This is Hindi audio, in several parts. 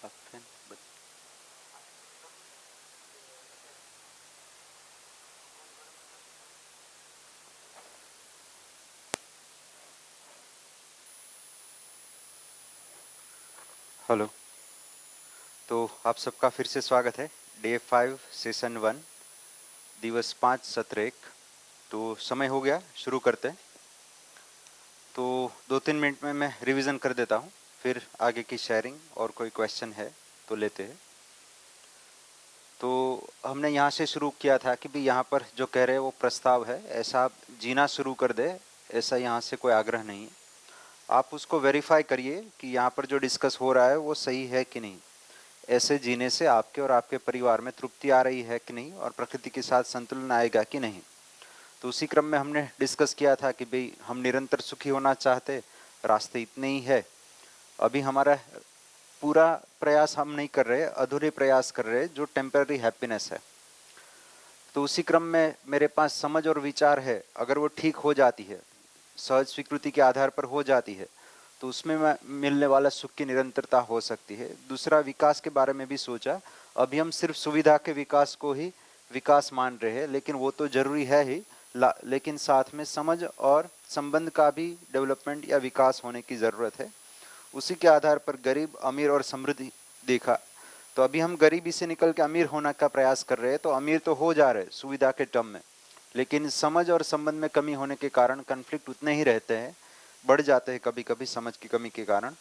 often, but hello. तो आप सबका फिर से स्वागत है। डे 5 सेशन 1 दिवस 5 सत्र 1। तो समय हो गया, शुरू करते हैं। तो 2-3 मिनट में मैं रिवीजन कर देता हूँ, फिर आगे की शेयरिंग और कोई क्वेश्चन है तो लेते हैं। तो हमने यहाँ से शुरू किया था कि भी यहाँ पर जो कह रहे हैं वो प्रस्ताव है, ऐसा आप जीना शुरू कर दे, ऐसा यहाँ से कोई आग्रह नहीं है। आप उसको वेरीफाई करिए कि यहाँ पर जो डिस्कस हो रहा है वो सही है कि नहीं। ऐसे जीने से आपके और आपके परिवार में तृप्ति आ रही है कि नहीं, और प्रकृति के साथ संतुलन आएगा कि नहीं। तो उसी क्रम में हमने डिस्कस किया था कि भाई हम निरंतर सुखी होना चाहते, रास्ते इतने ही है। अभी हमारा पूरा प्रयास हम नहीं कर रहे, अधूरे प्रयास कर रहे जो टेम्पररी हैप्पीनेस है। तो उसी क्रम में मेरे पास समझ और विचार है, अगर वो ठीक हो जाती है, सहज स्वीकृति के आधार पर हो जाती है, तो उसमें मिलने वाला सुख की निरंतरता हो सकती है। दूसरा, विकास के बारे में भी सोचा। अभी हम सिर्फ सुविधा के विकास को ही विकास मान रहे हैं, लेकिन वो तो जरूरी है ही, लेकिन साथ में समझ और संबंध का भी डेवलपमेंट या विकास होने की ज़रूरत है। उसी के आधार पर गरीब, अमीर और समृद्धि देखा। तो अभी हम गरीबी से निकल के अमीर होने का प्रयास कर रहे हैं, तो अमीर तो हो जा रहे सुविधा के टर्म में, लेकिन समझ और संबंध में कमी होने के कारण कन्फ्लिक्ट उतने ही रहते हैं, बढ़ जाते हैं कभी कभी समझ की कमी के कारण।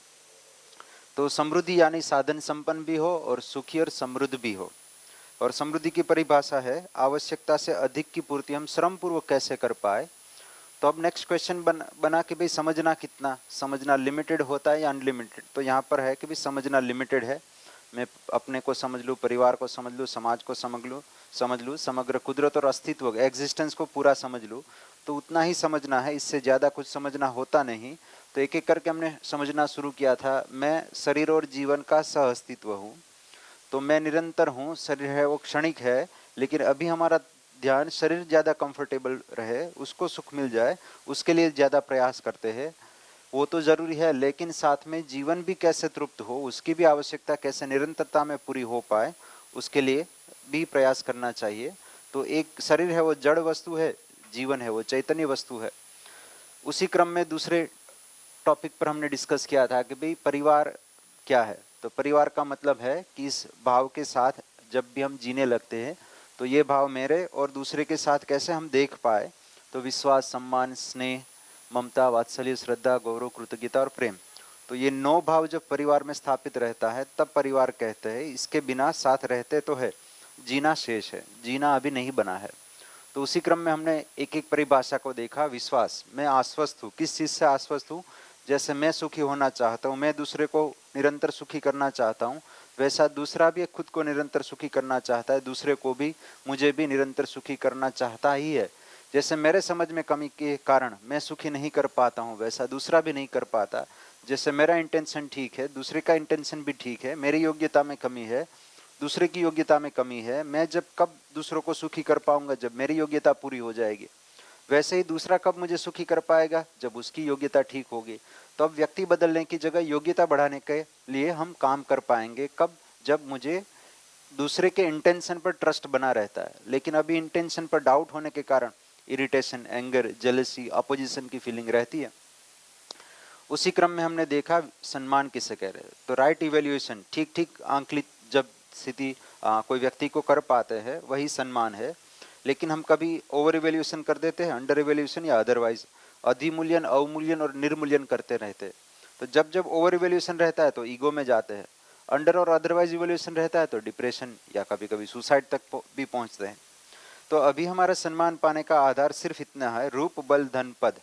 तो समृद्धि यानी साधन संपन्न भी हो और सुखी और समृद्ध भी हो। और समृद्धि की परिभाषा है आवश्यकता से अधिक की पूर्ति हम श्रम पूर्वक कैसे कर पाए। तो अब नेक्स्ट क्वेश्चन बना कि भाई समझना कितना, समझना लिमिटेड होता है या अनलिमिटेड। तो यहाँ पर है कि भाई समझना लिमिटेड है। मैं अपने को समझ लूँ, परिवार को समझ लूँ, समाज को समझ लूँ, समग्र कुदरत और अस्तित्व एग्जिस्टेंस को पूरा समझ लूँ, तो उतना ही समझना है, इससे ज़्यादा कुछ समझना होता नहीं। तो एक एक करके हमने समझना शुरू किया था। मैं शरीर और जीवन का सह अस्तित्व हूँ, तो मैं निरंतर हूँ, शरीर है वो क्षणिक है, लेकिन अभी हमारा ध्यान शरीर ज़्यादा कंफर्टेबल रहे, उसको सुख मिल जाए, उसके लिए ज़्यादा प्रयास करते हैं। वो तो ज़रूरी है, लेकिन साथ में जीवन भी कैसे तृप्त हो, उसकी भी आवश्यकता कैसे निरंतरता में पूरी हो पाए, उसके लिए भी प्रयास करना चाहिए। तो एक शरीर है वो जड़ वस्तु है, जीवन है वो चैतन्य वस्तु है। उसी क्रम में दूसरे टॉपिक पर हमने डिस्कस किया था कि भाई परिवार क्या है। तो परिवार का मतलब है कि इस भाव के साथ जब भी हम जीने लगते हैं, तो ये भाव मेरे और दूसरे के साथ कैसे हम देख पाए। तो विश्वास, सम्मान, स्नेह, ममता, वात्सल्य, श्रद्धा, गौरव, कृतज्ञता और प्रेम। तो ये 9 भाव जब परिवार में स्थापित रहता है तब परिवार कहते हैं। इसके बिना साथ रहते तो है, जीना शेष है, जीना अभी नहीं बना है। तो उसी क्रम में हमने एक एक परिभाषा को देखा। विश्वास, मैं आश्वस्त हूँ। किस चीज़ से आश्वस्त हूँ? जैसे मैं सुखी होना चाहता हूँ, मैं दूसरे को निरंतर सुखी करना चाहता हूँ, वैसा दूसरा भी खुद को निरंतर सुखी करना चाहता है, दूसरे को भी, मुझे भी निरंतर सुखी करना चाहता ही है। जैसे मेरे समझ में कमी के कारण मैं सुखी नहीं कर पाता हूँ, वैसा दूसरा भी नहीं कर पाता। जैसे मेरा इंटेंशन ठीक है, दूसरे का इंटेंशन भी ठीक है। मेरी योग्यता में कमी है, दूसरे की योग्यता में कमी है। मैं जब कब दूसरों को सुखी कर पाऊंगा? जब मेरी योग्यता पूरी हो जाएगी। वैसे ही दूसरा कब मुझे सुखी कर पाएगा? जब उसकी योग्यता ठीक होगी। तो अब व्यक्ति बदलने की जगह योग्यता बढ़ाने के लिए हम काम कर पाएंगे कब? जब मुझे दूसरे के इंटेंशन पर ट्रस्ट बना रहता है, लेकिन अभी इंटेंशन पर डाउट होने के कारण इरिटेशन, एंगर, जेलसी, अपोजिशन की फीलिंग रहती है। उसी क्रम में हमने देखा सम्मान किसे कह रहे हैं। तो राइट इवेल्युएशन, ठीक ठीक आंकलित जब स्थिति कोई व्यक्ति को कर पाते हैं, वही सम्मान है। लेकिन हम कभी ओवर इवेल्युएशन कर देते हैं, अंडर इवेल्युएशन या अदरवाइज अधिमूल्यन, अवमूल्यन और निर्मूल्यन करते रहते हैं। तो जब जब ओवर इवेल्युएशन रहता है तो ईगो में जाते हैं, अंडर और अदरवाइज इवेल्युएशन रहता है तो डिप्रेशन या कभी कभी सुसाइड तक भी पहुंचते हैं। तो अभी हमारा सम्मान पाने का आधार सिर्फ इतना है, रूप, बल, धन, पद।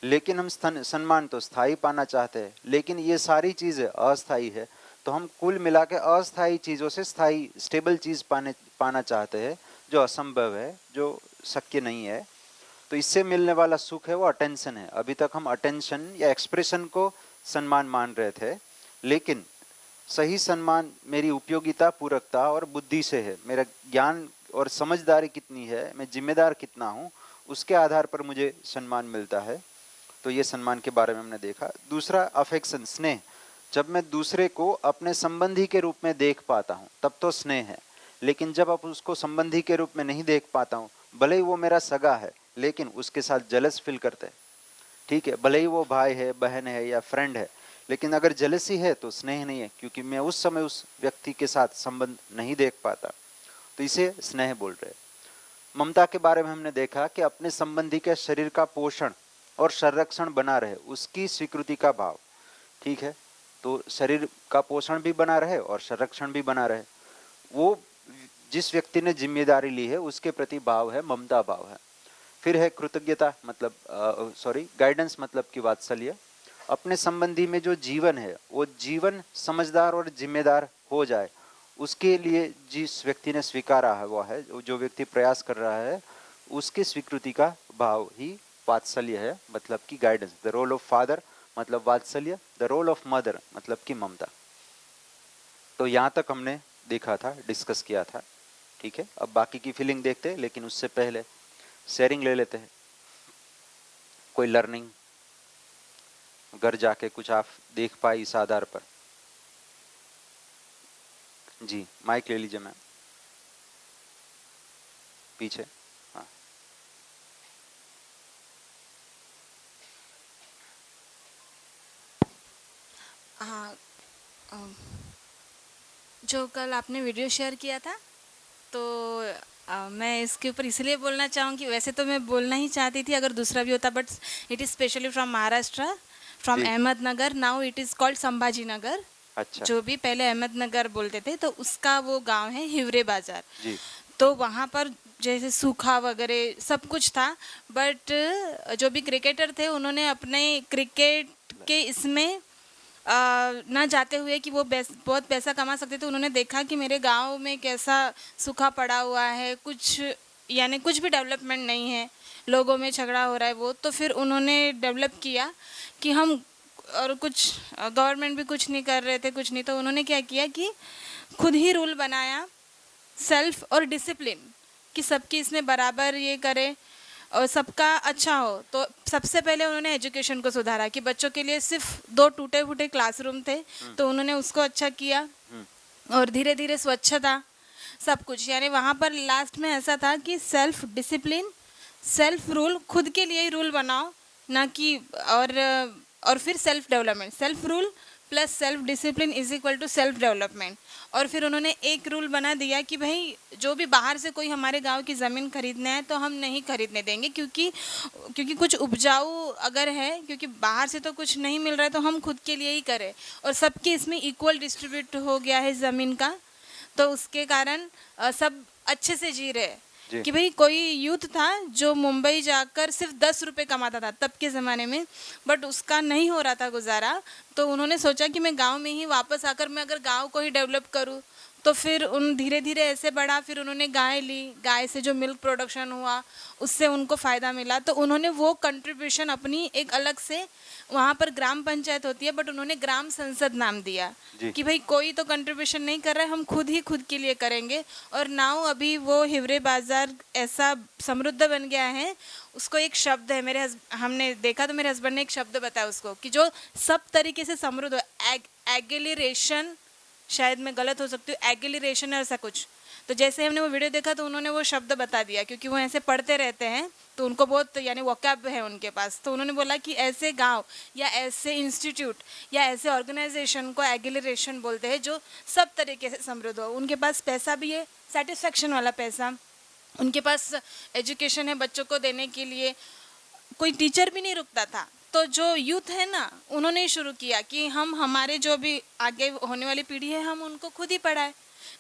लेकिन हम सम्मान तो स्थायी पाना चाहते हैं, लेकिन ये सारी चीज़ें अस्थायी है। तो हम कुल मिला के अस्थायी चीज़ों से स्थायी स्टेबल चीज़ पाना चाहते हैं, जो असंभव है, जो शक्य नहीं है। तो इससे मिलने वाला सुख है वो अटेंशन है। अभी तक हम अटेंशन या एक्सप्रेशन को सम्मान मान रहे थे, लेकिन सही सम्मान मेरी उपयोगिता, पूरकता और बुद्धि से है। मेरा ज्ञान और समझदारी कितनी है, मैं जिम्मेदार कितना हूँ, उसके आधार पर मुझे सम्मान मिलता है। तो ये सम्मान के बारे में हमने देखा। दूसरा, अफेक्शन, स्नेह। जब मैं दूसरे को अपने संबंधी के रूप में देख पाता हूँ तब तो स्नेह है, लेकिन जब आप उसको संबंधी के रूप में नहीं देख पाता हूँ, भले ही वो मेरा सगा है लेकिन उसके साथ जलस फील करते हैं, ठीक है, भले ही वो भाई है, बहन है या फ्रेंड है, लेकिन अगर जलसी है तो स्नेह नहीं है, क्योंकि मैं उस समय उस व्यक्ति के साथ संबंध नहीं देख पाता, तो इसे स्नेह बोल रहे हैं। ममता के बारे में हमने देखा कि अपने संबंधी के शरीर का पोषण और संरक्षण बना रहे, उसकी स्वीकृति का भाव, ठीक है, तो शरीर का पोषण भी बना रहे और संरक्षण भी बना रहे, वो जिस व्यक्ति ने जिम्मेदारी ली है उसके प्रति भाव है, ममता भाव है। फिर है कृतज्ञता, मतलब गाइडेंस, मतलब कि वात्सल्य। अपने संबंधी में जो जीवन है वो जीवन समझदार और जिम्मेदार हो जाए, उसके लिए जिस व्यक्ति ने स्वीकारा है वो है, जो व्यक्ति प्रयास कर रहा है, उसकी स्वीकृति का भाव ही वात्सल्य है, मतलब कि guidance. The role of father मतलब वात्सल्य, द रोल ऑफ मदर मतलब कि ममता। तो यहाँ तक हमने देखा था, डिस्कस किया था, ठीक है। अब बाकी की फीलिंग देखते हैं, लेकिन उससे पहले शेयरिंग ले लेते हैं, कोई लर्निंग घर जाके कुछ आप देख पाए इस आधार पर। जी, माइक ले लीजिए मैम, पीछे। हाँ, हाँ। अम, जो कल आपने वीडियो शेयर किया था, तो मैं इसके ऊपर इसलिए बोलना चाहूँगी, वैसे तो मैं बोलना ही चाहती थी अगर दूसरा भी होता, but it is specially from Maharashtra, from जी, Ahmednagar, now it is called Sambhaji Nagar. अच्छा, जो भी पहले अहमदनगर बोलते थे, तो उसका वो गांव है हिवरे बाजार। जी, तो वहाँ पर जैसे सूखा वगैरह सब कुछ था, बट जो भी क्रिकेटर थे उन्होंने अपने क्रिकेट के इसमें ना जाते हुए कि वो बहुत पैसा कमा सकते थे, उन्होंने देखा कि मेरे गांव में कैसा सूखा पड़ा हुआ है, कुछ यानी कुछ भी डेवलपमेंट नहीं है, लोगों में झगड़ा हो रहा है वो, तो फिर उन्होंने डेवलप किया कि हम, और कुछ गवर्नमेंट भी कुछ नहीं कर रहे थे, कुछ नहीं, तो उन्होंने क्या किया कि खुद ही रूल बनाया, सेल्फ और डिसिप्लिन, कि सबकी इसमें बराबर ये करे और सबका अच्छा हो। तो सबसे पहले उन्होंने एजुकेशन को सुधारा कि बच्चों के लिए सिर्फ 2 टूटे फूटे क्लासरूम थे, तो उन्होंने उसको अच्छा किया। और धीरे धीरे स्वच्छता, सब कुछ, यानी वहाँ पर लास्ट में ऐसा था कि सेल्फ डिसिप्लिन, सेल्फ रूल, खुद के लिए ही रूल बनाओ, ना कि और फिर self development, self rule plus self discipline is equal to self development. और फिर उन्होंने एक रूल बना दिया कि भाई जो भी बाहर से कोई हमारे गांव की ज़मीन खरीदना है तो हम नहीं खरीदने देंगे, क्योंकि क्योंकि कुछ उपजाऊ अगर है, क्योंकि बाहर से तो कुछ नहीं मिल रहा है, तो हम खुद के लिए ही करें। और सबके इसमें इक्वल डिस्ट्रीब्यूट हो गया है ज़मीन का, तो उसके कारण सब अच्छे से जी रहे। जी, कि भाई कोई यूथ था जो मुंबई जाकर सिर्फ 10 रुपये कमाता था तब के ज़माने में, बट उसका नहीं हो रहा था गुजारा, तो उन्होंने सोचा कि मैं गांव में ही वापस आकर मैं अगर गांव को ही डेवलप करूं, तो फिर उन धीरे धीरे ऐसे बढ़ा। फिर उन्होंने गाय ली, गाय से जो मिल्क प्रोडक्शन हुआ उससे उनको फ़ायदा मिला, तो उन्होंने वो कंट्रीब्यूशन अपनी एक अलग से, वहाँ पर ग्राम पंचायत होती है बट उन्होंने ग्राम संसद नाम दिया जी, कि भाई कोई तो कंट्रीब्यूशन नहीं कर रहा है, हम खुद ही खुद के लिए करेंगे। और नाउ अभी वो हिवरे बाजार ऐसा समृद्ध बन गया है, उसको एक शब्द है, हमने देखा तो मेरे हस्बैंड ने एक शब्द बताया उसको कि जो सब तरीके से समृद्ध हो, एगिलेशन, शायद मैं गलत हो सकती हूँ, एगिलेशन ऐसा कुछ। तो जैसे हमने वो वीडियो देखा तो उन्होंने वो शब्द बता दिया, क्योंकि वो ऐसे पढ़ते रहते हैं तो उनको बहुत यानी वोकैब है उनके पास, तो उन्होंने बोला कि ऐसे गांव या ऐसे इंस्टीट्यूट या ऐसे ऑर्गेनाइजेशन को एगिलेशन बोलते हैं जो सब तरीके से समृद्ध हो। उनके पास पैसा भी है, सेटिस्फेक्शन वाला पैसा, उनके पास एजुकेशन है बच्चों को देने के लिए, कोई टीचर भी नहीं रुकता था। तो जो यूथ है ना, उन्होंने शुरू किया कि हम हमारे जो भी आगे होने वाली पीढ़ी है हम उनको खुद ही पढ़ाएं।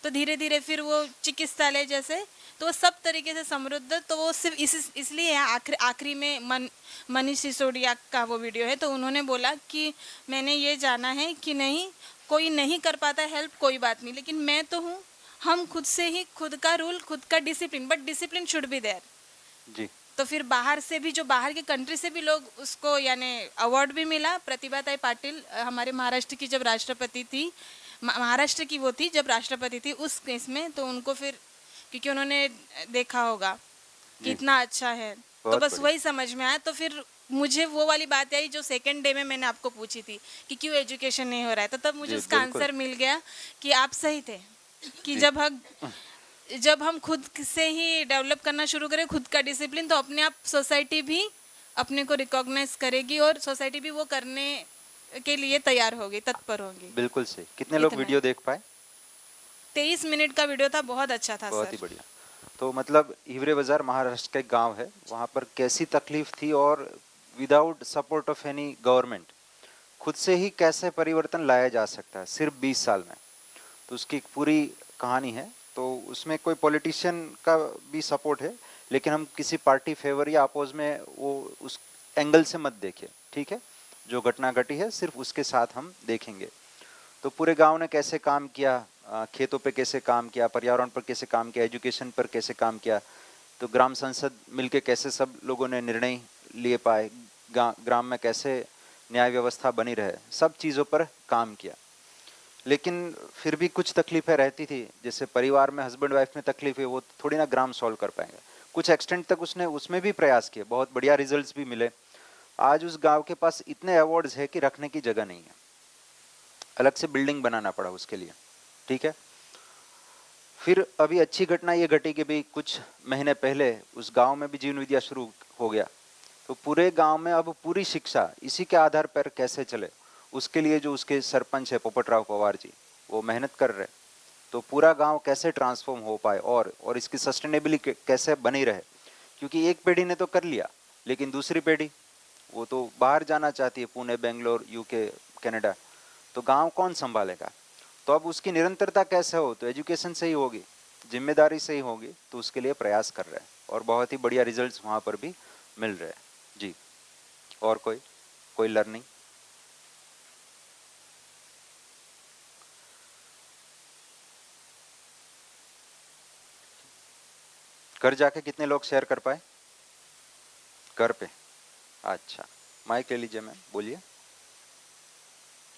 तो धीरे धीरे फिर वो चिकित्सालय जैसे, तो वो सब तरीके से समृद्ध, तो वो सिर्फ इसलिए आखिरी में मनीष सिसोदिया का वो वीडियो है, तो उन्होंने बोला कि मैंने ये जाना है कि नहीं, कोई नहीं कर पाता हेल्प, कोई बात नहीं, लेकिन मैं तो हूँ, हम खुद से ही, खुद का रूल, खुद का discipline, but discipline should be there. जी, तो फिर बाहर से भी, जो बाहर के कंट्री से भी लोग, उसको यानी अवार्ड भी मिला। प्रतिभाताई पाटिल हमारे महाराष्ट्र की जब राष्ट्रपति थी, महाराष्ट्र की वो थी जब राष्ट्रपति थी उस केस में, तो उनको फिर, क्योंकि उन्होंने देखा होगा कि जी, इतना अच्छा है, तो बहुत बस बढ़िया, वही समझ में आया। तो फिर मुझे वो वाली बात आई जो सेकंड डे में मैंने आपको पूछी थी कि क्यों एजुकेशन नहीं हो रहा है, तो तब मुझे जी उसका बिल्कुल। आंसर मिल गया कि आप सही थे कि जी जब हम खुद से ही डेवलप करना शुरू करें खुद का डिसिप्लिन, तो अपने आप सोसाइटी भी अपने को रिकॉग्नाइज करेगी और सोसाइटी भी वो करने के लिए तैयार होगी, तत्पर होगी। बिल्कुल सही। कितने लोग इतना ही। वीडियो देख पाए? 23 मिनट का वीडियो था, बहुत अच्छा था बहुत ही सर। बढ़िया। तो मतलब हिवरे बाजार महाराष्ट्र का एक गांव है, वहां पर कैसी तकलीफ थी और without support of any government खुद से ही कैसे परिवर्तन लाया जा सकता है सिर्फ 20 साल में। तो उसकी एक पूरी कहानी है। तो उसमें कोई पॉलिटिशियन का भी सपोर्ट है, लेकिन हम किसी पार्टी फेवर या अपोज में वो उस एंगल से मत देखिए, ठीक है? जो घटना घटी है सिर्फ उसके साथ हम देखेंगे। तो पूरे गांव ने कैसे काम किया, खेतों पे कैसे काम किया, पर्यावरण पर कैसे काम किया, एजुकेशन पर कैसे काम किया, तो ग्राम संसद मिलके कैसे सब लोगों ने निर्णय लिए पाए, ग्राम में कैसे न्याय व्यवस्था बनी रहे, सब चीज़ों पर काम किया। लेकिन फिर भी कुछ तकलीफें रहती थी, जैसे परिवार में हस्बैंड वाइफ में तकलीफ है, वो थोड़ी ना ग्राम सॉल्व कर पाएंगे। कुछ एक्सटेंट तक उसने उसमें भी प्रयास किए, बहुत बढ़िया रिजल्ट्स भी मिले। आज उस गांव के पास इतने अवार्ड्स है कि रखने की जगह नहीं है, अलग से बिल्डिंग बनाना पड़ा उसके लिए, ठीक है? फिर अभी अच्छी घटना ये घटी कि भी कुछ महीने पहले उस गांव में भी जीवन विद्या शुरू हो गया। तो पूरे गांव में अब पूरी शिक्षा इसी के आधार पर कैसे चले, उसके लिए जो उसके सरपंच है पोपटराव पवार जी, वो मेहनत कर रहे। तो पूरा गांव कैसे ट्रांसफॉर्म हो पाए और इसकी सस्टेनेबिलिटी कैसे बनी रहे, क्योंकि एक पीढ़ी ने तो कर लिया, लेकिन दूसरी पीढ़ी वो तो बाहर जाना चाहती है, पुणे, बेंगलोर, यूके, कनाडा। तो गांव कौन संभालेगा? तो अब उसकी निरंतरता कैसे हो, तो एजुकेशन से ही होगी, जिम्मेदारी से ही होगी। तो उसके लिए प्रयास कर रहे हैं और बहुत ही बढ़िया रिजल्ट्स वहां पर भी मिल रहे हैं। जी, और कोई कोई लर्निंग? घर जाके कितने लोग शेयर कर पाए? घर पे? अच्छा, माइक ले लीजिए मैम, बोलिए।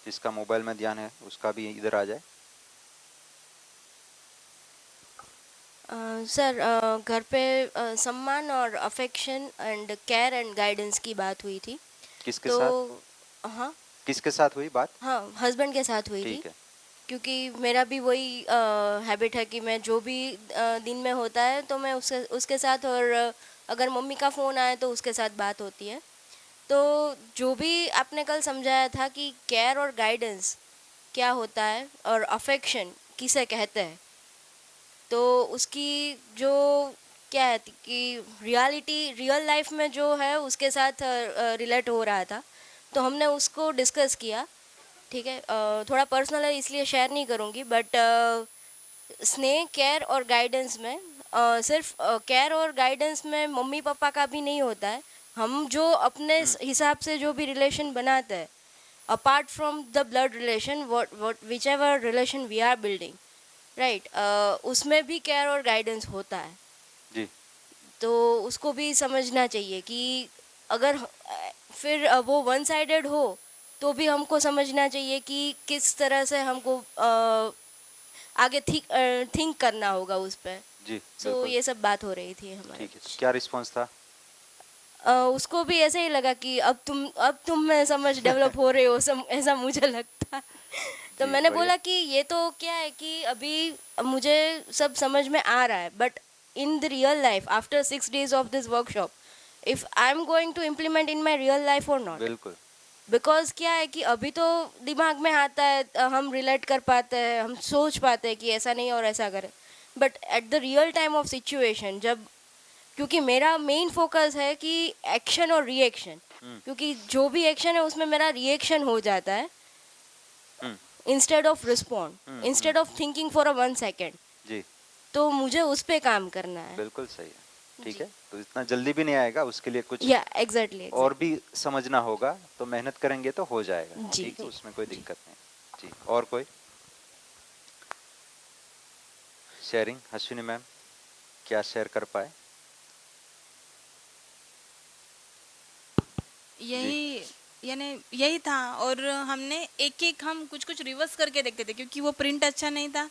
जिसका मोबाइल में ध्यान है उसका भी इधर आ जाए। सर, घर पे सम्मान और affection and care and guidance की बात हुई थी। किसके तो साथ? हाँ, किसके साथ हुई बात? हाँ, हस्बैंड के साथ हुई थी। ठीक है। क्योंकि मेरा भी वही हैबिट है कि मैं जो भी दिन में होता है तो मैं उसके उसके साथ, और अगर मम्मी का फ़ोन आए तो उसके साथ बात होती है। तो जो भी आपने कल समझाया था कि केयर और गाइडेंस क्या होता है और अफेक्शन किसे कहते हैं, तो उसकी जो क्या है कि रियल लाइफ में जो है उसके साथ रिलेट हो रहा था, तो हमने उसको डिस्कस किया। ठीक है, थोड़ा पर्सनल है इसलिए शेयर नहीं करूँगी, बट स्नेह, केयर और गाइडेंस में सिर्फ केयर और गाइडेंस में मम्मी पापा का भी नहीं होता है। हम जो अपने हिसाब से जो भी रिलेशन बनाते हैं, apart from the blood relation, what whichever relation we are building, right, उसमें भी केयर और गाइडेंस होता है। जी तो उसको भी समझना चाहिए कि अगर फिर वो वन साइडेड हो तो भी हमको समझना चाहिए कि किस तरह से हमको आगे थिंक करना होगा उस पर। जी सो बिल्कुल। ये सब बात हो रही थी हमारे ठीक है, तो बीच। क्या रिस्पॉन्स था? उसको भी ऐसे ही लगा कि अब तुम में समझ डेवलप हो रहे हो, ऐसा मुझे लगता। तो जी मैंने बढ़िया। बोला कि ये तो क्या है कि अभी मुझे सब समझ में आ रहा है, but in the real life after 6 days of this workshop, if I am going to implement in my real life और नॉट। बिल्कुल। बिकॉज क्या है कि अभी तो दिमाग में आता है, हम रिलेट कर पाते हैं, हम सोच पाते हैं कि ऐसा नहीं और ऐसा करें, but at the real time of situation, जब, क्योंकि मेरा मेन फोकस है कि एक्शन और रिएक्शन, हम्म क्योंकि जो भी एक्शन है उसमें मेरा रिएक्शन हो जाता है hmm instead of respond, hmm. Instead of thinking for a 1 second. जी तो मुझे उस पे काम करना है। बिल्कुल सही है। ठीक जी, है, तो इतना जल्दी भी नहीं आएगा, उसके लिए कुछ या एग्जैक्टली और एग्जैक्टली। भी समझना होगा, तो मेहनत करेंगे तो हो जाएगा। जी ठीक है, जी उसमें कोई जी। दिक्कत नहीं। जी, और कोई शेयरिंग? अश्विनी मैम, क्या शेयर कर पाए? जी यही, यानी यही था। और हमने एक एक हम कुछ कुछ रिवर्स करके देखते थे क्योंकि वो प्रिंट अच्छा नहीं था,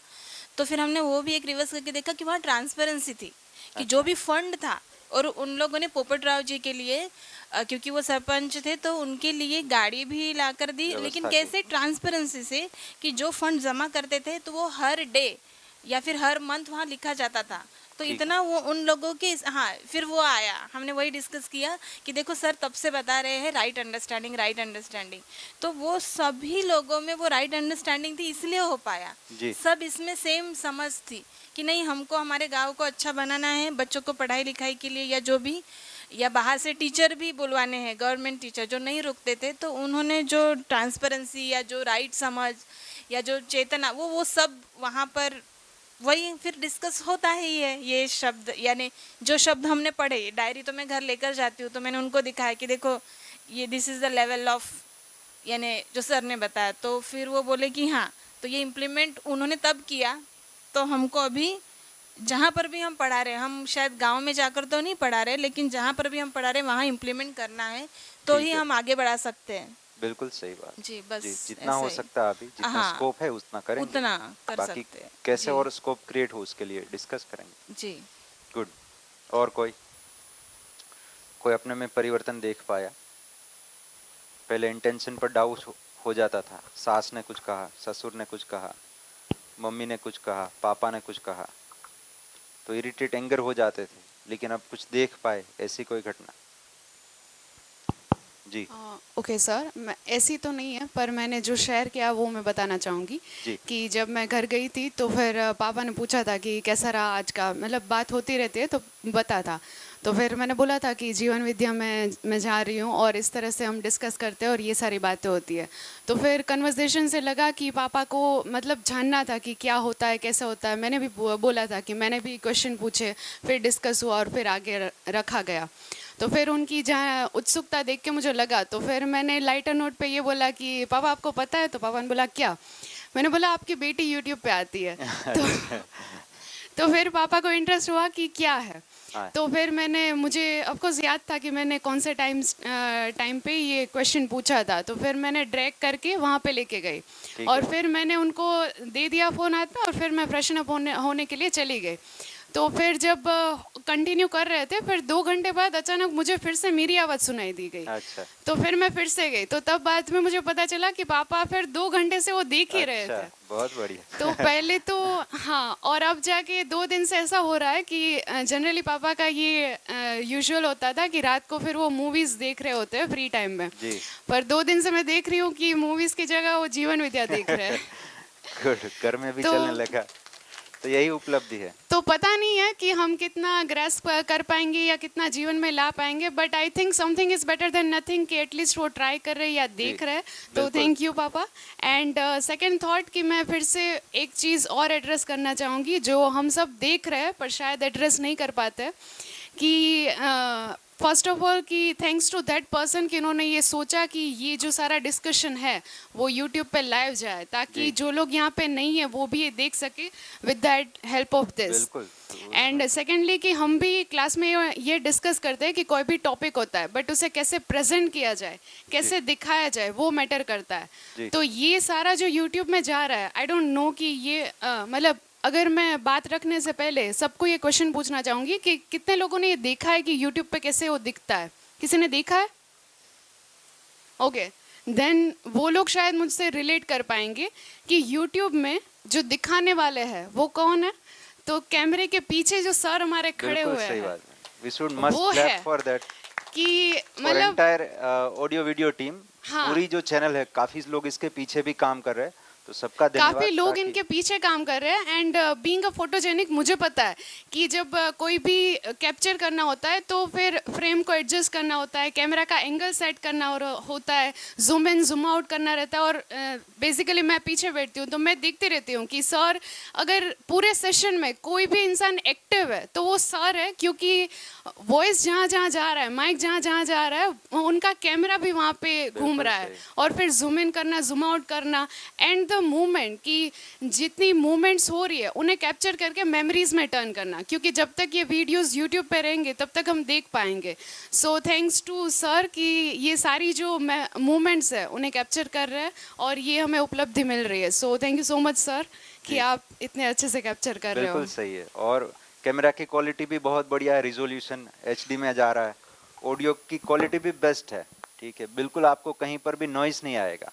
तो फिर हमने वो भी एक रिवर्स करके देखा कि वहाँ ट्रांसपेरेंसी थी कि जो अच्छा। भी फंड था। और उन लोगों ने पोपट राव जी के लिए क्योंकि वो सरपंच थे तो उनके लिए गाड़ी भी ला कर दी, लेकिन व्यवस्था की। कैसे ट्रांसपेरेंसी से कि जो फंड जमा करते थे तो वो हर डे या फिर हर मंथ वहाँ लिखा जाता था। तो ठीक इतना वो उन लोगों के, हाँ, फिर वो आया, हमने वही डिस्कस किया कि देखो सर तब से बता रहे हैं राइट अंडरस्टैंडिंग, राइट अंडरस्टैंडिंग। तो वो सभी लोगों में वो राइट अंडरस्टैंडिंग थी, इसलिए हो पाया। जी। सब इसमें सेम समझ थी कि नहीं, हमको हमारे गांव को अच्छा बनाना है, बच्चों को पढ़ाई लिखाई के लिए या जो भी, या बाहर से टीचर भी बुलवाने हैं, गवर्नमेंट टीचर जो नहीं रुकते थे, तो उन्होंने जो ट्रांसपेरेंसी या जो राइट समझ या जो चेतना, वो सब वहाँ पर वही फिर डिस्कस होता ही है। ये शब्द यानी जो शब्द हमने पढ़े, डायरी तो मैं घर लेकर जाती हूँ, तो मैंने उनको दिखाया कि देखो ये this is the level of, यानी जो सर ने बताया। तो फिर वो बोले कि हाँ, तो ये इम्प्लीमेंट उन्होंने तब किया। तो हमको अभी जहाँ पर भी हम पढ़ा रहे, हम शायद गांव में जाकर तो नहीं पढ़ा रहे, लेकिन जहाँ पर भी हम पढ़ा रहे वहाँ इम्प्लीमेंट करना है, तो ठीक ही है। हम आगे बढ़ा सकते हैं। बिल्कुल सही बात। जी, बस जी, जितना ऐसा हो ही। सकता है अभी, जितना हाँ, स्कोप है उतना करेंगे। उतना कर बाकी सकते हैं। कैसे जी, और स्कोप क्रिएट हो उसके लिए डिस्कस करेंगे। जी। गुड। और कोई कोई अपने में परिवर्तन देख पाया? पहले इंटेंशन पर डाउट हो जाता था, सास ने कुछ कहा, ससुर ने कुछ कहा, मम्मी ने कुछ कहा, पापा ने कुछ कहा, तो इरिटेट, एंगर हो जाते थे, लेकिन अब कुछ देख पाए, ऐसी कोई घटना? जी। ओके सर, मैं ऐसी तो नहीं है, पर मैंने जो शेयर किया वो मैं बताना चाहूँगी जी। कि जब मैं घर गई थी तो फिर पापा ने पूछा था कि कैसा रहा आज का, मतलब बात होती रहती है तो बता था। तो फिर मैंने बोला था कि जीवन विद्या में मैं जा रही हूँ और इस तरह से हम डिस्कस करते हैं और ये सारी बातें होती है। तो फिर कन्वर्सेशन से लगा कि पापा को मतलब जानना था कि क्या होता है, कैसा होता है। मैंने भी बोला था कि मैंने भी क्वेश्चन पूछे, फिर डिस्कस हुआ और फिर आगे रखा गया। तो फिर उनकी जहाँ उत्सुकता देख के मुझे लगा, तो फिर मैंने लाइटर नोट पे ये बोला कि पापा आपको पता है? तो पापा ने बोला क्या? मैंने बोला आपकी बेटी यूट्यूब पे आती है। तो फिर पापा को इंटरेस्ट हुआ कि क्या है। तो फिर मुझे ऑफकोर्स याद था कि मैंने कौन से टाइम पे ये क्वेश्चन पूछा था। तो फिर मैंने ड्रैग करके वहाँ पे लेके गई और फिर मैंने उनको दे दिया फ़ोन हाथ में और फिर मैं फ्रेशन अप होने के लिए चली गई। तो फिर जब कंटिन्यू कर रहे थे, फिर 2 घंटे बाद अचानक मुझे फिर से मेरी आवाज़ सुनाई दी गई। अच्छा। तो फिर मैं फिर से गई, तो तब बाद में मुझे पता चला कि पापा फिर 2 घंटे से वो देख ही रहे थे। बहुत बढ़िया। तो पहले तो हाँ, और अब जाके 2 दिन से ऐसा हो रहा है कि जनरली पापा का ये यूजुअल होता था कि रात को फिर वो मूवीज़ देख रहे होते हैं फ्री टाइम में। जी। पर 2 दिन से मैं देख रही हूँ कि मूवीज़ की जगह वो जीवन विद्या देख रहे हैं। गुड, घर में भी चलने लगा, तो यही उपलब्धि है। तो पता नहीं है कि हम कितना ग्रेस्प कर पाएंगे या कितना जीवन में ला पाएंगे, but I think something is better than nothing, कि एटलीस्ट वो ट्राई कर रहे या देख रहे। तो थैंक यू पापा। एंड सेकंड थॉट कि मैं फिर से एक चीज़ और एड्रेस करना चाहूँगी जो हम सब देख रहे हैं पर शायद एड्रेस नहीं कर पाते, कि फर्स्ट ऑफ ऑल कि थैंक्स टू दैट पर्सन कि उन्होंने ये सोचा कि ये जो सारा डिस्कशन है वो यूट्यूब पे लाइव जाए, ताकि जो लोग यहाँ पे नहीं है वो भी ये देख सके with that help of this. And secondly कि हम भी क्लास में ये डिस्कस करते हैं कि कोई भी टॉपिक होता है बट उसे कैसे प्रेजेंट किया जाए, कैसे दिखाया जाए, वो मैटर करता है। तो ये सारा जो यूट्यूब में जा रहा है, आई डोंट नो कि ये मतलब अगर मैं बात रखने से पहले सबको ये क्वेश्चन पूछना चाहूँगी कि कितने लोगों ने ये देखा है कि यूट्यूब पे कैसे वो दिखता है? किसी ने देखा है? ओके, देन वो लोग शायद मुझसे रिलेट कर पाएंगे कि यूट्यूब में जो दिखाने वाले हैं वो कौन है। तो कैमरे के पीछे जो सर हमारे खड़े हुए हैं, वो है कि मतलब एंटायर ऑडियो वीडियो टीम, पूरी जो चैनल है, काफी लोग इसके पीछे भी काम कर रहे हैं, तो सबका धन्यवाद। काफी लोग इनके पीछे काम कर रहे हैं। एंड बीइंग अ फोटोजेनिक, मुझे पता है कि जब कोई भी कैप्चर करना होता है तो फिर फ्रेम को एडजस्ट करना होता है, कैमरा का एंगल सेट करना होता है, जूम इन जूम आउट करना रहता है। और बेसिकली मैं पीछे बैठती हूँ तो मैं देखती रहती हूँ कि सर, अगर पूरे सेशन में कोई भी इंसान एक्टिव है तो वो सर है, क्योंकि वॉइस जहाँ जहाँ जा रहा है, माइक जहाँ जहाँ जा रहा है, उनका कैमरा भी वहाँ पे घूम रहा है। और फिर जूम इन करना, जूम आउट करना, एंड द मूवमेंट, कि जितनी मूवमेंट्स हो रही है उन्हें कैप्चर करके मेमोरीज में टर्न करना, क्योंकि जब तक ये वीडियोस यूट्यूब पे रहेंगे तब तक हम देख पाएंगे। सो थैंक्स टू सर कि ये सारी जो मूवमेंट्स है उन्हें कैप्चर कर रहे हैं और ये हमें उपलब्धि मिल रही है। So thank you so much sir कि आप इतने अच्छे से कैप्चर कर रहे हो। बिल्कुल सही है, और कैमरा की क्वालिटी भी बहुत बढ़िया है, रिजोल्यूशन HD में जा रहा है, ऑडियो की क्वालिटी भी बेस्ट है, ठीक है, बिल्कुल आपको कहीं पर भी नॉइस नहीं आएगा।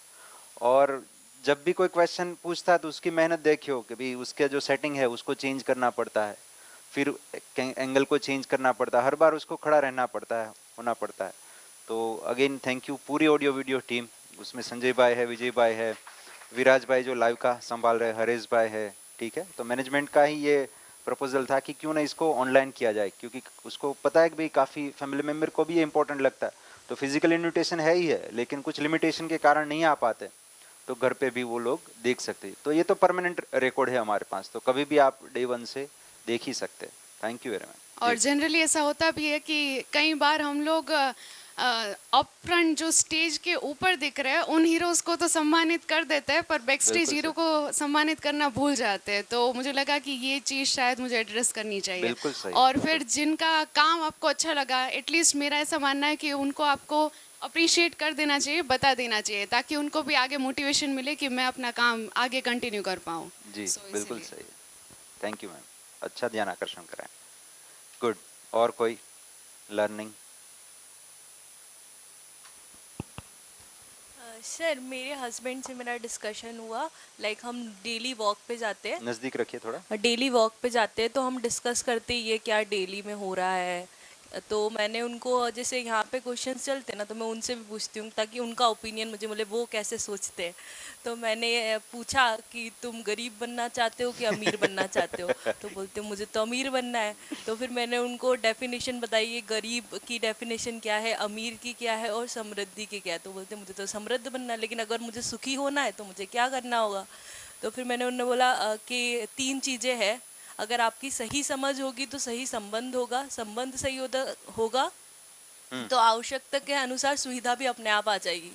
और जब भी कोई क्वेश्चन पूछता है तो उसकी मेहनत देखियो कि भाई उसके जो सेटिंग है उसको चेंज करना पड़ता है, फिर एंगल को चेंज करना पड़ता है, हर बार उसको खड़ा रहना पड़ता है, होना पड़ता है। तो अगेन थैंक यू पूरी ऑडियो वीडियो टीम, उसमें संजय भाई है, विजय भाई है, विराज भाई जो लाइव का संभाल रहे, हरेश भाई है, ठीक है। तो मैनेजमेंट का ही ये प्रपोजल था कि क्यों ना इसको ऑनलाइन किया जाए, क्योंकि उसको पता है कि भाई काफ़ी फैमिली मेम्बर को भी ये इंपॉर्टेंट लगता है। तो फिजिकल इन्विटेशन है ही है, लेकिन कुछ लिमिटेशन के कारण नहीं आ पाते, तो घर पे भी वो लोग देख सकते हैं। तो ये तो परमानेंट रिकॉर्ड है हमारे पास, तो कभी भी आप डे 1 से देख ही सकते हैं। Thank you very much. और जनरली ऐसा होता भी है कि कई बार हम लोग अप फ्रंट जो स्टेज के ऊपर दिख रहे हैं उन हीरोज को तो सम्मानित कर देते हैं, पर बैक स्टेज बिल्कुल हीरो सर। को सम्मानित करना भूल जाते हैं। तो मुझे लगा कि ये चीज़ शायद मुझे एड्रेस करनी चाहिए। बिल्कुल सही, और फिर बिल्कुल। जिनका काम आपको अच्छा लगा, एटलीस्ट मेरा ऐसा मानना है कि उनको आपको अप्रिशिएट कर देना चाहिए, बता देना चाहिए, ताकि उनको भी आगे मोटिवेशन मिले कि मैं अपना काम आगे कंटिन्यू कर पाऊँ। जी बिल्कुल इसीलिए सही है। थैंक यू मैम, अच्छा ध्यान आकर्षण कराएं। गुड। और कोई लर्निंग? सर मेरे हस्बैंड से मेरा डिस्कशन हुआ, लाइक हम डेली वॉक पे जाते हैं, नज़दीक रखिए थोड़ा। डेली वॉक पे जाते हैं तो हम डिस्कस करते हैं ये क्या डेली में हो रहा है। तो मैंने उनको, जैसे यहाँ पे क्वेश्चंस चलते हैं ना, तो मैं उनसे भी पूछती हूँ ताकि उनका ओपिनियन मुझे मिले, वो कैसे सोचते हैं। तो मैंने पूछा कि तुम गरीब बनना चाहते हो कि अमीर बनना चाहते हो, तो बोलते मुझे तो अमीर बनना है। तो फिर मैंने उनको डेफिनेशन बताई, ये गरीब की डेफिनेशन क्या है, अमीर की क्या है और समृद्धि की क्या है। तो बोलते मुझे तो समृद्ध बनना है, लेकिन अगर मुझे सुखी होना है तो मुझे क्या करना होगा। तो फिर मैंने उन्हें बोला कि 3 चीज़ें हैं, अगर आपकी सही समझ होगी तो सही संबंध होगा, संबंध सही होगा तो आवश्यकता के अनुसार सुविधा भी अपने आप आ जाएगी।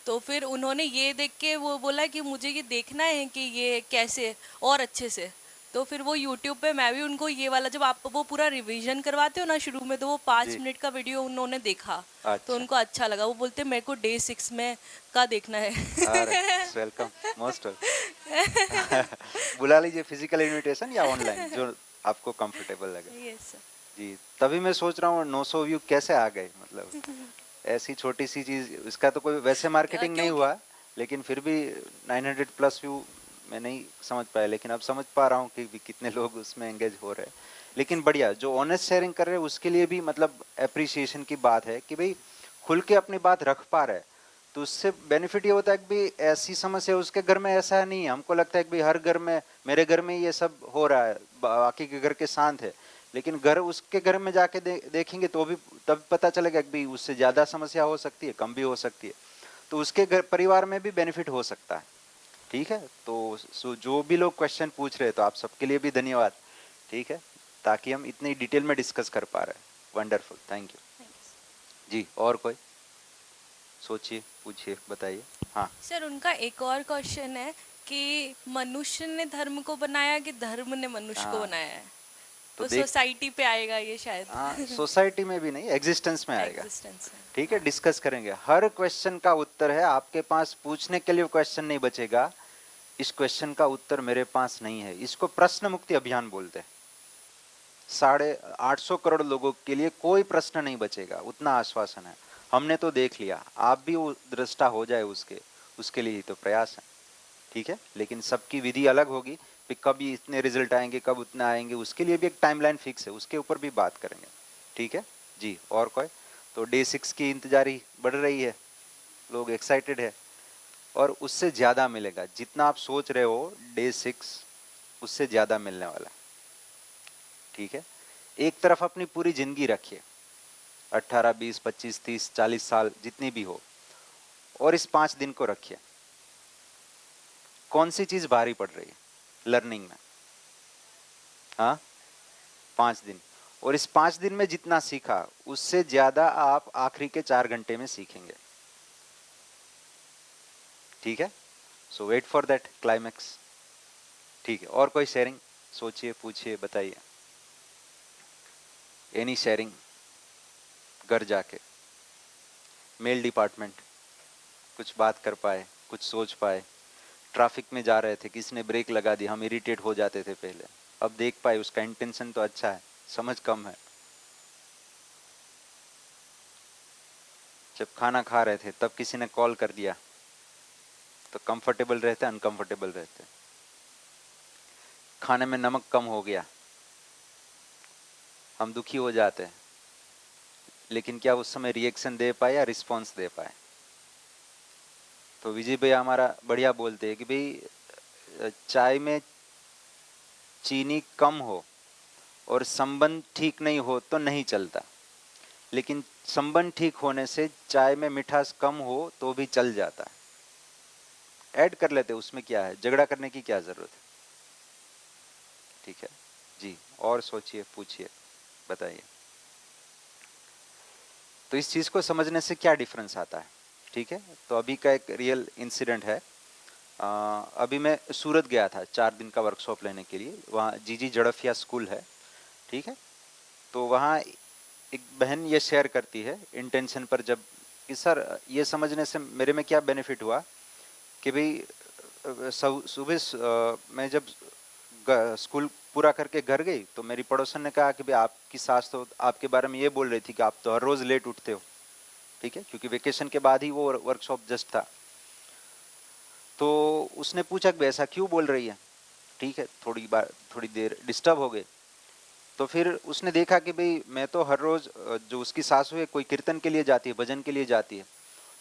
तो फिर उन्होंने ये देख के वो बोला कि मुझे ये देखना है कि ये कैसे और अच्छे से। तो फिर वो यूट्यूब पे मैं भी उनको ये वाला, जब आप वो पूरा रिवीजन करवाते हो ना शुरू में, तो वो 5 जी। मिनट का वीडियो उन्होंने देखा। तो अच्छा। उनको अच्छा लगा, वो बोलते मेरे को डे 6 में का देखना है। अरे वेलकम, मोस्ट वेलकम। बुला लीजिए, फिजिकल इनविटेशन या ऑनलाइन, जो आपको कंफर्टेबल लगे। यस जी, तभी मैं सोच रहा हूँ 900 व्यू कैसे आ गए, मतलब ऐसी छोटी सी चीज, इसका तो कोई वैसे सर। मार्केटिंग नहीं क्योंकि हुआ, लेकिन फिर भी 900 प्लस व्यू मैं नहीं समझ पाया, लेकिन अब समझ पा रहा हूँ कि भी कितने लोग उसमें एंगेज हो रहे हैं। लेकिन बढ़िया, जो ऑनेस्ट शेयरिंग कर रहे हैं उसके लिए भी मतलब अप्रिसिएशन की बात है कि भाई खुल के अपनी बात रख पा रहे हैं। तो उससे बेनिफिट ये होता है कि भाई ऐसी समस्या उसके घर में ऐसा नहीं है, हमको लगता है कि भाई हर घर में, मेरे घर में ये सब हो रहा है, बाकी के घर के शांत है, लेकिन घर उसके घर में जाके देखेंगे तो भी तब पता चलेगा कि भाई उससे ज़्यादा समस्या हो सकती है, कम भी हो सकती है, तो उसके घर परिवार में भी बेनिफिट हो सकता है। ठीक है, तो जो भी लोग क्वेश्चन पूछ रहे हैं तो आप सबके लिए भी धन्यवाद, ठीक है, ताकि हम इतनी डिटेल में डिस्कस कर पा रहे हैं। वंडरफुल, थैंक यू जी। और कोई सोचिए, पूछिए, बताइए। हाँ सर उनका एक और क्वेश्चन है कि मनुष्य ने धर्म को बनाया कि धर्म ने मनुष्य को हाँ, बनाया है। तो तो देख, सोसाइटी पे आएगा ये शायद। हाँ सोसाइटी में भी नहीं, एग्जिस्टेंस में आएगा। एग्जिस्टेंस है। ठीक है, डिस्कस करेंगे, हर क्वेश्चन का उत्तर है आपके पास, पूछने के लिए क्वेश्चन नहीं बचेगा, इस क्वेश्चन का उत्तर मेरे पास नहीं है, इसको प्रश्न मुक्ति अभियान बोलते हैं। 850 करोड़ लोगों के लिए कोई प्रश्न नहीं बचेगा, उतना आश्वासन है। हमने तो देख लिया, आप भी वो दृष्टा हो जाए उसके लिए ही तो प्रयास है। ठीक है, लेकिन सबकी विधि अलग होगी, कि कब इतने रिजल्ट आएंगे, कब उतना आएंगे, उसके लिए भी एक टाइमलाइन फिक्स है, उसके ऊपर भी बात करेंगे। ठीक है जी। और कोई? तो डे 6 की इंतजारी बढ़ रही है, लोग एक्साइटेड है, और उससे ज़्यादा मिलेगा, जितना आप सोच रहे हो डे 6 उससे ज़्यादा मिलने वाला है। ठीक है, एक तरफ अपनी पूरी जिंदगी रखिए, 18, 20, 25, 30, 40 साल जितनी भी हो, और इस 5 दिन को रखिए। कौन सी चीज भारी पड़ रही है लर्निंग में? हाँ, 5 दिन, और इस 5 दिन में जितना सीखा उससे ज्यादा आप आखिरी के 4 घंटे में सीखेंगे। ठीक है, सो वेट फॉर दैट क्लाइमैक्स। ठीक है, और कोई शेयरिंग? सोचिए, पूछिए, बताइए। Any sharing? घर जाके मेल डिपार्टमेंट कुछ बात कर पाए, कुछ सोच पाए? ट्रैफिक में जा रहे थे, किसी ने ब्रेक लगा दी, हम इरिटेट हो जाते थे पहले, अब देख पाए उसका इंटेंशन तो अच्छा है, समझ कम है। जब खाना खा रहे थे तब किसी ने कॉल कर दिया तो कंफर्टेबल रहते, अनकंफर्टेबल रहते। खाने में नमक कम हो गया, हम दुखी हो जाते हैं, लेकिन क्या उस समय रिएक्शन दे पाए या रिस्पॉन्स दे पाए? तो विजय भैया हमारा बढ़िया बोलते हैं कि भाई चाय में चीनी कम हो और संबंध ठीक नहीं हो तो नहीं चलता, लेकिन संबंध ठीक होने से चाय में मिठास कम हो तो भी चल जाता है। ऐड कर लेते, उसमें क्या है, झगड़ा करने की क्या जरूरत है? ठीक है जी, और सोचिए, पूछिए, बताइए। तो इस चीज को समझने से क्या डिफरेंस आता है? ठीक है, तो अभी का एक रियल इंसिडेंट है। अभी मैं सूरत गया था 4 दिन का वर्कशॉप लेने के लिए, वहाँ जीजी जड़फिया स्कूल है। ठीक है, तो वहाँ एक बहन ये शेयर करती है इंटेंशन पर, जब कि सर ये समझने से मेरे में क्या बेनिफिट हुआ कि भाई सुबह मैं जब स्कूल पूरा करके घर गई तो मेरी पड़ोसन ने कहा कि भाई आपकी सास तो आपके बारे में ये बोल रही थी कि आप तो हर रोज लेट उठते हो। ठीक है, क्योंकि वेकेशन के बाद ही वो वर्कशॉप जस्ट था। तो उसने पूछा कि ऐसा क्यों बोल रही है। ठीक है, थोड़ी देर डिस्टर्ब हो गए। तो फिर उसने देखा कि भाई मैं तो हर रोज जो उसकी सासू है कोई कीर्तन के लिए जाती है, भजन के लिए जाती है,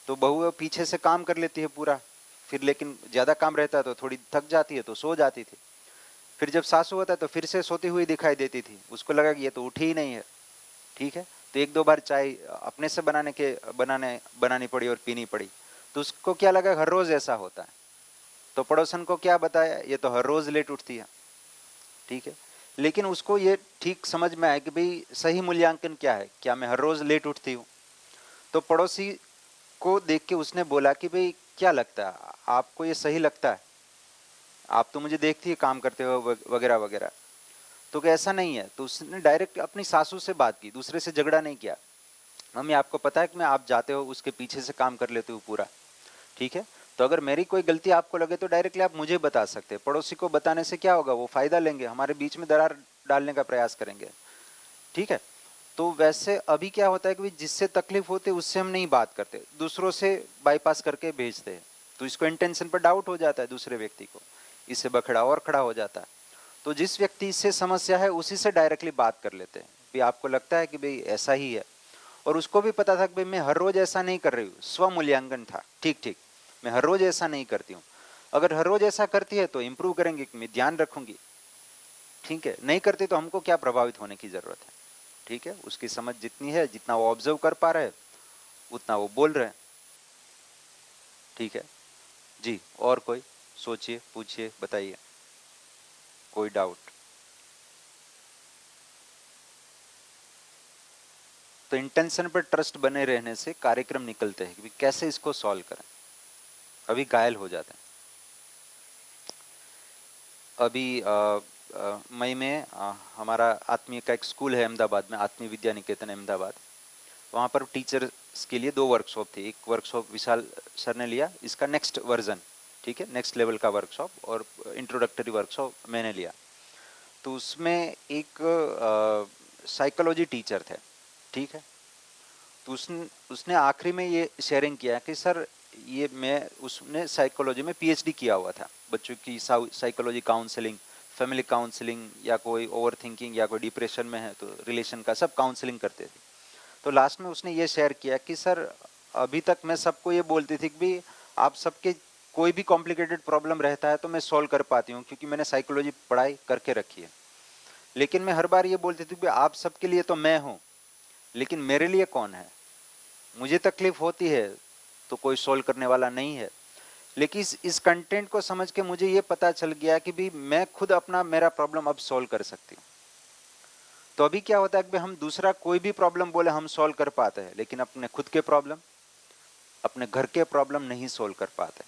तो बहू पीछे से काम कर लेती है पूरा, फिर लेकिन ज्यादा काम रहता है तो थोड़ी थक जाती है तो सो जाती थी। फिर जब सासू होता है तो फिर से सोती हुई दिखाई देती थी, उसको लगा कि ये तो उठी ही नहीं है। ठीक है, तो 1-2 बार चाय अपने से बनानी पड़ी और पीनी पड़ी। तो उसको क्या लगा, हर रोज ऐसा होता है। तो पड़ोसन को क्या बताया, ये तो हर रोज लेट उठती है। ठीक है, लेकिन उसको ये ठीक समझ में आया कि भाई सही मूल्यांकन क्या है, क्या मैं हर रोज लेट उठती हूँ? तो पड़ोसी को देख के उसने बोला कि भाई क्या लगता है आपको, ये सही लगता है? आप तो मुझे देखती है काम करते हो वगैरह वगैरह। तो क्या ऐसा नहीं है? तो उसने डायरेक्ट अपनी सासू से बात की, दूसरे से झगड़ा नहीं किया। मम्मी आपको पता है कि मैं, आप जाते हो उसके पीछे से काम कर लेते हो पूरा। ठीक है, तो अगर मेरी कोई गलती आपको लगे तो डायरेक्टली आप मुझे बता सकते हैं। पड़ोसी को बताने से क्या होगा, वो फायदा लेंगे, हमारे बीच में दरार डालने का प्रयास करेंगे। ठीक है, तो वैसे अभी क्या होता है कि जिससे तकलीफ होती है उससे हम नहीं बात करते, दूसरों से बाईपास करके भेजते हैं। तो इसको इंटेंशन पर डाउट हो जाता है दूसरे व्यक्ति को, इससे बखड़ा और खड़ा हो जाता है। तो जिस व्यक्ति से समस्या है उसी से डायरेक्टली बात कर लेते हैं, भी आपको लगता है कि भाई ऐसा ही है। और उसको भी पता था कि भाई मैं हर रोज ऐसा नहीं कर रही हूँ, स्व मूल्यांकन था। ठीक ठीक, मैं हर रोज ऐसा नहीं करती हूँ, अगर हर रोज ऐसा करती है तो इंप्रूव करेंगे, मैं ध्यान रखूंगी। ठीक है, नहीं करती तो हमको क्या प्रभावित होने की जरूरत है? ठीक है, उसकी समझ जितनी है, जितना वो ऑब्जर्व कर पा रहे हैं उतना वो बोल रहे हैं। ठीक है जी, और कोई सोचिए, पूछिए, बताइए, कोई डाउट? तो इंटेंशन पर ट्रस्ट बने रहने से कार्यक्रम निकलते हैं कि कैसे इसको सॉल्व करें। अभी घायल हो जाते हैं। अभी मई में हमारा आत्मीय का एक स्कूल है अहमदाबाद में, आत्मीय विद्या निकेतन अहमदाबाद। वहाँ पर टीचर्स के लिए 2 वर्कशॉप थी। एक वर्कशॉप विशाल सर ने लिया, इसका नेक्स्ट वर्जन, ठीक है, नेक्स्ट लेवल का वर्कशॉप, और इंट्रोडक्टरी वर्कशॉप मैंने लिया। तो उसमें एक साइकोलॉजी टीचर थे। ठीक है, तो उसने आखिरी में ये शेयरिंग किया कि सर ये उसने साइकोलॉजी में पीएचडी किया हुआ था, बच्चों की साइकोलॉजी काउंसलिंग, फैमिली काउंसलिंग, या कोई ओवर थिंकिंग या कोई डिप्रेशन में है तो रिलेशन का सब काउंसलिंग करते थे। तो लास्ट में उसने ये शेयर किया कि सर अभी तक मैं सबको ये बोलती थी कि भी आप सबके कोई भी कॉम्प्लिकेटेड प्रॉब्लम रहता है तो मैं सॉल्व कर पाती हूँ, क्योंकि मैंने साइकोलॉजी पढ़ाई करके रखी है। लेकिन मैं हर बार ये बोलती थी कि आप सबके लिए तो मैं हूँ, लेकिन मेरे लिए कौन है? मुझे तकलीफ होती है तो कोई सोल्व करने वाला नहीं है। लेकिन इस कंटेंट को समझ के मुझे ये पता चल गया कि भी मैं खुद अपना मेरा प्रॉब्लम अब सोल्व कर सकती हूँ। तो अभी क्या होता है कि हम दूसरा कोई भी प्रॉब्लम बोले हम सोल्व कर पाते हैं, लेकिन अपने खुद के प्रॉब्लम, अपने घर के प्रॉब्लम नहीं सोल्व कर पाते।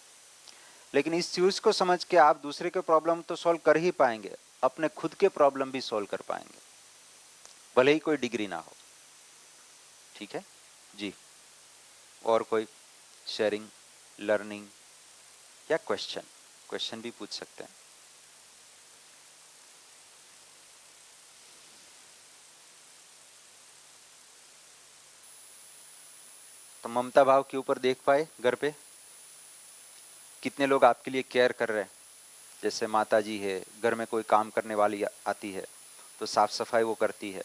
लेकिन इस चीज को समझ के आप दूसरे के प्रॉब्लम तो सोल्व कर ही पाएंगे, अपने खुद के प्रॉब्लम भी सोल्व कर पाएंगे, भले ही कोई डिग्री ना हो। ठीक है जी, और कोई शेयरिंग, लर्निंग या क्वेश्चन भी पूछ सकते हैं। तो ममता भाव के ऊपर देख पाए घर पे कितने लोग आपके लिए केयर कर रहे हैं। जैसे माता जी है, घर में कोई काम करने वाली आती है तो साफ सफाई वो करती है,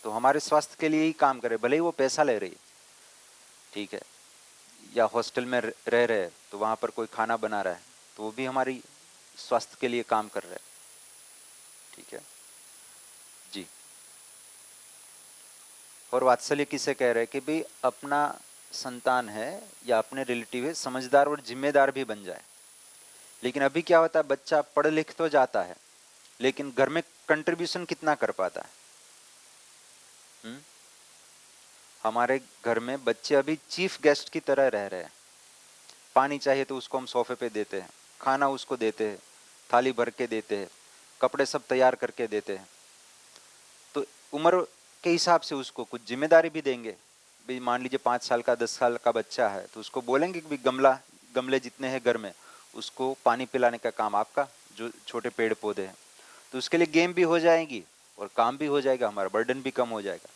तो हमारे स्वास्थ्य के लिए ही काम करे, भले ही वो पैसा ले रही, ठीक है। या हॉस्टल में रह रहे हैं तो वहाँ पर कोई खाना बना रहा है तो वो भी हमारी स्वास्थ्य के लिए काम कर रहा है, ठीक है जी। और वात्सल्य किसे कह रहे हैं कि भाई अपना संतान है या अपने रिलेटिव है, समझदार और जिम्मेदार भी बन जाए। लेकिन अभी क्या होता है, बच्चा पढ़ लिख तो जाता है लेकिन घर में कंट्रीब्यूशन कितना कर पाता है। हमारे घर में बच्चे अभी चीफ गेस्ट की तरह रह रहे हैं। पानी चाहिए तो उसको हम सोफे पे देते हैं, खाना उसको देते हैं, थाली भर के देते हैं, कपड़े सब तैयार करके देते हैं। तो उम्र के हिसाब से उसको कुछ जिम्मेदारी भी देंगे। भाई मान लीजिए 5 साल का 10 साल का बच्चा है तो उसको बोलेंगे कि गमले जितने हैं घर में उसको पानी पिलाने का काम आपका, जो छोटे पेड़ पौधे हैं। तो उसके लिए गेम भी हो जाएगी और काम भी हो जाएगा, हमारा बर्डन भी कम हो जाएगा।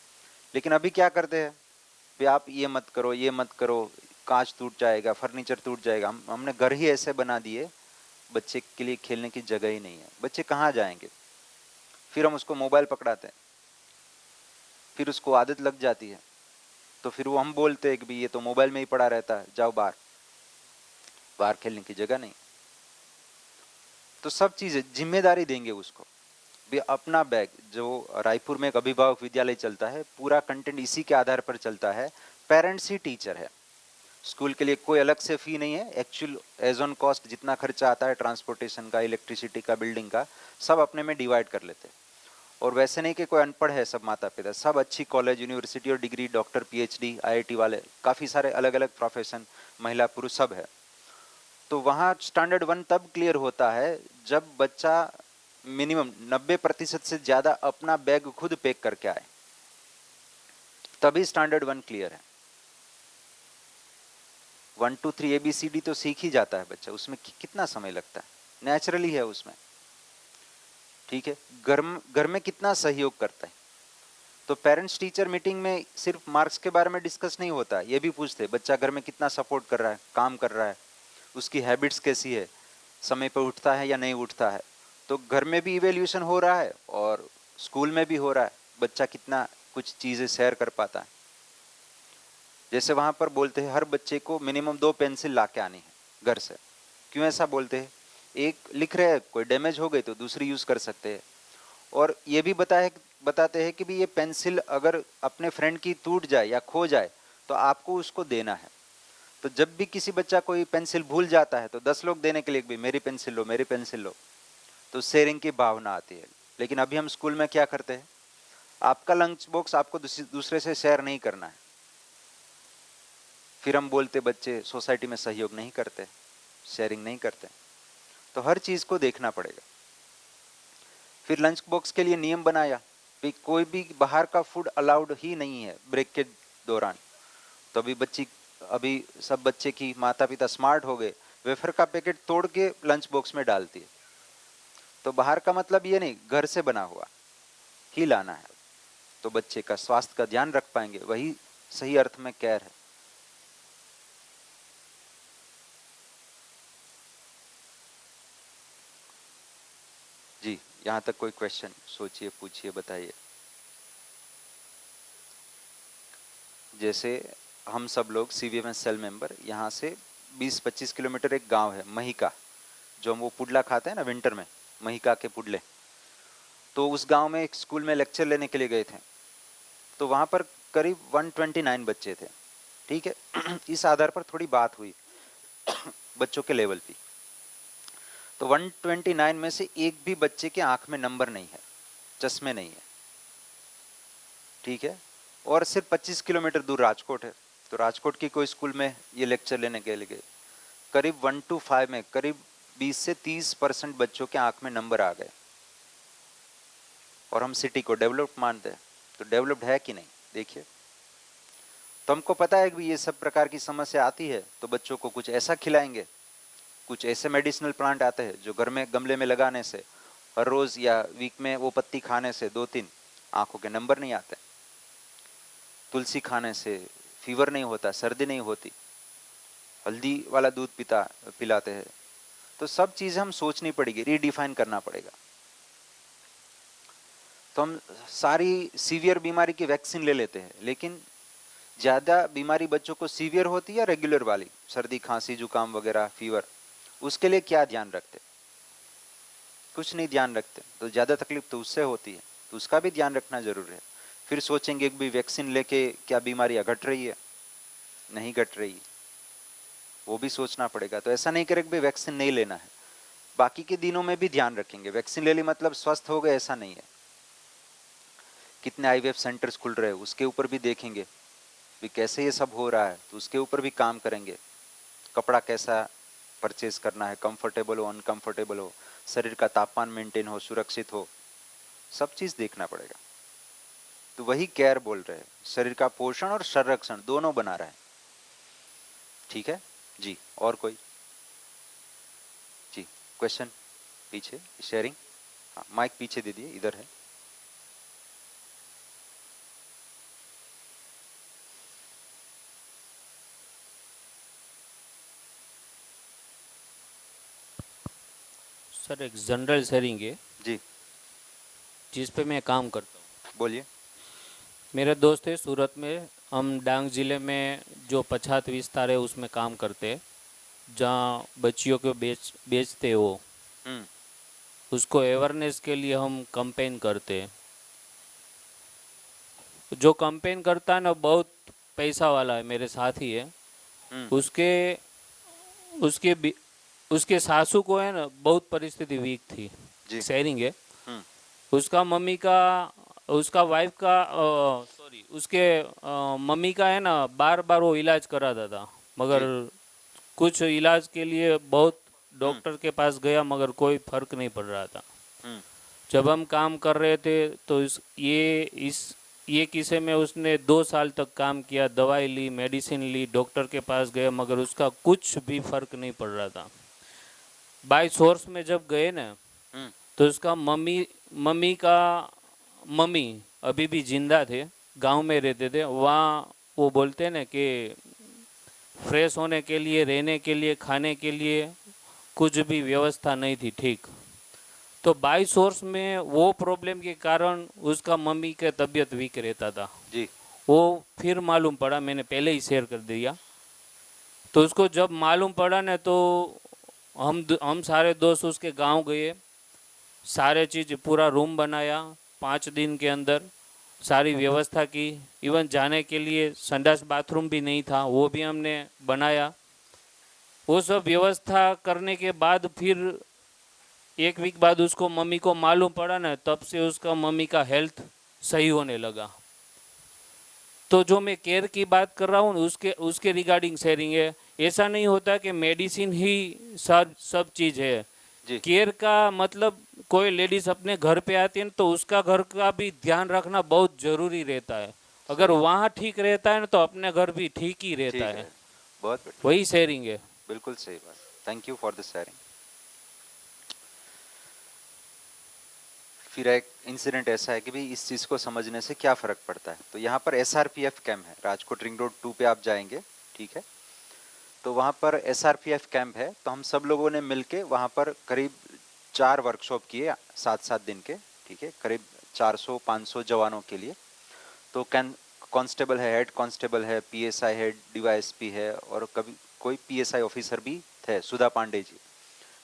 लेकिन अभी क्या करते हैं, भाई आप ये मत करो, ये मत करो, कांच टूट जाएगा, फर्नीचर टूट जाएगा। हमने घर ही ऐसे बना दिए, बच्चे के लिए खेलने की जगह ही नहीं है। बच्चे कहाँ जाएंगे? फिर हम उसको मोबाइल पकड़ाते हैं, फिर उसको आदत लग जाती है, तो फिर वो हम बोलते हैं कि भाई ये तो मोबाइल में ही पड़ा रहता है, जाओ बाहर खेलने की जगह नहीं। तो सब चीजें जिम्मेदारी देंगे उसको भी। अपना बैग, जो रायपुर में एक अभिभावक विद्यालय चलता है, पूरा कंटेंट इसी के आधार पर चलता है। पेरेंट्स ही टीचर है, स्कूल के लिए कोई अलग से फी नहीं है। एक्चुअल एज ऑन कॉस्ट जितना खर्चा आता है ट्रांसपोर्टेशन का, इलेक्ट्रिसिटी का, बिल्डिंग का, सब अपने में डिवाइड कर लेते हैं। और वैसे नहीं कि कोई अनपढ़ है, सब माता पिता, सब अच्छी कॉलेज, यूनिवर्सिटी और डिग्री, डॉक्टर, पीएचडी, आईआईटी वाले, काफ़ी सारे अलग अलग प्रोफेशन, महिला पुरुष सब है। तो वहाँ स्टैंडर्ड 1 तब क्लियर होता है जब बच्चा मिनिमम 90% से ज़्यादा अपना बैग खुद पैक करके आए, तभी स्टैंडर्ड 1 क्लियर है। 1 2 3 ABCD तो सीख ही जाता है बच्चा, उसमें कितना समय लगता है, नेचुरली है उसमें, ठीक है। घर में कितना सहयोग करता है। तो पेरेंट्स टीचर मीटिंग में सिर्फ मार्क्स के बारे में डिस्कस नहीं होता, ये भी पूछते बच्चा घर में कितना सपोर्ट कर रहा है, काम कर रहा है, उसकी हैबिट्स कैसी है, समय पर उठता है या नहीं उठता है। तो घर में भी इवेल्यूशन हो रहा है और स्कूल में भी हो रहा है, बच्चा कितना कुछ चीज़ें शेयर कर पाता है। जैसे वहाँ पर बोलते हैं हर बच्चे को मिनिमम 2 पेंसिल ला के आनी है घर से। क्यों ऐसा बोलते हैं? एक लिख रहे हैं, कोई डैमेज हो गई तो दूसरी यूज़ कर सकते हैं। और ये भी बताते हैं कि भी ये पेंसिल अगर अपने फ्रेंड की टूट जाए या खो जाए तो आपको उसको देना है। तो जब भी किसी बच्चा कोई पेंसिल भूल जाता है तो 10 लोग देने के लिए भी मेरी पेंसिल लो, मेरी पेंसिल लो, तो शेयरिंग की भावना आती है। लेकिन अभी हम स्कूल में क्या करते हैं, आपका लंच बॉक्स आपको दूसरे से शेयर नहीं करना है। फिर हम बोलते बच्चे सोसाइटी में सहयोग नहीं करते, शेयरिंग नहीं करते। तो हर चीज़ को देखना पड़ेगा। फिर लंच बॉक्स के लिए नियम बनाया, भाई कोई भी बाहर का फूड अलाउड ही नहीं है ब्रेक के दौरान। तो अभी सब बच्चे की माता पिता स्मार्ट हो गए, वेफर का पैकेट तोड़ के लंच बॉक्स में डालती है। तो बाहर का मतलब ये नहीं, घर से बना हुआ ही लाना है। तो बच्चे का स्वास्थ्य का ध्यान रख पाएंगे, वही सही अर्थ में केयर है। जी, यहाँ तक कोई क्वेश्चन? सोचिए, पूछिए, बताइए। जैसे हम सब लोग CVMS सेल मेंबर, यहाँ से 20-25 किलोमीटर एक गांव है महिका, जो हम वो पुडला खाते हैं ना विंटर में, महिका के पुडले। तो उस गांव में एक स्कूल में लेक्चर लेने के लिए गए थे। तो वहाँ पर करीब 129 बच्चे थे, ठीक है। इस आधार पर थोड़ी बात हुई बच्चों के लेवल पे। तो 129 में से एक भी बच्चे के आंख में नंबर नहीं है, चश्मे नहीं है, ठीक है। और सिर्फ 25 किलोमीटर दूर राजकोट है। तो राजकोट की कोई स्कूल में ये लेक्चर लेने के लिए गए। करीब 1 to 5 में करीब 20 से 30% बच्चों के आंख में नंबर आ गए। और हम सिटी को डेवलप्ड मानते हैं, तो डेवलप्ड है कि नहीं, देखिए। तो हमको पता है कि ये सब प्रकार की समस्या आती है, तो बच्चों को कुछ ऐसा खिलाएंगे, कुछ ऐसे मेडिसिनल प्लांट आते हैं जो घर में गमले में लगाने से, हर रोज या वीक में वो पत्ती खाने से 2-3 आंखों के नंबर नहीं आते। तुलसी खाने से, फीवर नहीं होता, सर्दी नहीं होती, हल्दी वाला दूध पिलाते हैं। तो सब चीज़ हम सोचनी पड़ेगी, रीडिफाइन करना पड़ेगा। तो हम सारी सीवियर बीमारी की वैक्सीन ले लेते हैं, लेकिन ज़्यादा बीमारी बच्चों को सीवियर होती है या रेगुलर वाली, सर्दी खांसी जुकाम वगैरह फीवर, उसके लिए क्या ध्यान रखते? कुछ नहीं ध्यान रखते। तो ज़्यादा तकलीफ तो उससे होती है, तो उसका भी ध्यान रखना जरूरी है। फिर सोचेंगे कि भी वैक्सीन लेके क्या बीमारियाँ घट रही है, नहीं घट रही, वो भी सोचना पड़ेगा। तो ऐसा नहीं करें कि वैक्सीन नहीं लेना है, बाकी के दिनों में भी ध्यान रखेंगे। वैक्सीन ले ली मतलब स्वस्थ हो गए, ऐसा नहीं है। कितने आईवीएफ सेंटर्स खुल रहे हैं उसके ऊपर भी देखेंगे भी कैसे ये सब हो रहा है, तो उसके ऊपर भी काम करेंगे। कपड़ा कैसा परचेज करना है, कंफर्टेबल हो अनकंफर्टेबल हो, शरीर का तापमान मेंटेन हो, सुरक्षित हो, सब चीज देखना पड़ेगा। तो वही केयर बोल रहे हैं, शरीर का पोषण और संरक्षण दोनों बना रहे हैं। ठीक है जी, और कोई जी क्वेश्चन? पीछे शेयरिंग, हाँ माइक पीछे दे दिए, इधर है। सर एक जनरल शेयरिंग है जी जिस पे मैं काम करता हूँ। बोलिए। मेरे दोस्त है सूरत में, हम डांग ज़िले में जो पछात विस्तार है उसमें काम करते हैं, जहाँ बच्चियों को बेचते हो, उसको अवेयरनेस के लिए हम कैंपेन करते हैं। जो कैंपेन करता है ना बहुत पैसा वाला है, मेरे साथी है। उसके उसके उसके सासू को है ना बहुत परिस्थिति वीक थी, शेयरिंग है। उसका मम्मी का, उसका वाइफ का सॉरी उसके मम्मी का है ना बार बार वो इलाज कराता था, मगर कुछ इलाज के लिए बहुत डॉक्टर के पास गया मगर कोई फर्क नहीं पड़ रहा था। जब हम काम कर रहे थे तो ये किस्से में उसने 2 साल तक काम किया, दवाई ली, मेडिसिन ली, डॉक्टर के पास गए, मगर उसका कुछ भी फर्क नहीं पड़ रहा था। बाय सोर्स में जब गए ना तो उसका मम्मी का मम्मी अभी भी जिंदा थे, गांव में रहते थे। वहाँ वो बोलते हैं ना कि फ्रेश होने के लिए, रहने के लिए, खाने के लिए कुछ भी व्यवस्था नहीं थी ठीक। तो बाई सोर्स में वो प्रॉब्लम के कारण उसका मम्मी का तबीयत वीक रहता था जी। वो फिर मालूम पड़ा, मैंने पहले ही शेयर कर दिया। तो उसको जब मालूम पड़ा ना तो हम सारे दोस्त उसके गांव गए, सारे चीज़ पूरा रूम बनाया, 5 दिन के अंदर सारी व्यवस्था की। इवन जाने के लिए संडास बाथरूम भी नहीं था, वो भी हमने बनाया। वो सब व्यवस्था करने के बाद फिर 1 वीक बाद उसको मम्मी को मालूम पड़ा ना, तब से उसका मम्मी का हेल्थ सही होने लगा। तो जो मैं केयर की बात कर रहा हूँ उसके रिगार्डिंग शेयरिंग है। ऐसा नहीं होता कि मेडिसिन ही सब चीज़ है। केयर का मतलब कोई लेडीज अपने घर पे आती है तो उसका घर का भी ध्यान रखना बहुत जरूरी रहता है। अगर वहाँ ठीक रहता है ना तो अपने घर भी ठीक ही रहता है। बहुत वही शेयरिंग है। बिल्कुल सही बात। Thank you for the sharing. फिर एक इंसिडेंट ऐसा है कि भाई इस चीज़ को समझने से क्या फ़र्क पड़ता है। तो यहाँ पर SRPF कैंप है, राजकोट रिंग रोड 2 पे आप जाएंगे, ठीक है। तो वहाँ पर SRPF कैंप है। तो हम सब लोगों ने मिलके वहाँ पर करीब 4 वर्कशॉप किए 7-7 दिन के, ठीक है, करीब 400-500 जवानों के लिए। तो कांस्टेबल है, हेड कांस्टेबल है, PSI है, DYSP है, और कभी कोई PSI ऑफिसर भी थे, सुधा पांडे जी,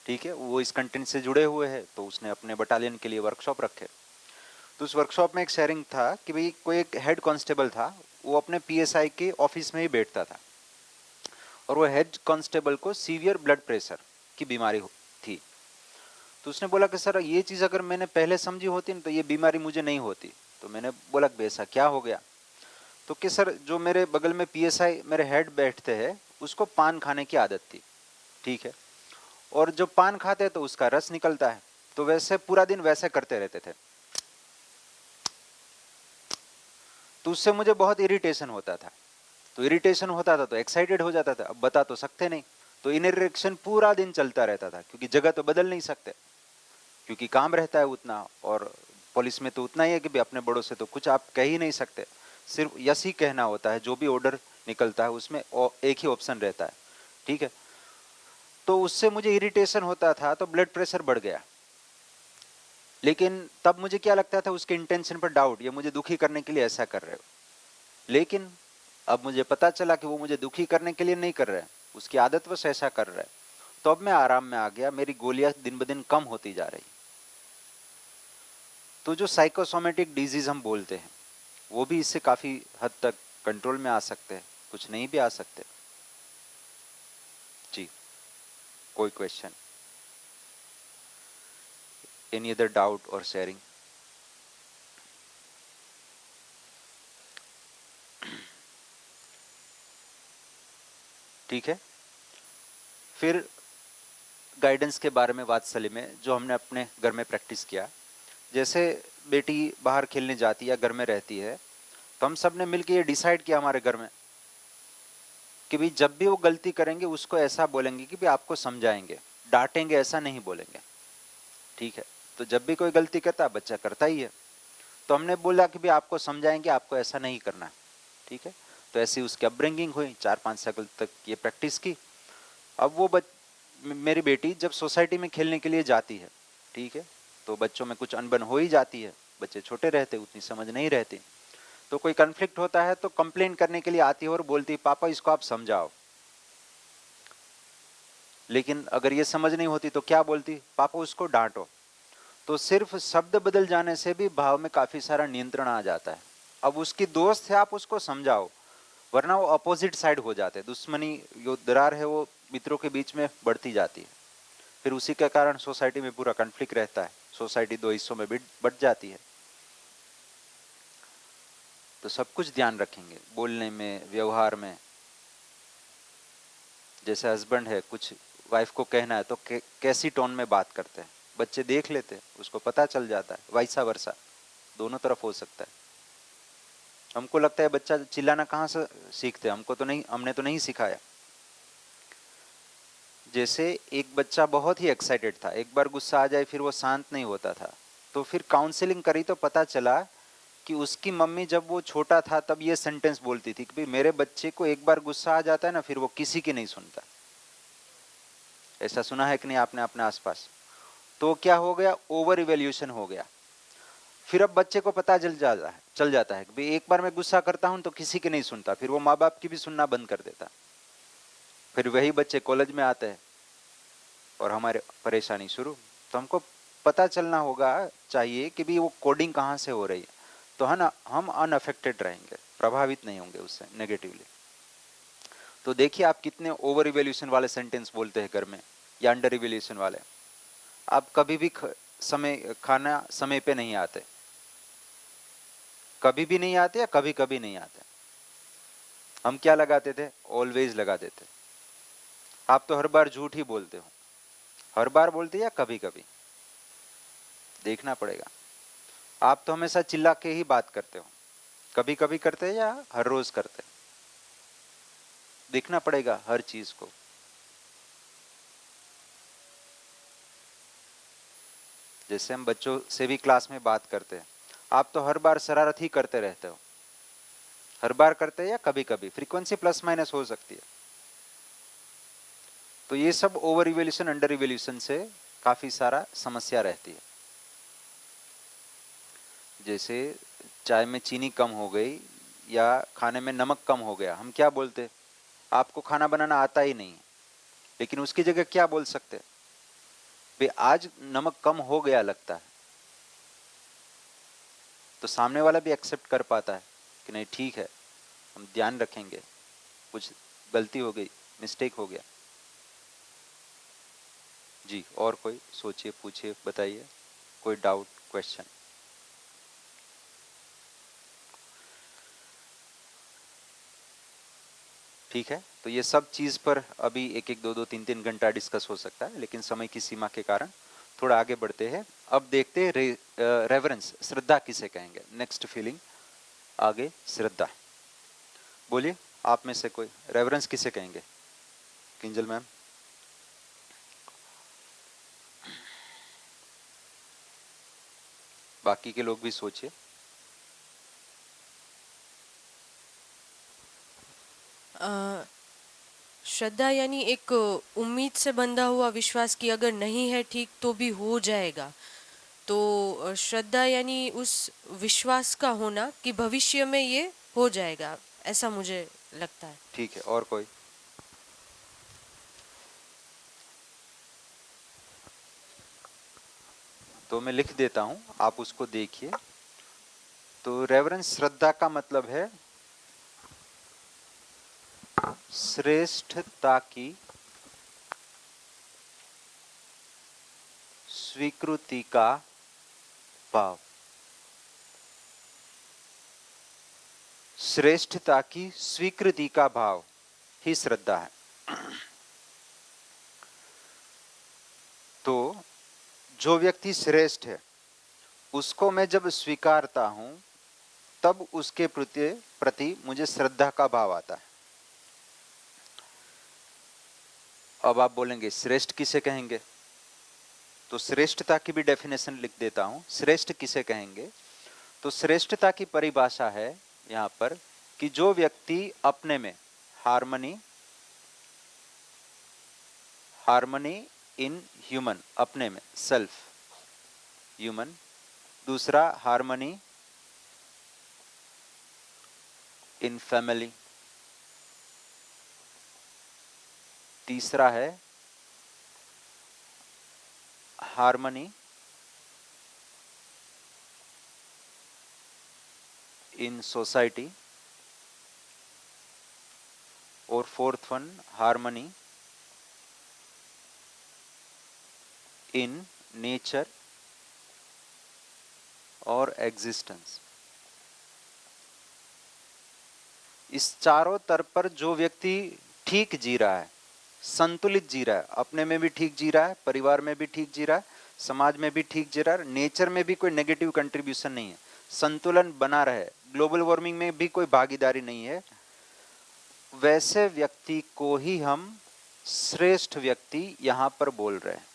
ठीक है। वो इस कंटेंट से जुड़े हुए हैं, तो उसने अपने बटालियन के लिए वर्कशॉप रखे। तो उस वर्कशॉप में एक शेयरिंग था कि भाई कोई एक हेड कांस्टेबल था, वो अपने PSI के ऑफिस में ही बैठता था, और वो हेड कांस्टेबल को सीवियर ब्लड प्रेशर की बीमारी थी। तो उसने बोला कि सर ये चीज़ अगर मैंने पहले समझी होती ना तो ये बीमारी मुझे नहीं होती। तो मैंने बोला कि ऐसा क्या हो गया? तो कि सर जो मेरे बगल में PSI मेरे हेड बैठते हैं उसको पान खाने की आदत थी, ठीक है, और जो पान खाते हैं तो उसका रस निकलता है, तो वैसे पूरा दिन वैसे करते रहते थे। तो उससे मुझे बहुत इरिटेशन होता था। तो इरिटेशन होता था तो एक्साइटेड हो जाता था, अब बता तो सकते नहीं, तो इरिटेशन पूरा दिन चलता रहता था, क्योंकि जगह तो बदल नहीं सकते, क्योंकि काम रहता है उतना, और पुलिस में तो उतना ही है कि भी अपने बड़ों से तो कुछ आप कह ही नहीं सकते, सिर्फ यस ही कहना होता है, जो भी ऑर्डर निकलता है उसमें एक ही ऑप्शन रहता है, ठीक है। तो उससे मुझे इरिटेशन होता था, तो ब्लड प्रेशर बढ़ गया। लेकिन तब मुझे क्या लगता था, उसके इंटेंशन पर डाउट, ये मुझे दुखी करने के लिए ऐसा कर रहे हो। लेकिन अब मुझे पता चला कि वो मुझे दुखी करने के लिए नहीं कर रहे हैं, उसकी आदत बस ऐसा कर रहा है। तो अब मैं आराम में आ गया, मेरी गोलियां दिन ब दिन कम होती जा रही। तो जो साइकोसोमेटिक डिजीज हम बोलते हैं, वो भी इससे काफी हद तक कंट्रोल में आ सकते हैं, कुछ नहीं भी आ सकते। जी, कोई क्वेश्चन, एनी अदर डाउट और शेयरिंग? ठीक है। फिर गाइडेंस के बारे में वात्सल्य में जो हमने अपने घर में प्रैक्टिस किया, जैसे बेटी बाहर खेलने जाती है या घर में रहती है, तो हम सब ने मिलकर ये डिसाइड किया हमारे घर में कि भाई जब भी वो गलती करेंगे उसको ऐसा बोलेंगे कि भाई आपको समझाएंगे, डांटेंगे ऐसा नहीं बोलेंगे, ठीक है। तो जब भी कोई गलती करता है, बच्चा करता ही है, तो हमने बोला कि भाई आपको समझाएंगे, आपको ऐसा नहीं करना, ठीक है। तो ऐसी उसकी अपब्रिंगिंग हुई, 4-5 साल तक ये प्रैक्टिस की। अब वो मेरी बेटी जब सोसाइटी में खेलने के लिए जाती है, ठीक है, तो बच्चों में कुछ अनबन हो ही जाती है, बच्चे छोटे रहते, उतनी समझ नहीं रहती। तो कोई कन्फ्लिक्ट होता है तो कंप्लेन करने के लिए आती है और बोलती है पापा इसको आप समझाओ। लेकिन अगर ये समझ नहीं होती तो क्या बोलती, पापा उसको डांटो। तो सिर्फ शब्द बदल जाने से भी भाव में काफी सारा नियंत्रण आ जाता है। अब उसकी दोस्त है, आप उसको समझाओ, वरना वो अपोजिट साइड हो जाते हैं, दुश्मनी जो दरार है वो मित्रों के बीच में बढ़ती जाती है। फिर उसी के कारण सोसाइटी में पूरा कॉन्फ्लिक्ट रहता है, सोसाइटी 2 हिस्सों में बट जाती है। तो सब कुछ ध्यान रखेंगे, बोलने में, व्यवहार में। जैसे हस्बैंड है, कुछ वाइफ को कहना है तो कैसी टोन में बात करते हैं, बच्चे देख लेते हैं, उसको पता चल जाता है, वैसा वर्षा दोनों तरफ हो सकता है। हमको लगता है बच्चा चिल्लाना कहाँ से सीखते, हमको तो नहीं, हमने तो नहीं सिखाया। जैसे एक बच्चा बहुत ही एक्साइटेड था, एक बार गुस्सा आ जाए फिर वो शांत नहीं होता था, तो फिर काउंसलिंग करी तो पता चला कि उसकी मम्मी जब वो छोटा था तब ये सेंटेंस बोलती थी कि भाई मेरे बच्चे को एक बार गुस्सा आ जाता है ना, फिर वो किसी की नहीं सुनता। ऐसा सुना है कि नहीं आपने अपने आसपास? तो क्या हो गया, ओवर इवेल्यूशन हो गया। फिर अब बच्चे को पता चल जाता है कि भाई एक बार मैं गुस्सा करता हूं तो किसी की नहीं सुनता, फिर वो माँ बाप की भी सुनना बंद कर देता। फिर वही बच्चे कॉलेज में आते हैं और हमारे परेशानी शुरू। तो हमको पता चलना होगा चाहिए कि भी वो कोडिंग कहाँ से हो रही है, तो है ना, हम अनअफेक्टेड रहेंगे, प्रभावित नहीं होंगे उससे नेगेटिवली। तो देखिए आप कितने ओवर इवेल्यूशन वाले सेंटेंस बोलते हैं घर में, या अंडर इवेल्यूशन वाले। आप कभी भी खाना समय पे नहीं आते, कभी भी नहीं आते या कभी कभी नहीं आते। हम क्या लगाते थे, ऑलवेज लगा देते। आप तो हर बार झूठ ही बोलते हो, हर बार बोलते या कभी कभी, देखना पड़ेगा। आप तो हमेशा चिल्ला के ही बात करते हो, कभी कभी करते या हर रोज करते, देखना पड़ेगा हर चीज को। जैसे हम बच्चों से भी क्लास में बात करते हैं, आप तो हर बार शरारत ही करते रहते हो, हर बार करते हैं या कभी कभी, फ्रीक्वेंसी प्लस माइनस हो सकती है। तो ये सब ओवर इवेल्यूशन अंडर इवेल्यूशन से काफी सारा समस्या रहती है। जैसे चाय में चीनी कम हो गई या खाने में नमक कम हो गया, हम क्या बोलते, आपको खाना बनाना आता ही नहीं। लेकिन उसकी जगह क्या बोल सकते, भाई आज नमक कम हो गया लगता है, तो सामने वाला भी एक्सेप्ट कर पाता है कि नहीं ठीक है, हम ध्यान रखेंगे, कुछ गलती हो गई, मिस्टेक हो गया। जी, और कोई सोचिए, पूछिए, बताइए, कोई डाउट, क्वेश्चन? ठीक है। तो ये सब चीज पर अभी 1-1, 2-2, 3-3 घंटा डिस्कस हो सकता है, लेकिन समय की सीमा के कारण थोड़ा आगे बढ़ते हैं। अब देखते हैं रेवरेंस, श्रद्धा किसे कहेंगे, नेक्स्ट फीलिंग आगे, श्रद्धा। बोलिए आप में से कोई, रेवरेंस किसे कहेंगे? किंजल मैम। बाकी के लोग भी सोचिए। श्रद्धा यानी एक उम्मीद से बंधा हुआ विश्वास कि अगर नहीं है ठीक तो भी हो जाएगा। तो श्रद्धा यानी उस विश्वास का होना कि भविष्य में ये हो जाएगा, ऐसा मुझे लगता है। ठीक है, और कोई? तो मैं लिख देता हूं, आप उसको देखिए। तो रेवरेंस श्रद्धा का मतलब है श्रेष्ठता की स्वीकृति का भाव। श्रेष्ठता की स्वीकृति का भाव ही श्रद्धा है। तो जो व्यक्ति श्रेष्ठ है उसको मैं जब स्वीकारता हूं तब उसके प्रति मुझे श्रद्धा का भाव आता है। अब आप बोलेंगे श्रेष्ठ किसे कहेंगे? तो श्रेष्ठता की भी डेफिनेशन लिख देता हूं। श्रेष्ठ किसे कहेंगे? तो श्रेष्ठता की परिभाषा है यहां पर कि जो व्यक्ति अपने में हार्मनी इन ह्यूमन, अपने में सेल्फ ह्यूमन, दूसरा हार्मनी इन फैमिली, तीसरा है हार्मनी इन सोसाइटी, और fourth one harmony in nature और एग्जिस्टेंस। इस चारों तरफ पर जो व्यक्ति ठीक जी रहा है, संतुलित जी रहा है, अपने में भी ठीक जी रहा है, परिवार में भी ठीक जी रहा है, समाज में भी ठीक जी रहा है, नेचर में भी कोई नेगेटिव कंट्रीब्यूशन नहीं है, संतुलन बना रहे, ग्लोबल वार्मिंग में भी कोई भागीदारी नहीं है, वैसे व्यक्ति को ही हम श्रेष्ठ व्यक्ति यहां पर बोल रहे हैं।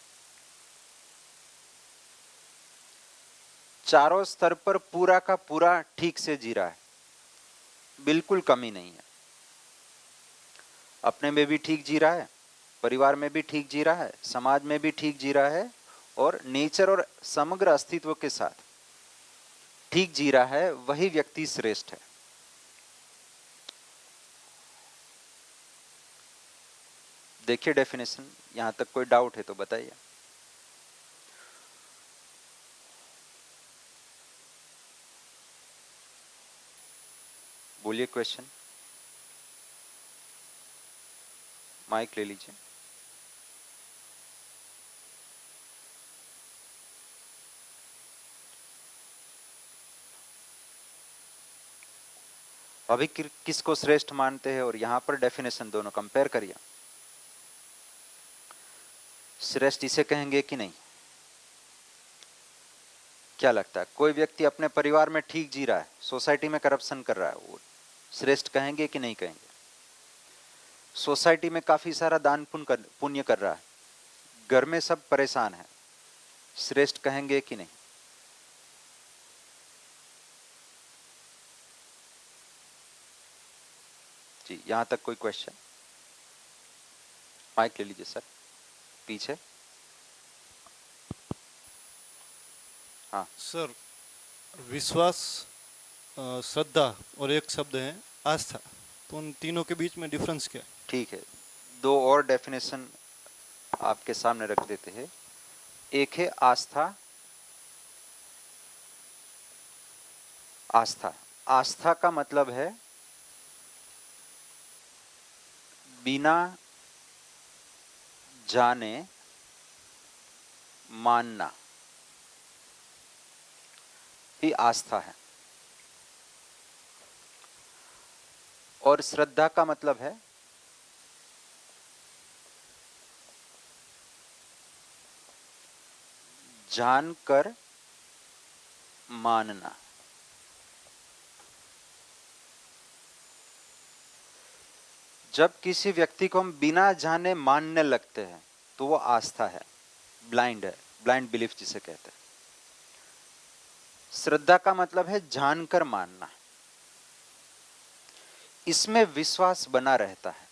चारों स्तर पर पूरा का पूरा ठीक से जी रहा है, बिल्कुल कमी नहीं है, अपने में भी ठीक जी रहा है, परिवार में भी ठीक जी रहा है, समाज में भी ठीक जी रहा है, और नेचर और समग्र अस्तित्व के साथ ठीक जी रहा है, वही व्यक्ति श्रेष्ठ है। देखिए डेफिनेशन, यहां तक कोई डाउट है तो बताइए। बोलिए क्वेश्चन, माइक ले लीजिए। अभी किसको श्रेष्ठ मानते हैं और यहां पर डेफिनेशन दोनों कंपेयर करिए। श्रेष्ठ इसे कहेंगे कि नहीं? क्या लगता है, कोई व्यक्ति अपने परिवार में ठीक जी रहा है, सोसाइटी में करप्शन कर रहा है, वो श्रेष्ठ कहेंगे कि नहीं कहेंगे? सोसाइटी में काफी सारा दान पुण्य कर रहा है, घर में सब परेशान है, श्रेष्ठ कहेंगे कि नहीं? जी, यहां तक कोई क्वेश्चन? माइक ले लीजिए सर, पीछे। हाँ सर, विश्वास, श्रद्धा और एक शब्द है आस्था, तो उन तीनों के बीच में डिफरेंस क्या है? ठीक है, दो और डेफिनेशन आपके सामने रख देते हैं। एक है आस्था। आस्था का मतलब है बिना जाने मानना ही आस्था है। और श्रद्धा का मतलब है जानकर मानना। जब किसी व्यक्ति को हम बिना जाने मानने लगते हैं तो वो आस्था है, ब्लाइंड है, ब्लाइंड बिलीफ जिसे कहते हैं। श्रद्धा का मतलब है जानकर मानना, इसमें विश्वास बना रहता है।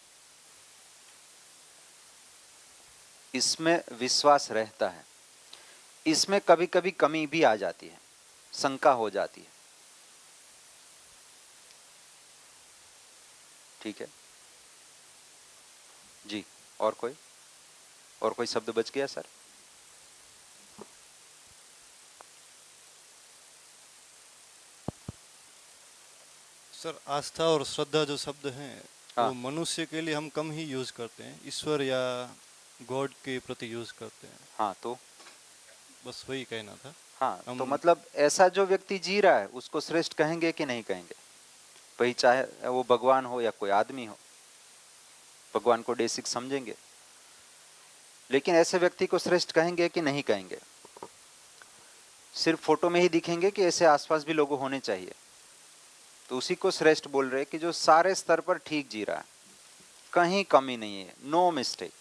इसमें विश्वास रहता है, इसमें कभी कभी कमी भी आ जाती है, शंका हो जाती है। ठीक है जी। और कोई शब्द बच गया सर? सर आस्था और श्रद्धा जो शब्द हैं हाँ। वो मनुष्य के लिए हम कम ही यूज करते हैं, ईश्वर या गॉड के प्रति यूज करते हैं। हाँ तो बस वही कहना था। हाँ तो मतलब ऐसा जो व्यक्ति जी रहा है उसको श्रेष्ठ कहेंगे कि नहीं कहेंगे? भाई चाहे वो भगवान हो या कोई आदमी हो, भगवान को बेसिक समझेंगे, लेकिन ऐसे व्यक्ति को श्रेष्ठ कहेंगे कि नहीं कहेंगे? सिर्फ फोटो में ही दिखेंगे कि ऐसे आसपास भी लोग होने चाहिए, तो उसी को श्रेष्ठ बोल रहे कि जो सारे स्तर पर ठीक जी रहा है, कहीं कमी नहीं है, नो मिस्टेक।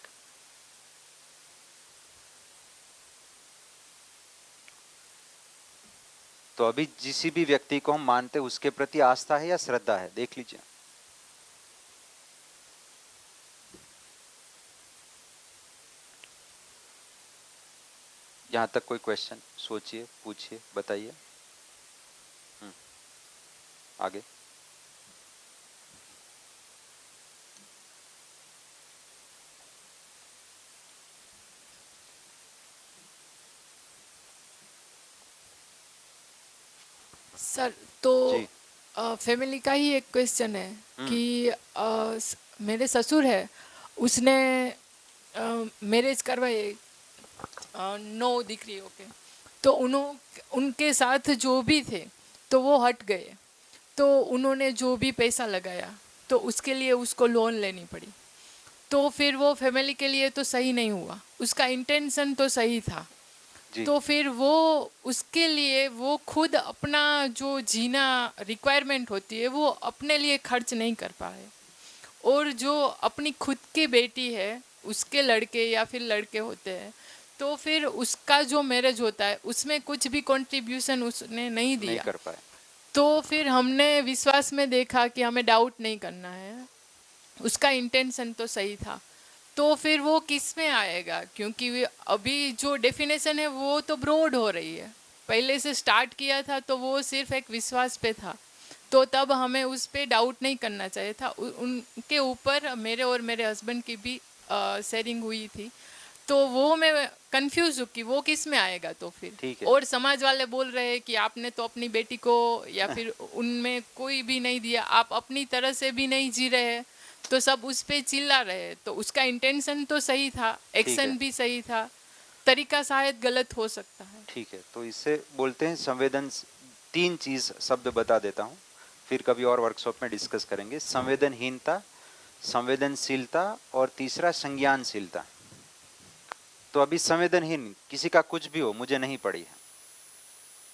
तो अभी जिस भी व्यक्ति को हम मानते हैं उसके प्रति आस्था है या श्रद्धा है, देख लीजिए। यहां तक कोई क्वेश्चन? सोचिए, पूछिए, बताइए। आगे। सर तो फैमिली का ही एक क्वेश्चन है कि मेरे ससुर है, उसने मैरिज करवाई 9 डिग्री ओके, तो उनके साथ जो भी थे तो वो हट गए, तो उन्होंने जो भी पैसा लगाया तो उसके लिए उसको लोन लेनी पड़ी, तो फिर वो फैमिली के लिए तो सही नहीं हुआ। उसका इंटेंशन तो सही था, तो फिर वो उसके लिए वो खुद अपना जो जीना रिक्वायरमेंट होती है वो अपने लिए खर्च नहीं कर पाए, और जो अपनी खुद की बेटी है उसके लड़के या फिर लड़के होते हैं तो फिर उसका जो मैरिज होता है उसमें कुछ भी कंट्रीब्यूशन उसने नहीं दिया, नहीं कर पाए। तो फिर हमने विश्वास में देखा कि हमें डाउट नहीं करना है, उसका इंटेंशन तो सही था, तो फिर वो किस में आएगा? क्योंकि अभी जो डेफिनेशन है वो तो ब्रॉड हो रही है, पहले से स्टार्ट किया था तो वो सिर्फ एक विश्वास पे था, तो तब हमें उस पे डाउट नहीं करना चाहिए था। उनके ऊपर मेरे और मेरे हस्बैंड की भी शेयरिंग हुई थी, तो वो मैं कंफ्यूज हूँ कि वो किस में आएगा। तो फिर और समाज वाले बोल रहे हैं कि आपने तो अपनी बेटी को या फिर उनमें कोई भी नहीं दिया, आप अपनी तरह से भी नहीं जी रहे, तो सब उस पे चिल्ला रहे, तो उसका इंटेंशन तो सही था, एक्शन भी सही था, तरीका शायद गलत हो सकता है। ठीक है, तो इससे बोलते हैं संवेदन। 3 चीज शब्द बता देता हूँ, फिर कभी और वर्कशॉप में डिस्कस करेंगे। संवेदनहीनता, संवेदनशीलता और तीसरा संज्ञानशीलता। तो अभी संवेदनहीन किसी का कुछ भी हो, मुझे नहीं पड़ी है,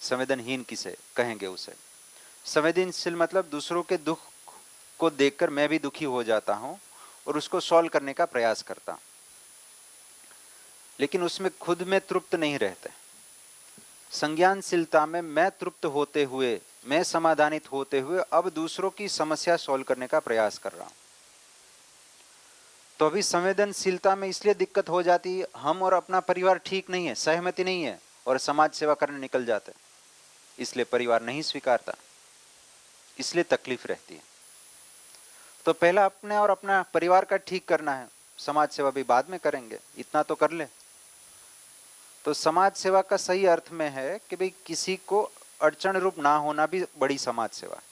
संवेदनहीन किसे कहेंगे? उसे संवेदनशील मतलब दूसरों के दुख को देखकर मैं भी दुखी हो जाता हूं और उसको सॉल्व करने का प्रयास करता हूं, लेकिन उसमें खुद में तृप्त नहीं रहते। संज्ञानशीलता में मैं तृप्त होते हुए, मैं समाधानित होते हुए अब दूसरों की समस्या सॉल्व करने का प्रयास कर रहा हूं। तो अभी संवेदनशीलता में इसलिए दिक्कत हो जाती है, हम और अपना परिवार ठीक नहीं है, सहमति नहीं है और समाज सेवा करने निकल जाते, इसलिए परिवार नहीं स्वीकारता, इसलिए तकलीफ रहती है। तो पहला अपने और अपना परिवार का ठीक करना है, समाज सेवा भी बाद में करेंगे, इतना तो कर ले। तो समाज सेवा का सही अर्थ में है कि भाई किसी को अड़चन रूप ना होना भी बड़ी समाज सेवा है।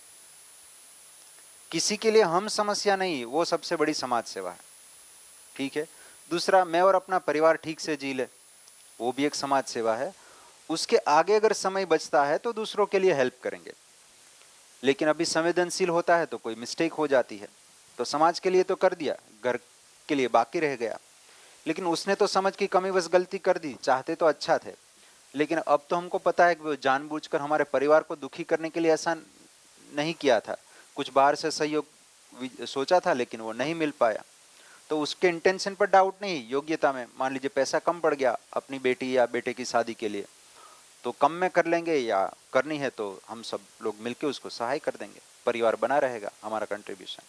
किसी के लिए हम समस्या नहीं, वो सबसे बड़ी समाज सेवा है। ठीक है। दूसरा, मैं और अपना परिवार ठीक से जी ले, वो भी एक समाज सेवा है। उसके आगे अगर समय बचता है तो दूसरों के लिए हेल्प करेंगे, लेकिन अभी संवेदनशील होता है तो कोई मिस्टेक हो जाती है, तो समाज के लिए तो कर दिया, घर के लिए बाकी रह गया। लेकिन उसने तो समझ की कमी बस गलती कर दी, चाहते तो अच्छा थे, लेकिन अब तो हमको पता है कि वो जानबूझकर हमारे परिवार को दुखी करने के लिए ऐसा नहीं किया था, कुछ बाहर से सहयोग सोचा था लेकिन वो नहीं मिल पाया। तो उसके इंटेंशन पर डाउट नहीं, योग्यता में मान लीजिए पैसा कम पड़ गया अपनी बेटी या बेटे की शादी के लिए, तो कम में कर लेंगे, या करनी है तो हम सब लोग मिलके उसको सहाय कर देंगे, परिवार बना रहेगा, हमारा कंट्रीब्यूशन।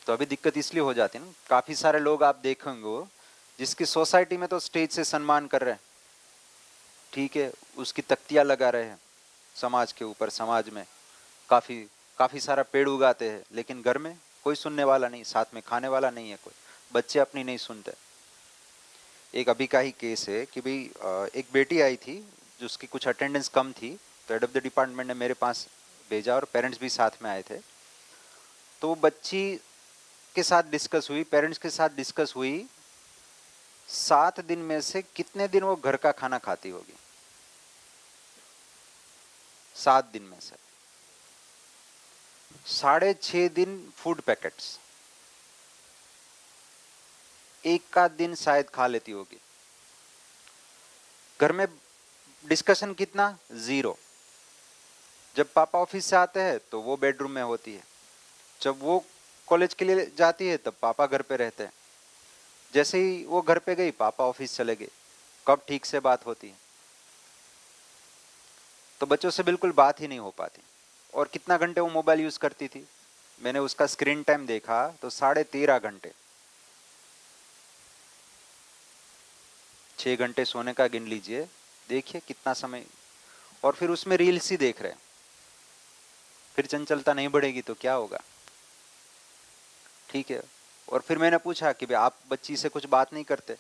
तो अभी दिक्कत इसलिए हो जाती है ना, काफी सारे लोग आप देखेंगे जिसकी सोसाइटी में तो स्टेज से सम्मान कर रहे हैं, ठीक है, उसकी तख्तियां लगा रहे हैं समाज के ऊपर, समाज में काफी काफी सारा पेड़ उगाते हैं, लेकिन घर में कोई सुनने वाला नहीं, साथ में खाने वाला नहीं है कोई, बच्चे अपनी नहीं सुनते। एक अभी का ही केस है कि भाई एक बेटी आई थी जिसकी कुछ अटेंडेंस कम थी, तो हेड ऑफ द डिपार्टमेंट ने मेरे पास भेजा और पेरेंट्स भी साथ में आए थे। तो बच्ची के साथ डिस्कस हुई, पेरेंट्स के साथ डिस्कस हुई, 7 दिन में से कितने दिन वो घर का खाना खाती होगी? 7 दिन में से 6.5 दिन फूड पैकेट्स, एक आध दिन शायद खा लेती होगी। घर में डिस्कशन कितना? 0। जब पापा ऑफिस से आते हैं तो वो बेडरूम में होती है, जब वो कॉलेज के लिए जाती है तब पापा घर पे रहते हैं। जैसे ही वो घर पे गई पापा ऑफिस चले गए, कब ठीक से बात होती है? तो बच्चों से बिल्कुल बात ही नहीं हो पाती। और कितना घंटे वो मोबाइल यूज करती थी? मैंने उसका स्क्रीन टाइम देखा तो 13.5 घंटे। 6 घंटे सोने का गिन लीजिए, देखिए कितना समय। और फिर उसमें रील्स ही देख रहे हैं। फिर चंचलता नहीं बढ़ेगी तो क्या होगा? ठीक है। और फिर मैंने पूछा कि भाई आप बच्ची से कुछ बात नहीं करते?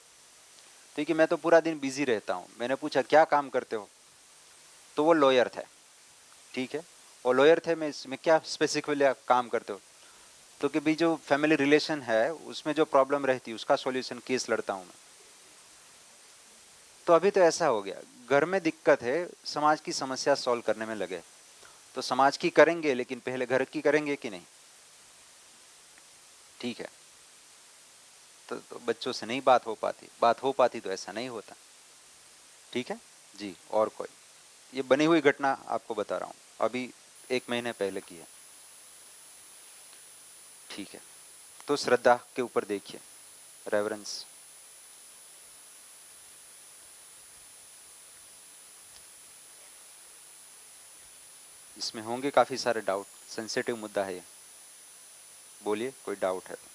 तो कि मैं तो पूरा दिन बिजी रहता हूँ। मैंने पूछा क्या काम करते हो? तो वो लॉयर थे, ठीक है, और लॉयर थे। मैं इसमें क्या स्पेसिफिकली काम करते हो? तो कि भाई जो फैमिली रिलेशन है उसमें जो प्रॉब्लम रहती है उसका सॉल्यूशन, केस लड़ता हूँ मैं। तो अभी तो ऐसा हो गया, घर में दिक्कत है, समाज की समस्या सॉल्व करने में लगे। तो समाज की करेंगे लेकिन पहले घर की करेंगे कि नहीं? ठीक है। तो बच्चों से नहीं बात हो पाती, बात हो पाती तो ऐसा नहीं होता। ठीक है जी। और कोई? ये बनी हुई घटना आपको बता रहा हूं, अभी 1 महीने पहले की है। ठीक है। तो श्रद्धा के ऊपर देखिए, रेवरेंस। इसमें होंगे काफी सारे डाउट, सेंसिटिव मुद्दा है ये। बोलिए कोई डाउट है तो।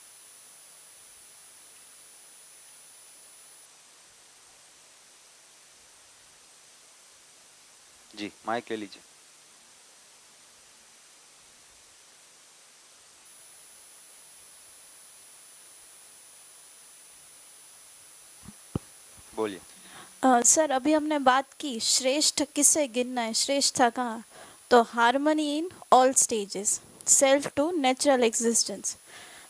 जी माइक ले लीजिए। बोलिए। सर अभी हमने बात की श्रेष्ठ किसे गिनना है, श्रेष्ठ था कहाँ, तो harmony in all stages, self to natural existence.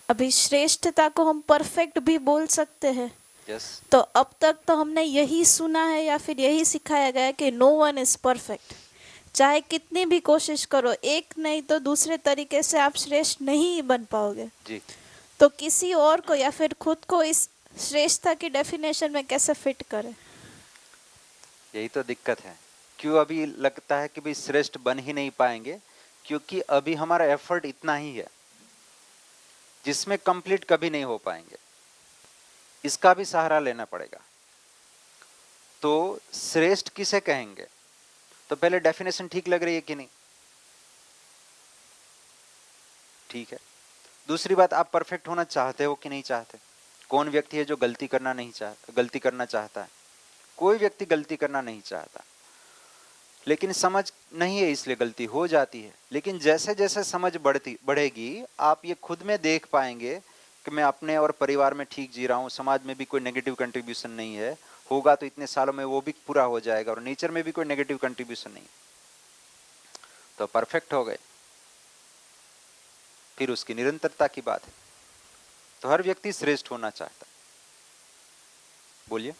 अभी श्रेष्ठता को हम परफेक्ट भी बोल सकते हैं। yes. तो अब तक तो हमने यही सुना है या फिर यही सिखाया गया है कि नो वन इज परफेक्ट। चाहे कितनी भी कोशिश करो, एक नहीं तो दूसरे तरीके से आप श्रेष्ठ नहीं बन पाओगे जी। तो किसी और को या फिर खुद को इस श्रेष्ठता की डेफिनेशन में कैसे फिट करें? यही तो दिक्कत है। क्यों अभी लगता है कि भाई श्रेष्ठ बन ही नहीं पाएंगे? क्योंकि अभी हमारा एफर्ट इतना ही है जिसमें कंप्लीट कभी नहीं हो पाएंगे, इसका भी सहारा लेना पड़ेगा। तो श्रेष्ठ किसे कहेंगे? तो पहले डेफिनेशन ठीक लग रही है कि नहीं? ठीक है। दूसरी बात, आप परफेक्ट होना चाहते हो कि नहीं चाहते? कौन व्यक्ति है जो गलती करना चाहता है? कोई व्यक्ति गलती करना नहीं चाहता, लेकिन समझ नहीं है इसलिए गलती हो जाती है। लेकिन जैसे जैसे समझ बढ़ेगी, आप ये खुद में देख पाएंगे कि मैं अपने और परिवार में ठीक जी रहा हूँ, समाज में भी कोई नेगेटिव कंट्रीब्यूशन नहीं है, होगा तो इतने सालों में वो भी पूरा हो जाएगा, और नेचर में भी कोई नेगेटिव कंट्रीब्यूशन नहीं, तो परफेक्ट हो गए। फिर उसकी निरंतरता की बात है। तो हर व्यक्ति श्रेष्ठ होना चाहता है। बोलिए।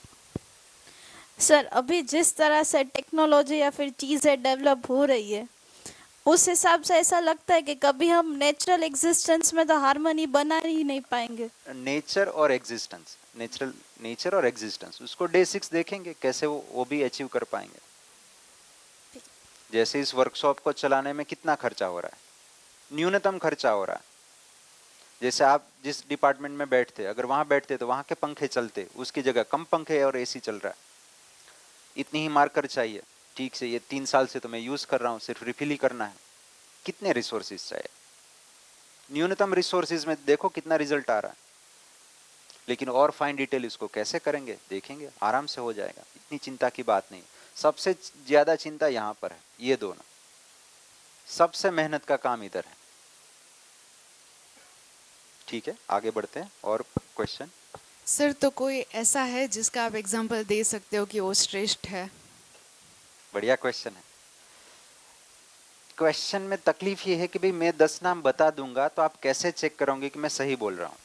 सर अभी जिस तरह से टेक्नोलॉजी या फिर चीज़ें डेवलप हो रही है, उस हिसाब से ऐसा लगता है कि कभी हम नेचुरल एग्जिस्टेंस में तो हार्मनी बना ही नहीं पाएंगे। नेचर और एग्जिस्टेंस, नेचर और एग्जिस्टेंस, उसको डे 6 देखेंगे कैसे वो भी अचीव कर पाएंगे। जैसे इस वर्कशॉप को चलाने में कितना खर्चा हो रहा है? न्यूनतम खर्चा हो रहा है। जैसे आप जिस डिपार्टमेंट में बैठते, अगर वहां बैठते तो वहां के पंखे चलते, उसकी जगह कम पंखे और एसी चल रहा है। इतनी ही मार्कर चाहिए, ठीक से ये 3 साल से तो मैं यूज कर रहा हूँ, सिर्फ रिफिल ही करना है। कितने रिसोर्सेज चाहिए? न्यूनतम रिसोर्सेज में देखो कितना रिजल्ट आ रहा है, लेकिन और फाइन डिटेल इसको कैसे करेंगे देखेंगे, आराम से हो जाएगा, इतनी चिंता की बात नहीं। सबसे ज्यादा चिंता यहाँ पर है, ये दोनों, सबसे मेहनत का काम इधर है। ठीक है, आगे बढ़ते हैं। और क्वेश्चन? सर तो कोई ऐसा है जिसका आप एग्जांपल दे सकते हो कि वो श्रेष्ठ है? बढ़िया क्वेश्चन है। क्वेश्चन में तकलीफ ये है कि भाई मैं 10 नाम बता दूंगा तो आप कैसे चेक करोगे कि मैं सही बोल रहा हूँ?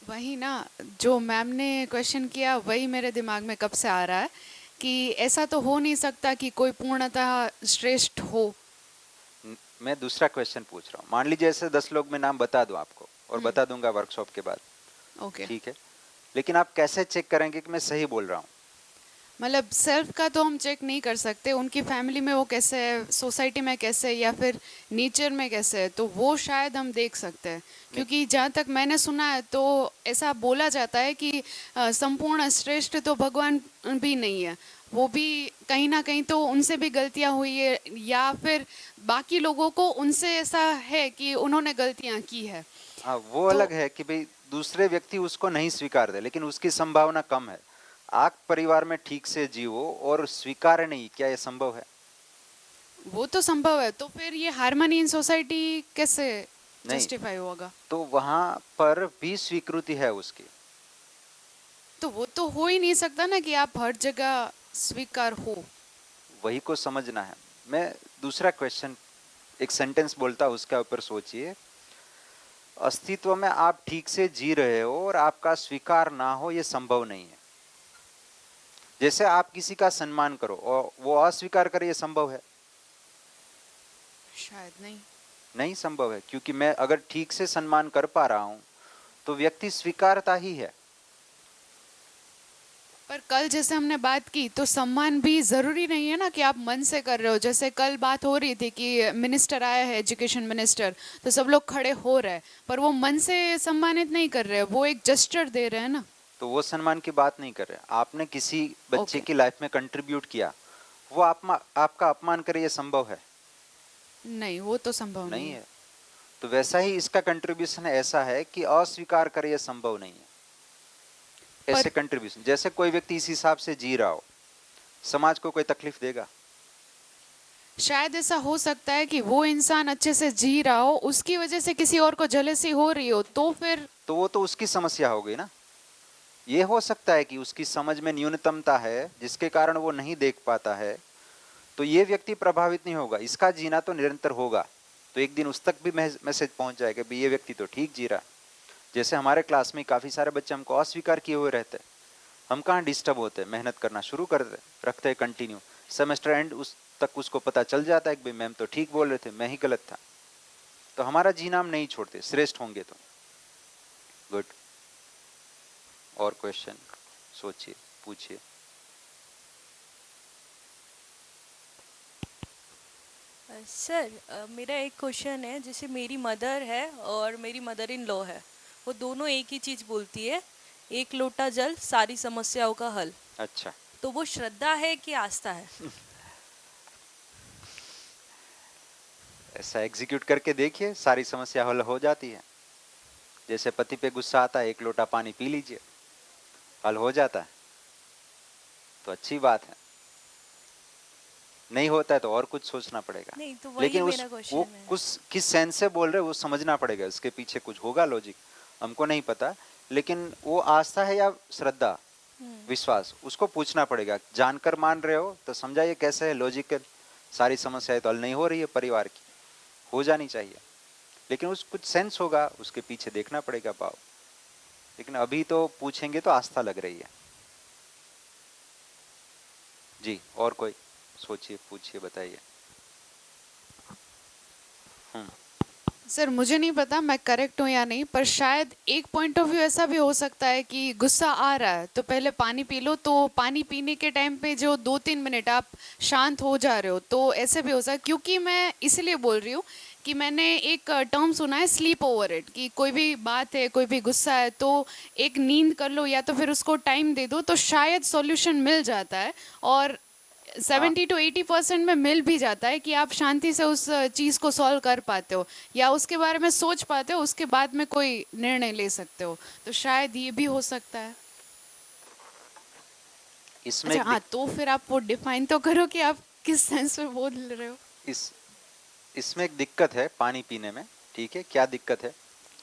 वही ना, जो मैम ने क्वेश्चन किया वही मेरे दिमाग में कब से आ रहा है कि ऐसा तो हो नहीं सकता कि कोई पूर्णतः श्रेष्ठ हो। मैं दूसरा क्वेश्चन पूछ रहा हूँ। मान लीजिए ऐसे 10 लोग मैं नाम बता दूं आपको और बता दूंगा वर्कशॉप के बाद, ओके ठीक है, लेकिन आप कैसे चेक करेंगे कि मैं सही बोल रहा हूँ? मतलब सेल्फ का तो हम चेक नहीं कर सकते, उनकी फैमिली में वो कैसे है, सोसाइटी में कैसे है, या फिर नेचर में कैसे है, तो वो शायद हम देख सकते हैं। क्योंकि जहाँ तक मैंने सुना है तो ऐसा बोला जाता है कि संपूर्ण श्रेष्ठ तो भगवान भी नहीं है, वो भी कहीं ना कहीं तो उनसे भी गलतियाँ हुई है, या फिर बाकी लोगों को उनसे ऐसा है कि उन्होंने गलतियाँ की है। हाँ, वो अलग है कि भाई दूसरे व्यक्ति उसको नहीं स्वीकार दे, लेकिन उसकी संभावना कम है। आप परिवार में ठीक से जीवो और स्वीकार नहीं, क्या ये संभव है? वो तो संभव है, तो फिर ये हार्मनी इन सोसाइटी कैसे नहीं, जस्टिफाई होगा? तो वहां पर भी स्वीकृति है उसकी। तो वो तो हो ही नहीं सकता ना कि आप हर जगह स्वीकार हो। वही को समझना है। मैं दूसरा क्वेश्चन एक सेंटेंस बोलता हूं, उसके ऊपर सोचिए। अस्तित्व में आप ठीक से जी रहे हो और आपका स्वीकार ना हो, ये संभव नहीं है। जैसे आप किसी का सम्मान करो और वो अस्वीकार करे, ये संभव है? शायद नहीं। नहीं संभव है, क्योंकि मैं अगर ठीक से सम्मान कर पा रहा हूं तो व्यक्ति स्वीकारता ही है। पर कल जैसे हमने बात की तो सम्मान भी जरूरी नहीं है ना कि आप मन से कर रहे हो। जैसे कल बात हो रही थी कि मिनिस्टर आया है, एजुकेशन मिनिस्टर, तो सब लोग खड़े हो रहे हैं, पर वो मन से सम्मानित नहीं कर रहे, वो एक जेस्चर दे रहे हैं ना। तो वो सम्मान की बात नहीं कर रहे। आपने किसी बच्चे की लाइफ में कंट्रीब्यूट किया, वो आपका अपमान करे, ये संभव है? नहीं, वो तो संभव नहीं है। तो वैसा ही इसका कंट्रीब्यूशन ऐसा है कि अस्वीकार करे, ये संभव नहीं है। ऐसे कंट्रीब्यूशन, जैसे कोई व्यक्ति इस हिसाब से जी रहा हो, समाज को कोई तकलीफ देगा? शायद ऐसा हो सकता है कि वो इंसान अच्छे से जी रहा हो, उसकी वजह से किसी और को जलसी हो रही हो, तो फिर तो वो तो उसकी समस्या हो गई ना। ये हो सकता है कि उसकी समझ में न्यूनतमता है जिसके कारण वो नहीं देख पाता है, तो ये व्यक्ति प्रभावित नहीं होगा। इसका जीना तो निरंतर होगा, तो एक दिन उस तक भी मैसेज पहुंच जाएगा भी ये व्यक्ति तो ठीक जी रहा। जैसे हमारे क्लास में काफ़ी सारे बच्चे हमको अस्वीकार किए हुए रहते, हम कहाँ डिस्टर्ब होते, मेहनत करना शुरू कर रखते हैं कंटिन्यू। सेमेस्टर एंड उस तक उसको पता चल जाता है कि भाई मैम तो ठीक बोल रहे थे, मैं ही गलत था। तो हमारा जीना हम नहीं छोड़ते, श्रेष्ठ होंगे तो। गुड। और क्वेश्चन सोचिए, पूछिए। सर मेरा एक क्वेश्चन है। जैसे मेरी मदर है और मेरी मदर इन लॉ है, वो दोनों एक ही चीज़ बोलती है, एक लोटा जल सारी समस्याओं का हल। अच्छा, तो वो श्रद्धा है कि आस्था है? ऐसा एग्जीक्यूट करके देखिए, सारी समस्या हल हो जाती है। जैसे पति पे गुस्सा आता है, एक लोटा पानी पी लीजिए, हल हो जाता है। तो अच्छी बात है। नहीं होता है तो और कुछ सोचना पड़ेगा। नहीं, तो वही लेकिन मेरा क्वेश्चन वो है। कुछ किस सेंस से बोल रहे हैं वो समझना पड़ेगा, इसके पीछे कुछ होगा लॉजिक, हमको नहीं पता। लेकिन वो आस्था है या श्रद्धा, विश्वास, उसको पूछना पड़ेगा। जानकर मान रहे हो तो समझाइए कैसे है लॉजिकल। सारी समस्याएं तो हल नहीं हो रही है परिवार की, हो जानी चाहिए, लेकिन उस कुछ सेंस होगा, उसके पीछे देखना पड़ेगा भाव। लेकिन अभी तो पूछेंगे तो आस्था लग रही है जी। और कोई सोचिए, पूछिए, बताइए। सर मुझे नहीं पता मैं करेक्ट हूँ या नहीं, पर शायद एक पॉइंट ऑफ व्यू ऐसा भी हो सकता है कि गुस्सा आ रहा है तो पहले पानी पी लो, तो पानी पीने के टाइम पे जो 2-3 मिनट आप शांत हो जा रहे हो, तो ऐसे भी हो सकता है। क्योंकि मैं इसलिए बोल रही हूँ कि मैंने एक टर्म सुना है, स्लीप ओवर इट, कि कोई भी बात है, कोई भी गुस्सा है तो एक नींद कर लो या तो फिर उसको टाइम दे दो, तो शायद सॉल्यूशन मिल जाता है। और 70 to 80% में मिल भी जाता है कि आप शांति से उस चीज़ को सॉल्व कर पाते हो या उसके बारे में सोच पाते हो, उसके बाद में कोई निर्णय ले सकते हो, तो शायद ये भी हो सकता है। इसमें अच्छा हाँ, तो फिर आप वो डिफाइन तो करो कि आप किस सेंस में बोल रहे हो। इसमें एक दिक्कत है पानी पीने में, ठीक है? क्या दिक्कत है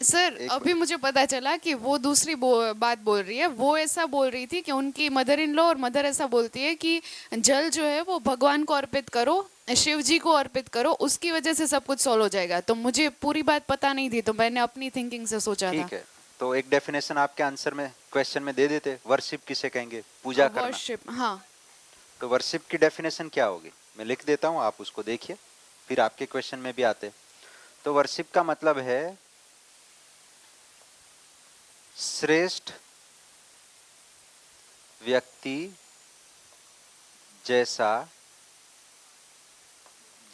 सर अभी मुझे पता चला कि वो दूसरी बात बोल रही है। वो ऐसा बोल रही थी कि उनकी मदर इन लॉ और मदर ऐसा बोलती है कि जल जो है वो भगवान को अर्पित करो, शिव जी को अर्पित करो, उसकी वजह से सब कुछ सॉल्व हो जाएगा। तो मुझे पूरी बात पता नहीं थी, तो मैंने अपनी थिंकिंग से सोचा था। ठीक है, तो एक डेफिनेशन आपके आंसर में, क्वेश्चन में दे देते। वर्शिप किसे कहेंगे? पूजा करना। वर्शिप, हाँ। तो वर्शिप की डेफिनेशन क्या होगी? मैं लिख देता हूँ, आप उसको देखिए, फिर आपके क्वेश्चन में भी आते। तो वर्शिप का मतलब है श्रेष्ठ व्यक्ति जैसा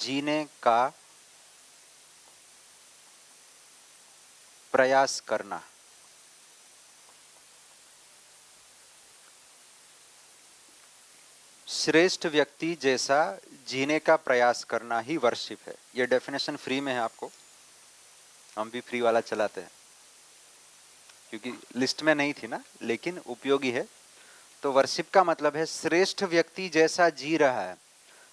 जीने का प्रयास करना। श्रेष्ठ व्यक्ति जैसा जीने का प्रयास करना ही वर्शिप है। ये डेफिनेशन फ्री में है आपको, हम भी फ्री वाला चलाते हैं क्योंकि लिस्ट में नहीं थी ना, लेकिन उपयोगी है। तो वर्शिप का मतलब है श्रेष्ठ व्यक्ति जैसा जी रहा है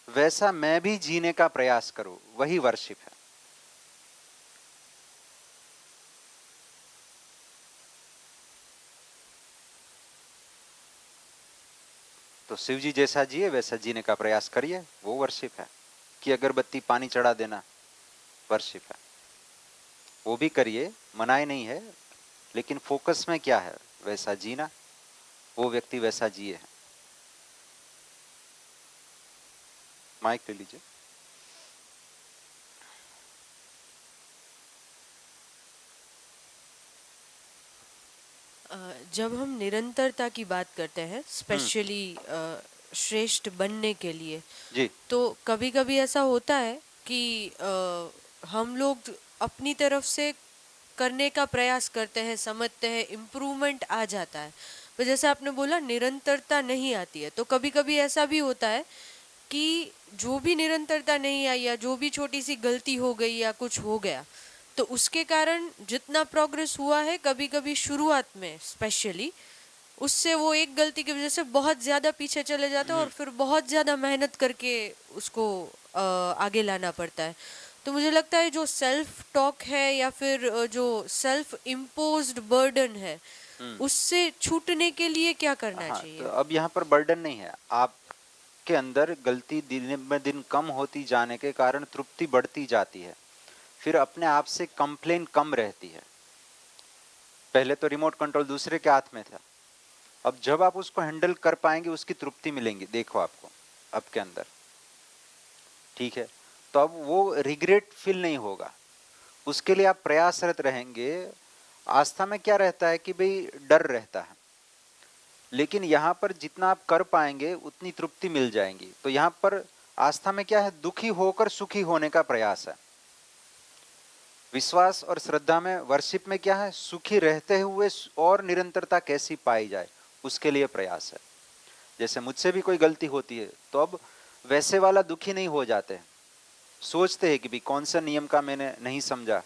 वैसा मैं भी जीने का प्रयास करूं, वही वर्शिप है। तो शिव जी जैसा जिए वैसा जीने का प्रयास करिए, वो वर्शिप है। कि अगरबत्ती पानी चढ़ा देना वर्शिप है, वो भी करिए, मनाए नहीं है, लेकिन फोकस में क्या है? वैसा जीना, वो व्यक्ति वैसा जिए है। माइक ले लीजिए। जब हम निरंतरता की बात करते हैं, स्पेशली श्रेष्ठ बनने के लिए जी, तो कभी कभी ऐसा होता है कि हम लोग अपनी तरफ से करने का प्रयास करते हैं, समझते हैं, इम्प्रूवमेंट आ जाता है, पर जैसे आपने बोला निरंतरता नहीं आती है। तो कभी कभी ऐसा भी होता है कि जो भी निरंतरता नहीं आई या जो भी छोटी सी गलती हो गई या कुछ हो गया, तो उसके कारण जितना प्रोग्रेस हुआ है कभी कभी शुरुआत में स्पेशली, उससे वो एक गलती की वजह से बहुत ज़्यादा पीछे चले जाते हैं और फिर बहुत ज़्यादा मेहनत करके उसको आगे लाना पड़ता है। तो मुझे लगता है जो सेल्फ टॉक है या फिर जो सेल्फ इम्पोज्ड बर्डन है, उससे छूटने के लिए क्या करना चाहिए? तो अब यहाँ पर बर्डन नहीं है, आपके अंदर गलती दिन में दिन कम होती जाने के कारण तृप्ति बढ़ती जाती है, फिर अपने आप से कंप्लेन कम रहती है। पहले तो रिमोट कंट्रोल दूसरे के हाथ में था, अब जब आप उसको हैंडल कर पाएंगे उसकी तृप्ति मिलेंगी, देखो आपको आपके अंदर, ठीक है? तो अब वो रिग्रेट फील नहीं होगा, उसके लिए आप प्रयासरत रहेंगे। आस्था में क्या रहता है कि भाई डर रहता है, लेकिन यहाँ पर जितना आप कर पाएंगे उतनी तृप्ति मिल जाएंगी। तो यहाँ पर आस्था में क्या है? दुखी होकर सुखी होने का प्रयास है। विश्वास और श्रद्धा में, वर्शिप में क्या है? सुखी रहते हुए और निरंतरता कैसी पाई जाए उसके लिए प्रयास है। जैसे मुझसे भी कोई गलती होती है तो अब वैसे वाला दुखी नहीं हो जाते, सोचते हैं कि भाई कौन सा नियम का मैंने नहीं समझा,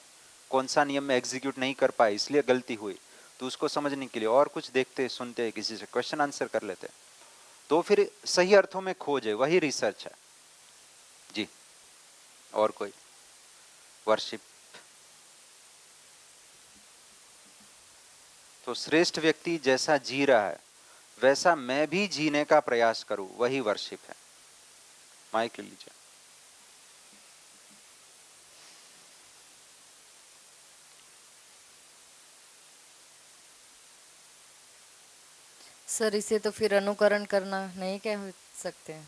कौन सा नियम में एग्जीक्यूट नहीं कर पाए इसलिए गलती हुई, तो उसको समझने के लिए और कुछ देखते सुनते, किसी से क्वेश्चन आंसर कर लेते, तो फिर सही अर्थों में खोजे, वही रिसर्च है जी। और कोई? वर्शिप तो श्रेष्ठ व्यक्ति जैसा जी रहा है वैसा मैं भी जीने का प्रयास करूं, वही वर्शिप है। माइक ले लीजिए। सर इसे तो फिर अनुकरण करना नहीं कह सकते हैं?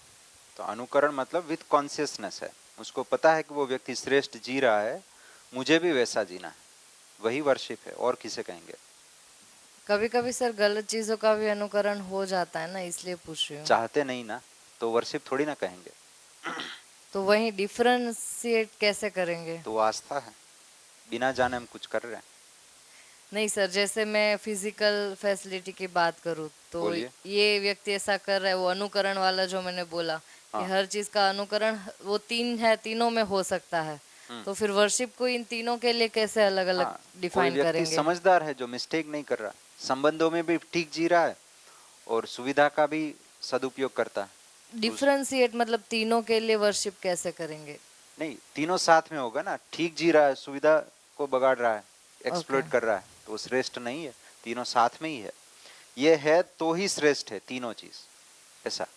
तो अनुकरण मतलब विथ कॉन्शियसनेस है, उसको पता है कि वो व्यक्ति श्रेष्ठ जी रहा है, मुझे भी वैसा जीना है, वही वर्शिप है। और किसे कहेंगे? कभी कभी सर गलत चीजों का भी अनुकरण हो जाता है ना, इसलिए पूछ रही हूँ। चाहते नहीं ना, तो वर्शिप थोड़ी ना कहेंगे। तो वही डिफरेंशिएट कैसे करेंगे? तो आस्था है, बिना जाने हम कुछ कर रहे हैं। नहीं सर, जैसे मैं फिजिकल फैसिलिटी की बात करूँ तो बोलिए। ये व्यक्ति ऐसा कर रहा है, वो अनुकरण वाला जो मैंने बोला कि हर चीज का अनुकरण वो तीन है, तीनों में हो सकता है। तो फिर वर्शिप को इन तीनों के लिए कैसे अलग अलग कोई डिफाइन व्यक्ति करेंगे? समझदार है जो मिस्टेक नहीं कर रहा, संबंधों में भी ठीक जी रहा है और सुविधा का भी सदुपयोग करता है। डिफरेंशिएट मतलब तीनों के लिए वर्शिप कैसे करेंगे? नहीं, तीनों साथ में होगा ना। ठीक जी रहा है, सुविधा को बगाड़ रहा है, एक्सप्लॉइट कर रहा है, तो वो श्रेष्ठ नहीं है। तीनों साथ में ही है, ये है तो ही श्रेष्ठ है तीनों चीज, ऐसा।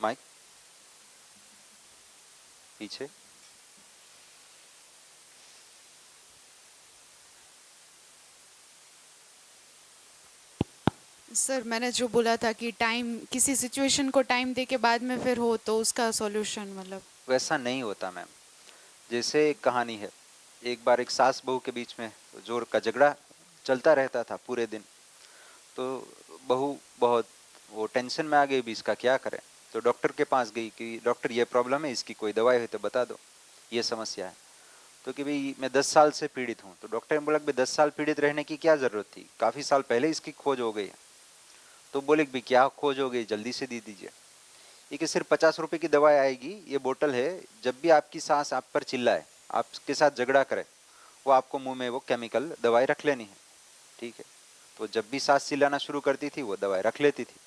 माइक पीछे। सर मैंने जो बोला था कि टाइम, किसी सिचुएशन को टाइम दे के बाद में फिर हो तो उसका सॉल्यूशन मतलब वैसा नहीं होता मैम। जैसे एक कहानी है, एक बार एक सास बहू के बीच में जोर का झगड़ा चलता रहता था पूरे दिन। तो बहू बहुत वो टेंशन में आ गई भी इसका क्या करें। तो डॉक्टर के पास गई कि डॉक्टर ये प्रॉब्लम है, इसकी कोई दवाई है तो बता दो, ये समस्या है। तो कि भाई मैं 10 साल से पीड़ित हूँ। तो डॉक्टर ने बोला कि 10 साल पीड़ित रहने की क्या ज़रूरत थी, काफ़ी साल पहले इसकी खोज हो गई है। तो बोले कि भाई क्या खोज हो गई, जल्दी से दे दीजिए। ये कि सिर्फ 50 रुपए की दवाई आएगी, ये बोतल है, जब भी आपकी सास आप पर चिल्लाए, आपके साथ झगड़ा करे, वो आपको मुंह में वो केमिकल दवाई रख लेनी है, ठीक है। तो जब भी सास चिल्लाना शुरू करती थी वो दवाई रख लेती थी,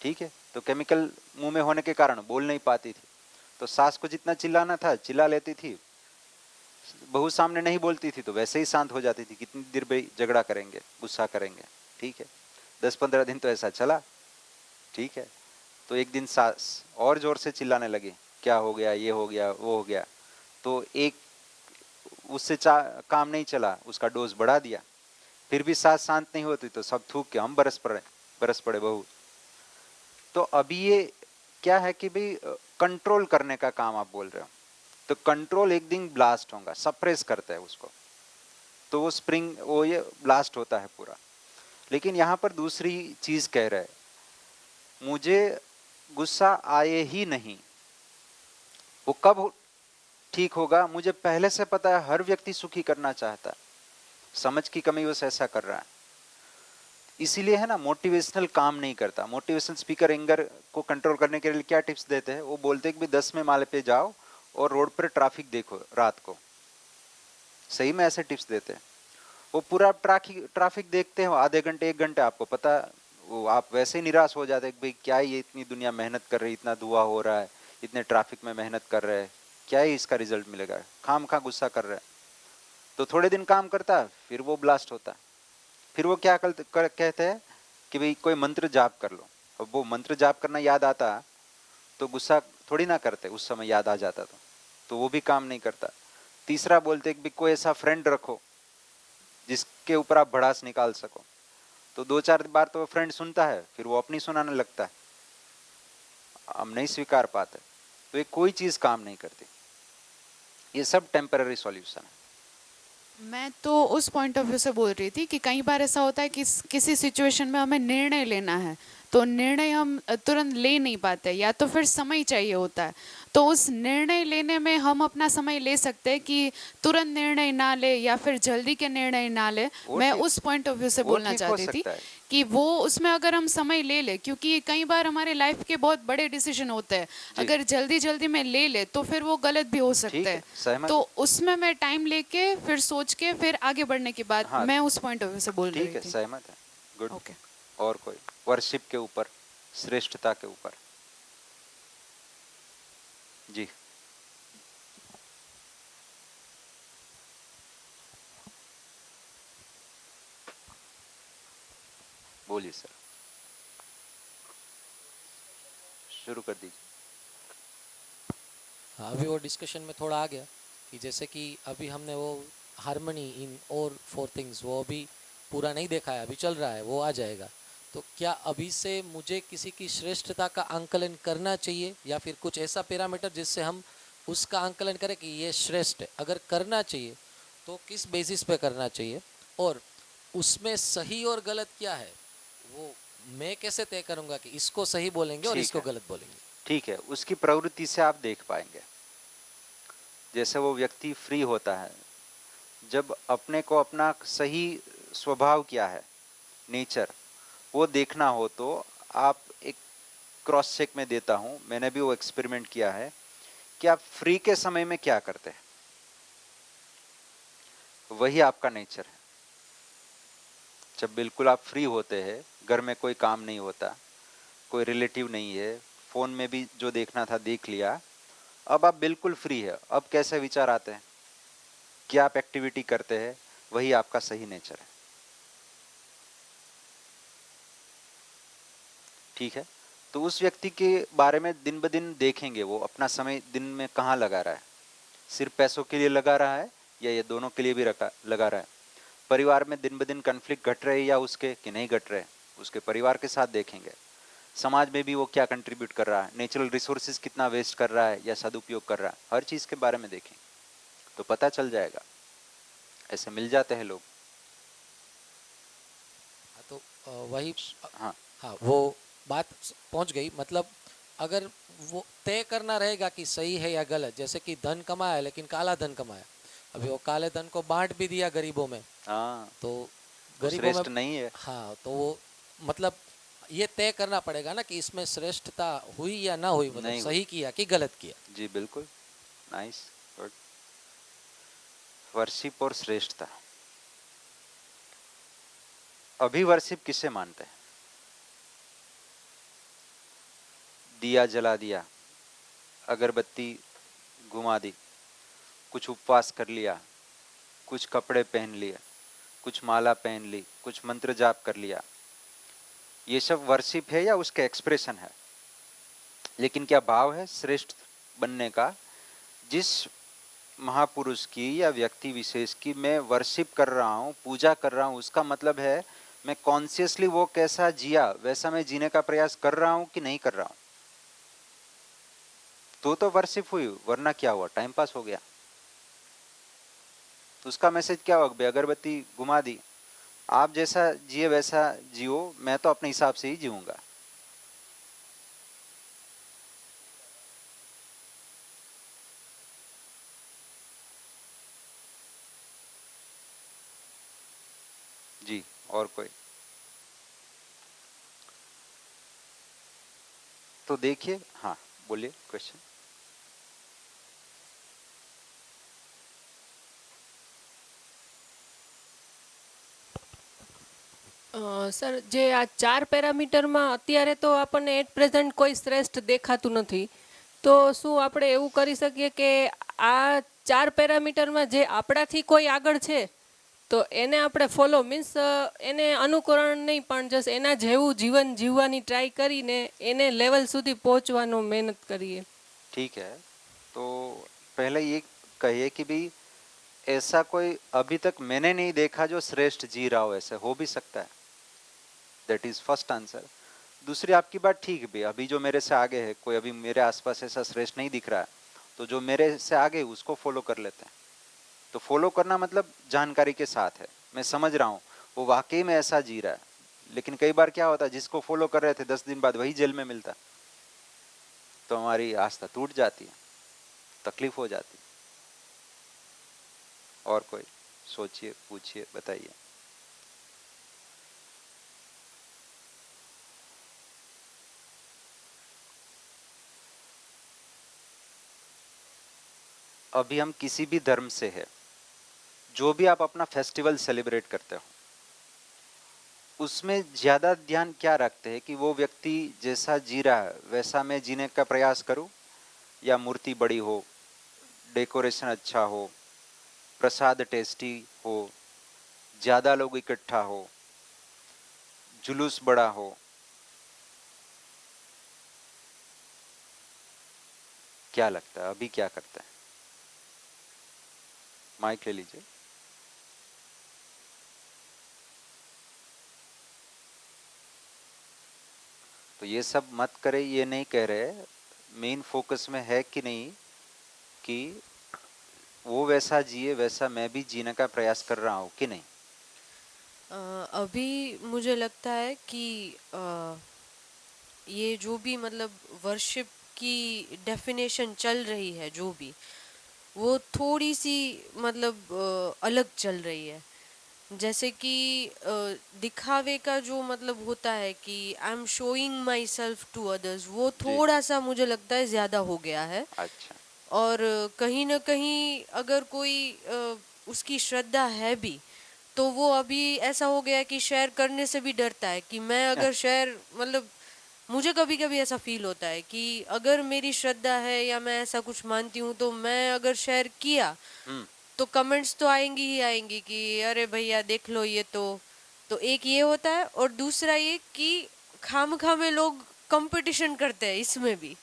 ठीक है। तो केमिकल मुंह में होने के कारण बोल नहीं पाती थी। तो सास को जितना चिल्लाना था चिल्ला लेती थी, बहू सामने नहीं बोलती थी तो वैसे ही शांत हो जाती थी। कितनी देर भाई झगड़ा करेंगे, गुस्सा करेंगे, ठीक है। 10-15 दिन तो ऐसा चला, ठीक है। तो एक दिन सास और जोर से चिल्लाने लगी, क्या हो गया, ये हो गया, वो हो गया। तो एक उससे काम नहीं चला, उसका डोज बढ़ा दिया। फिर भी सास शांत नहीं होती तो सब थूक के हम बरस पड़े बहू। तो अभी ये क्या है कि भाई कंट्रोल करने का काम आप बोल रहे हो, तो कंट्रोल एक दिन ब्लास्ट होगा, सप्रेस करता है उसको, तो वो स्प्रिंग वो ये ब्लास्ट होता है पूरा। लेकिन यहाँ पर दूसरी चीज कह रहे, मुझे गुस्सा आए ही नहीं, वो कब ठीक होगा? मुझे पहले से पता है हर व्यक्ति सुखी करना चाहता है, समझ की कमी वश ऐसा कर रहा है। इसीलिए है ना, मोटिवेशनल काम नहीं करता। मोटिवेशनल स्पीकर एंगर को कंट्रोल करने के लिए क्या टिप्स देते हैं? वो बोलते हैं कि 10वें माले पे जाओ और रोड पर ट्रैफिक देखो रात को। सही में ऐसे टिप्स देते हैं। वो पूरा ट्रैफिक देखते हो आधे घंटे 1 घंटे, आपको पता वो आप वैसे ही निराश हो जाते हैं कि भाई क्या ये इतनी दुनिया मेहनत कर रही, इतना धुआं हो रहा है, इतने ट्रैफिक में मेहनत कर रहे हैं, क्या ही इसका रिजल्ट मिलेगा, खाम खा गुस्सा कर रहे हैं। तो थोड़े दिन काम करता है, फिर वो ब्लास्ट होता है। फिर वो क्या कहते हैं कि भाई कोई मंत्र जाप कर लो। अब वो मंत्र जाप करना याद आता तो गुस्सा थोड़ी ना करते, उस समय याद आ जाता तो वो भी काम नहीं करता। तीसरा बोलते कि कोई ऐसा फ्रेंड रखो जिसके ऊपर आप भड़ास निकाल सको। तो 2-4 बार तो वो फ्रेंड सुनता है, फिर वो अपनी सुनाने लगता है, हम नहीं स्वीकार पाते, तो ये कोई चीज काम नहीं करती। ये सब टेम्पररी सॉल्यूशन है। मैं तो उस पॉइंट ऑफ व्यू से बोल रही थी कि कई बार ऐसा होता है कि किसी सिचुएशन में हमें निर्णय लेना है तो निर्णय हम तुरंत ले नहीं पाते, या तो फिर समय चाहिए होता है। तो उस निर्णय लेने में हम अपना समय ले सकते हैं कि तुरंत निर्णय ना ले या फिर जल्दी के निर्णय ना ले। मैं उस पॉइंट ऑफ व्यू से बोलना चाहती थी कि वो उसमें अगर हम समय ले ले, क्योंकि कई बार हमारे लाइफ के बहुत बड़े डिसीजन होते हैं, अगर जल्दी जल्दी में ले ले तो फिर वो गलत भी हो सकते हैं। तो उसमें मैं टाइम लेके फिर सोच के फिर आगे बढ़ने की बात, मैं उस पॉइंट ऑफ व्यू से बोल रही थी। ठीक है, सहमत है। गुड। ओके। और कोई वर्शिप के ऊपर, श्रेष्ठता के ऊपर? जी बोलिए सर, शुरू कर दीजिए। अभी वो डिस्कशन में थोड़ा आ गया कि जैसे कि अभी हमने वो हार्मनी इन और 4 थिंग्स वो अभी पूरा नहीं देखा है, अभी चल रहा है, वो आ जाएगा। तो क्या अभी से मुझे किसी की श्रेष्ठता का आंकलन करना चाहिए या फिर कुछ ऐसा पैरामीटर जिससे हम उसका आंकलन करें कि ये श्रेष्ठ है? अगर करना चाहिए तो किस बेसिस पे करना चाहिए, और उसमें सही और गलत क्या है वो मैं कैसे तय करूंगा कि इसको सही बोलेंगे और इसको गलत बोलेंगे? ठीक है, उसकी प्रवृत्ति से आप देख पाएंगे। जैसे वो व्यक्ति फ्री होता है, जब अपने को अपना सही स्वभाव क्या है, नेचर, वो देखना हो तो आप एक क्रॉस चेक में देता हूं, मैंने भी वो एक्सपेरिमेंट किया है कि आप फ्री के समय में क्या करते हैं, वही आपका नेचर है। जब बिल्कुल आप फ्री होते हैं, घर में कोई काम नहीं होता, कोई रिलेटिव नहीं है, फोन में भी जो देखना था देख लिया, अब आप बिल्कुल फ्री है, अब कैसे विचार आते हैं, क्या आप एक्टिविटी करते हैं, वही आपका सही नेचर है। ठीक है, तो उस व्यक्ति के बारे में दिन ब दिन देखेंगे वो अपना समय दिन में कहाँ लगा रहा है, सिर्फ पैसों के लिए लगा रहा है या ये दोनों के लिए भी लगा रहा है, परिवार में दिन ब दिन कन्फ्लिक्ट घट रहे या उसके कि नहीं घट रहे, उसके परिवार के साथ देखेंगे, समाज में भी वो क्या कंट्रीब्यूट कर रहा है, नेचुरल रिसोर्सेज कितना वेस्ट कर रहा है या सदुपयोग कर रहा है, हर चीज़ के बारे में देखें तो पता चल जाएगा। ऐसे मिल जाते हैं लोग। तो वही हाँ हाँ वो बात पहुंच गई। मतलब अगर वो तय करना रहेगा कि सही है या गलत, जैसे कि धन कमाया लेकिन काला धन कमाया, अभी वो काले धन को बांट भी दिया गरीबों में, हाँ तो गरीबों गरीबों में नहीं है। हाँ, तो वो मतलब ये तय करना पड़ेगा ना कि इसमें श्रेष्ठता हुई या ना हुई, मतलब नहीं सही किया कि गलत किया। जी बिल्कुल, नाइस, गुड। वर्शिप और श्रेष्ठता, अभी वर्शिप किसे मानते हैं? दिया जला दिया, अगरबत्ती घुमा दी, कुछ उपवास कर लिया, कुछ कपड़े पहन लिए, कुछ माला पहन ली, कुछ मंत्र जाप कर लिया, ये सब वर्शिप है या उसका एक्सप्रेशन है? लेकिन क्या भाव है श्रेष्ठ बनने का? जिस महापुरुष की या व्यक्ति विशेष की मैं वर्शिप कर रहा हूँ, पूजा कर रहा हूँ, उसका मतलब है मैं कॉन्शियसली वो कैसा जिया वैसा मैं जीने का प्रयास कर रहा हूँ कि नहीं कर रहा हूँ, तो वर्शिप हुई, वरना क्या हुआ, टाइम पास हो गया। तो उसका मैसेज क्या होगा? अगरबत्ती घुमा दी, आप जैसा जिए वैसा जियो, मैं तो अपने हिसाब से ही जीऊंगा। जी, और कोई? तो देखिए, हाँ बोलिए क्वेश्चन। સર જે આ 4 પેરામીટરમાં અત્યારે તો આપણને એટ પ્રેઝન્ટ કોઈ શ્રેષ્ઠ દેખાતું નથી, તો શું આપણે એવું કરી શકીએ કે આ 4 પેરામીટરમાં જે આપણાથી કોઈ આગળ છે તો એને આપણે ફોલો મીન્સ એને અનુકરણ નહીં પણ જस्ट એના જેવું જીવન જીવવાની ટ્રાય કરીને એને લેવલ સુધી પહોંચવાનો મહેનત કરીએ। ठीक है, तो पहले ये कहिए कि भाई ऐसा कोई अभी तक मैंने नहीं देखा जो श्रेष्ठ जी रहा हो, ऐसे हो भी सकता है, दैट इज फर्स्ट आंसर। दूसरी आपकी बात ठीक है, अभी जो मेरे से आगे है कोई अभी मेरे आसपास ऐसा श्रेष्ठ नहीं दिख रहा है, तो जो मेरे से आगे उसको फॉलो कर लेते हैं। तो फॉलो करना मतलब जानकारी के साथ है, मैं समझ रहा हूँ वो वाकई में ऐसा जी रहा है, लेकिन कई बार क्या होता है जिसको फॉलो कर रहे थे 10 दिन बाद वही जेल में मिलता, तो हमारी आस्था टूट जाती है, तकलीफ हो जाती। और कोई? सोचिए, पूछिए, बताइए। अभी हम किसी भी धर्म से है, जो भी आप अपना फेस्टिवल सेलिब्रेट करते हो, उसमें ज्यादा ध्यान क्या रखते हैं कि वो व्यक्ति जैसा जी रहा है वैसा मैं जीने का प्रयास करूं, या मूर्ति बड़ी हो, डेकोरेशन अच्छा हो, प्रसाद टेस्टी हो, ज्यादा लोग इकट्ठा हो, जुलूस बड़ा हो? क्या लगता है अभी क्या करता है? माइक ले लीजिए। तो ये सब मत करे, ये नहीं कह रहे, मेन फोकस में है कि नहीं कि वो वैसा जिए वैसा मैं भी जीने का प्रयास कर रहा हूँ कि नहीं। अभी मुझे लगता है कि ये जो भी मतलब वर्शिप की डेफिनेशन चल रही है, जो भी वो थोड़ी सी मतलब अलग चल रही है। जैसे कि दिखावे का जो मतलब होता है कि I am showing myself to others, वो थोड़ा सा मुझे लगता है ज़्यादा हो गया है। अच्छा। और कहीं ना कहीं अगर कोई उसकी श्रद्धा है भी, तो वो अभी ऐसा हो गया है कि शेयर करने से भी डरता है कि मैं अगर शेयर मतलब मुझे कभी कभी ऐसा फील होता है कि अगर मेरी श्रद्धा है या मैं ऐसा कुछ मानती हूँ, तो मैं अगर शेयर किया तो कमेंट्स तो आएंगी ही आएंगी कि अरे भैया देख लो ये तो एक ये होता है। और दूसरा ये कि खामखा में लोग कंपटीशन करते हैं इसमें भी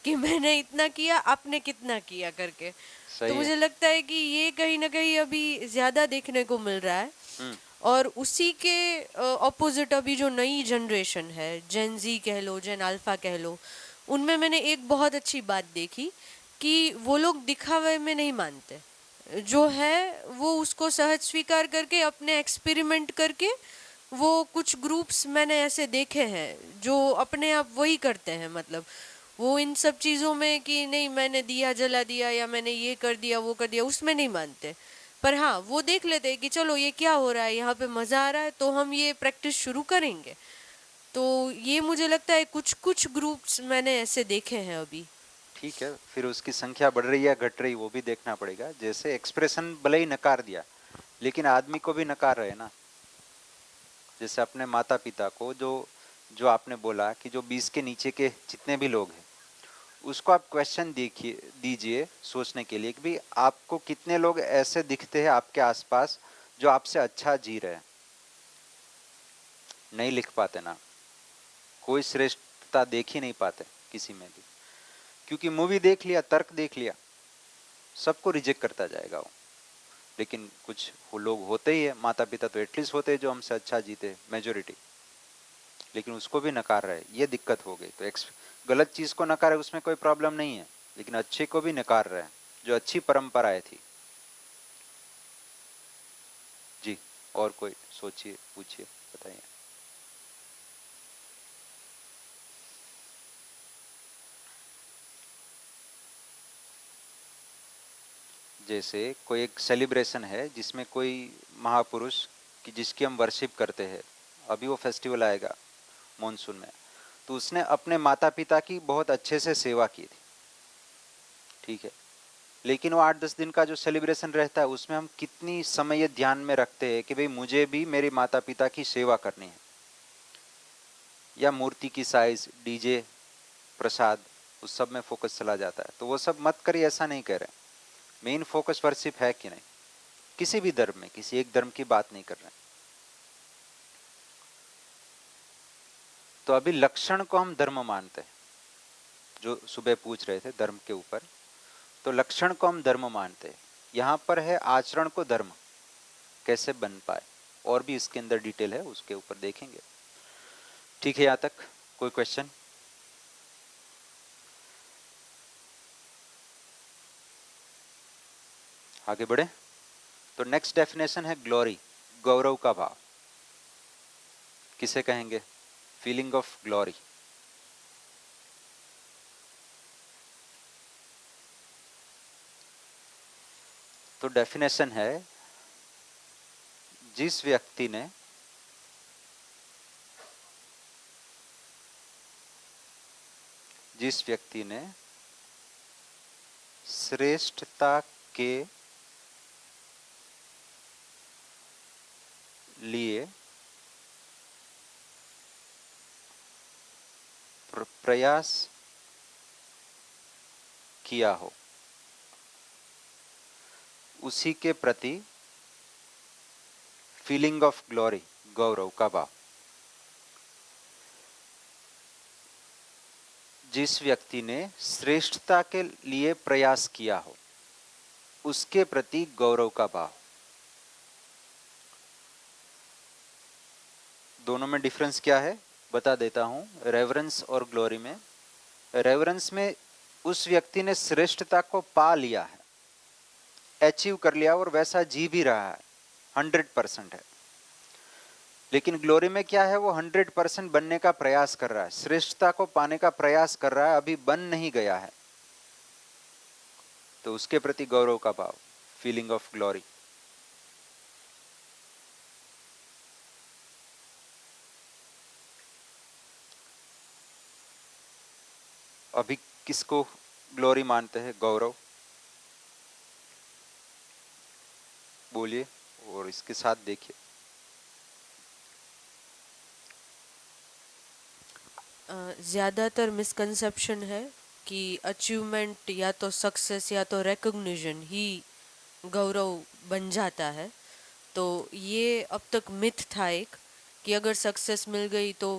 कि मैंने इतना किया आपने कितना किया करके। तो सही है। मुझे लगता है कि ये कहीं ना कहीं अभी ज्यादा देखने को मिल रहा है। और उसी के ऑपोजिट अभी जो नई जनरेशन है, जेन जी कह लो, जेन अल्फा कह लो, उनमें मैंने एक बहुत अच्छी बात देखी कि वो लोग दिखावे में नहीं मानते, जो है वो उसको सहज स्वीकार करके अपने एक्सपेरिमेंट करके, वो कुछ ग्रुप्स मैंने ऐसे देखे हैं जो अपने आप वही करते हैं। मतलब वो इन सब चीज़ों में कि नहीं मैंने दिया जला दिया या मैंने ये कर दिया वो कर दिया, उसमें नहीं मानते। पर हाँ वो देख लेते हैं कि चलो ये क्या हो रहा है, यहाँ पे मज़ा आ रहा है तो हम ये प्रैक्टिस शुरू करेंगे। तो ये मुझे लगता है कुछ कुछ ग्रुप्स मैंने ऐसे देखे हैं अभी। ठीक है, फिर उसकी संख्या बढ़ रही है घट रही वो भी देखना पड़ेगा। जैसे एक्सप्रेशन भले ही नकार दिया, लेकिन आदमी को भी नकार रहे ना। जैसे अपने माता पिता को जो जो आपने बोला कि जो 20 के नीचे के जितने भी लोग हैं, उसको आप क्वेश्चन देखिए दीजिए सोचने के लिए कि भाई आपको कितने लोग ऐसे दिखते हैं आपके आसपास जो आपसे अच्छा जी रहे हैं। नहीं लिख पाते ना, कोई श्रेष्ठता देख ही नहीं पाते किसी में भी, क्योंकि मूवी देख लिया, तर्क देख लिया, सबको रिजेक्ट करता जाएगा वो। लेकिन कुछ वो लोग होते ही है, माता पिता तो एटलीस्ट होते हैं जो हमसे अच्छा जीते, मेजोरिटी, लेकिन उसको भी नकार रहे, ये दिक्कत हो गई। तो गलत चीज को नकारे उसमें कोई प्रॉब्लम नहीं है, लेकिन अच्छे को भी नकार रहे हैं, जो अच्छी परंपराएं थी। जी, और कोई सोचिए, पूछिए, बताइए। जैसे कोई एक सेलिब्रेशन है जिसमें कोई महापुरुष कि जिसकी हम वर्शिप करते हैं, अभी वो फेस्टिवल आएगा मॉनसून में, तो उसने अपने माता पिता की बहुत अच्छे से सेवा की थी, ठीक है। लेकिन वो 8-10 दिन का जो सेलिब्रेशन रहता है उसमें हम कितनी समय ध्यान में रखते हैं कि भाई मुझे भी मेरे माता पिता की सेवा करनी है, या मूर्ति की साइज, डीजे, प्रसाद, उस सब में फोकस चला जाता है। तो वो सब मत करिए, ऐसा नहीं कह रहे। मेन फोकस वर्शिप है कि नहीं, किसी भी धर्म में, किसी एक धर्म की बात नहीं कर रहे हैं। तो अभी लक्षण को हम धर्म मानते हैं, जो सुबह पूछ रहे थे धर्म के ऊपर, तो लक्षण को हम धर्म मानते हैं। यहाँ पर है आचरण को धर्म कैसे बन पाए, और भी इसके अंदर डिटेल है, उसके ऊपर देखेंगे। ठीक है, यहाँ तक कोई क्वेश्चन? आगे बढ़े। तो नेक्स्ट डेफिनेशन है ग्लोरी, गौरव का भाव। किसे कहेंगे? Feeling of glory. तो डेफिनेशन है, जिस व्यक्ति ने श्रेष्ठता के लिए प्रयास किया हो, उसी के प्रति फीलिंग ऑफ ग्लोरी, गौरव का भाव। जिस व्यक्ति ने श्रेष्ठता के लिए प्रयास किया हो, उसके प्रति गौरव का भाव। दोनों में डिफरेंस क्या है बता देता हूं। रेवरेंस और ग्लोरी में, रेवरेंस में उस व्यक्ति ने श्रेष्ठता को पा लिया है, अचीव कर लिया और वैसा जी भी रहा है, 100% है। लेकिन ग्लोरी में क्या है, वो 100% बनने का प्रयास कर रहा है, श्रेष्ठता को पाने का प्रयास कर रहा है, अभी बन नहीं गया है, तो उसके प्रति गौरव का भाव, फीलिंग ऑफ ग्लोरी। अभी किसको ग्लोरी मानते हैं? गौरव बोलिए और इसके साथ देखिए। ज़्यादातर मिसकंसेप्शन है कि अचीवमेंट या तो सक्सेस या तो रिकॉग्निशन ही गौरव बन जाता है। तो ये अब तक मिथ था एक कि अगर सक्सेस मिल गई तो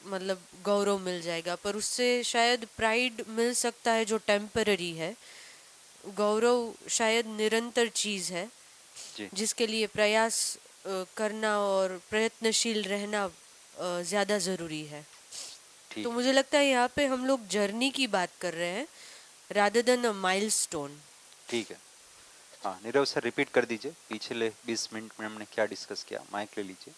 मतलब गौरव मिल जाएगा, पर उससे शायद प्राइड मिल सकता है जो टेम्पररी है। गौरव शायद निरंतर चीज़ है जिसके लिए प्रयास करना और प्रयत्नशील रहना ज़्यादा ज़रूरी है। तो मुझे लगता है यहाँ पे हम लोग जर्नी की बात कर रहे हैं रादर देन अ माइलस्टोन। ठीक है, हाँ नीरव सर रिपीट कर दीजिए, पिछले 20 मिनट में हमने क्या डिस्कस किया। माइक ले लीजिए।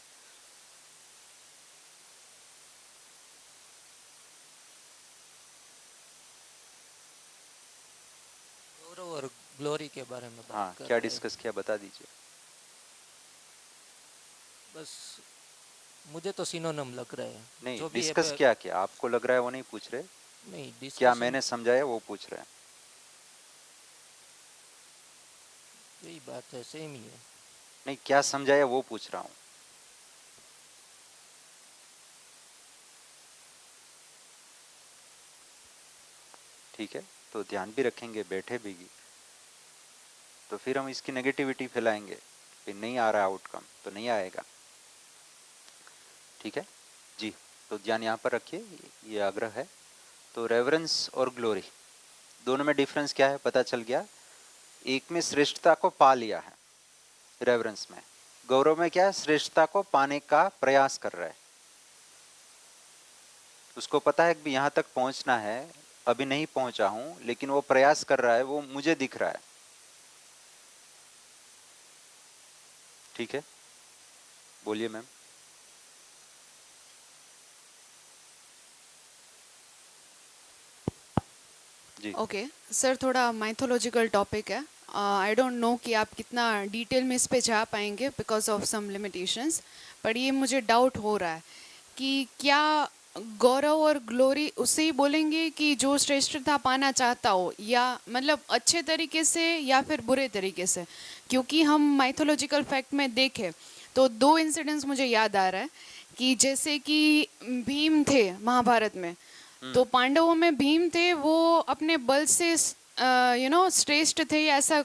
गौरव और ग्लोरी के बारे में बात हाँ, कर क्या रहे हैं। डिस्कस किया बता दीजिए। बस मुझे तो सिनोनिम लग रहा है। नहीं, जो भी डिस्कस क्या किया आपको लग रहा है वो नहीं पूछ रहे। नहीं, क्या डिस्कशन मैंने समझाया वो पूछ रहे हैं। यही बात है, सेम ही है। नहीं, क्या समझाया वो पूछ रहा हूँ। ठीक है, तो ध्यान भी रखेंगे, बैठे भी। तो फिर हम इसकी नेगेटिविटी फैलाएंगे, फिर नहीं आ रहा आउटकम तो नहीं आएगा। ठीक है जी, तो ध्यान यहाँ पर रखिए, ये आग्रह है। तो रेवरेंस और ग्लोरी दोनों में डिफरेंस क्या है पता चल गया। एक में श्रेष्ठता को पा लिया है रेवरेंस में, गौरव में क्या है, श्रेष्ठता को पाने का प्रयास कर रहा है। उसको पता है कि यहाँ तक पहुँचना है, अभी नहीं पहुँचा हूँ लेकिन वो प्रयास कर रहा है, वो मुझे दिख रहा है। ठीक है, बोलिए मैम। ओके सर, थोड़ा माइथोलॉजिकल टॉपिक है। आई डोंट नो कि आप कितना डिटेल में इस पे जा पाएंगे बिकॉज ऑफ सम लिमिटेशंस, पर ये मुझे डाउट हो रहा है कि क्या गौरव और ग्लोरी उसे ही बोलेंगे कि जो श्रेष्ठता पाना चाहता हो, या मतलब अच्छे तरीके से या फिर बुरे तरीके से। क्योंकि हम माइथोलॉजिकल फैक्ट में देखें तो दो इंसिडेंट्स मुझे याद आ रहा है कि जैसे कि भीम थे महाभारत में, तो पांडवों में भीम थे, वो अपने बल से श्रेष्ठ थे या ऐसा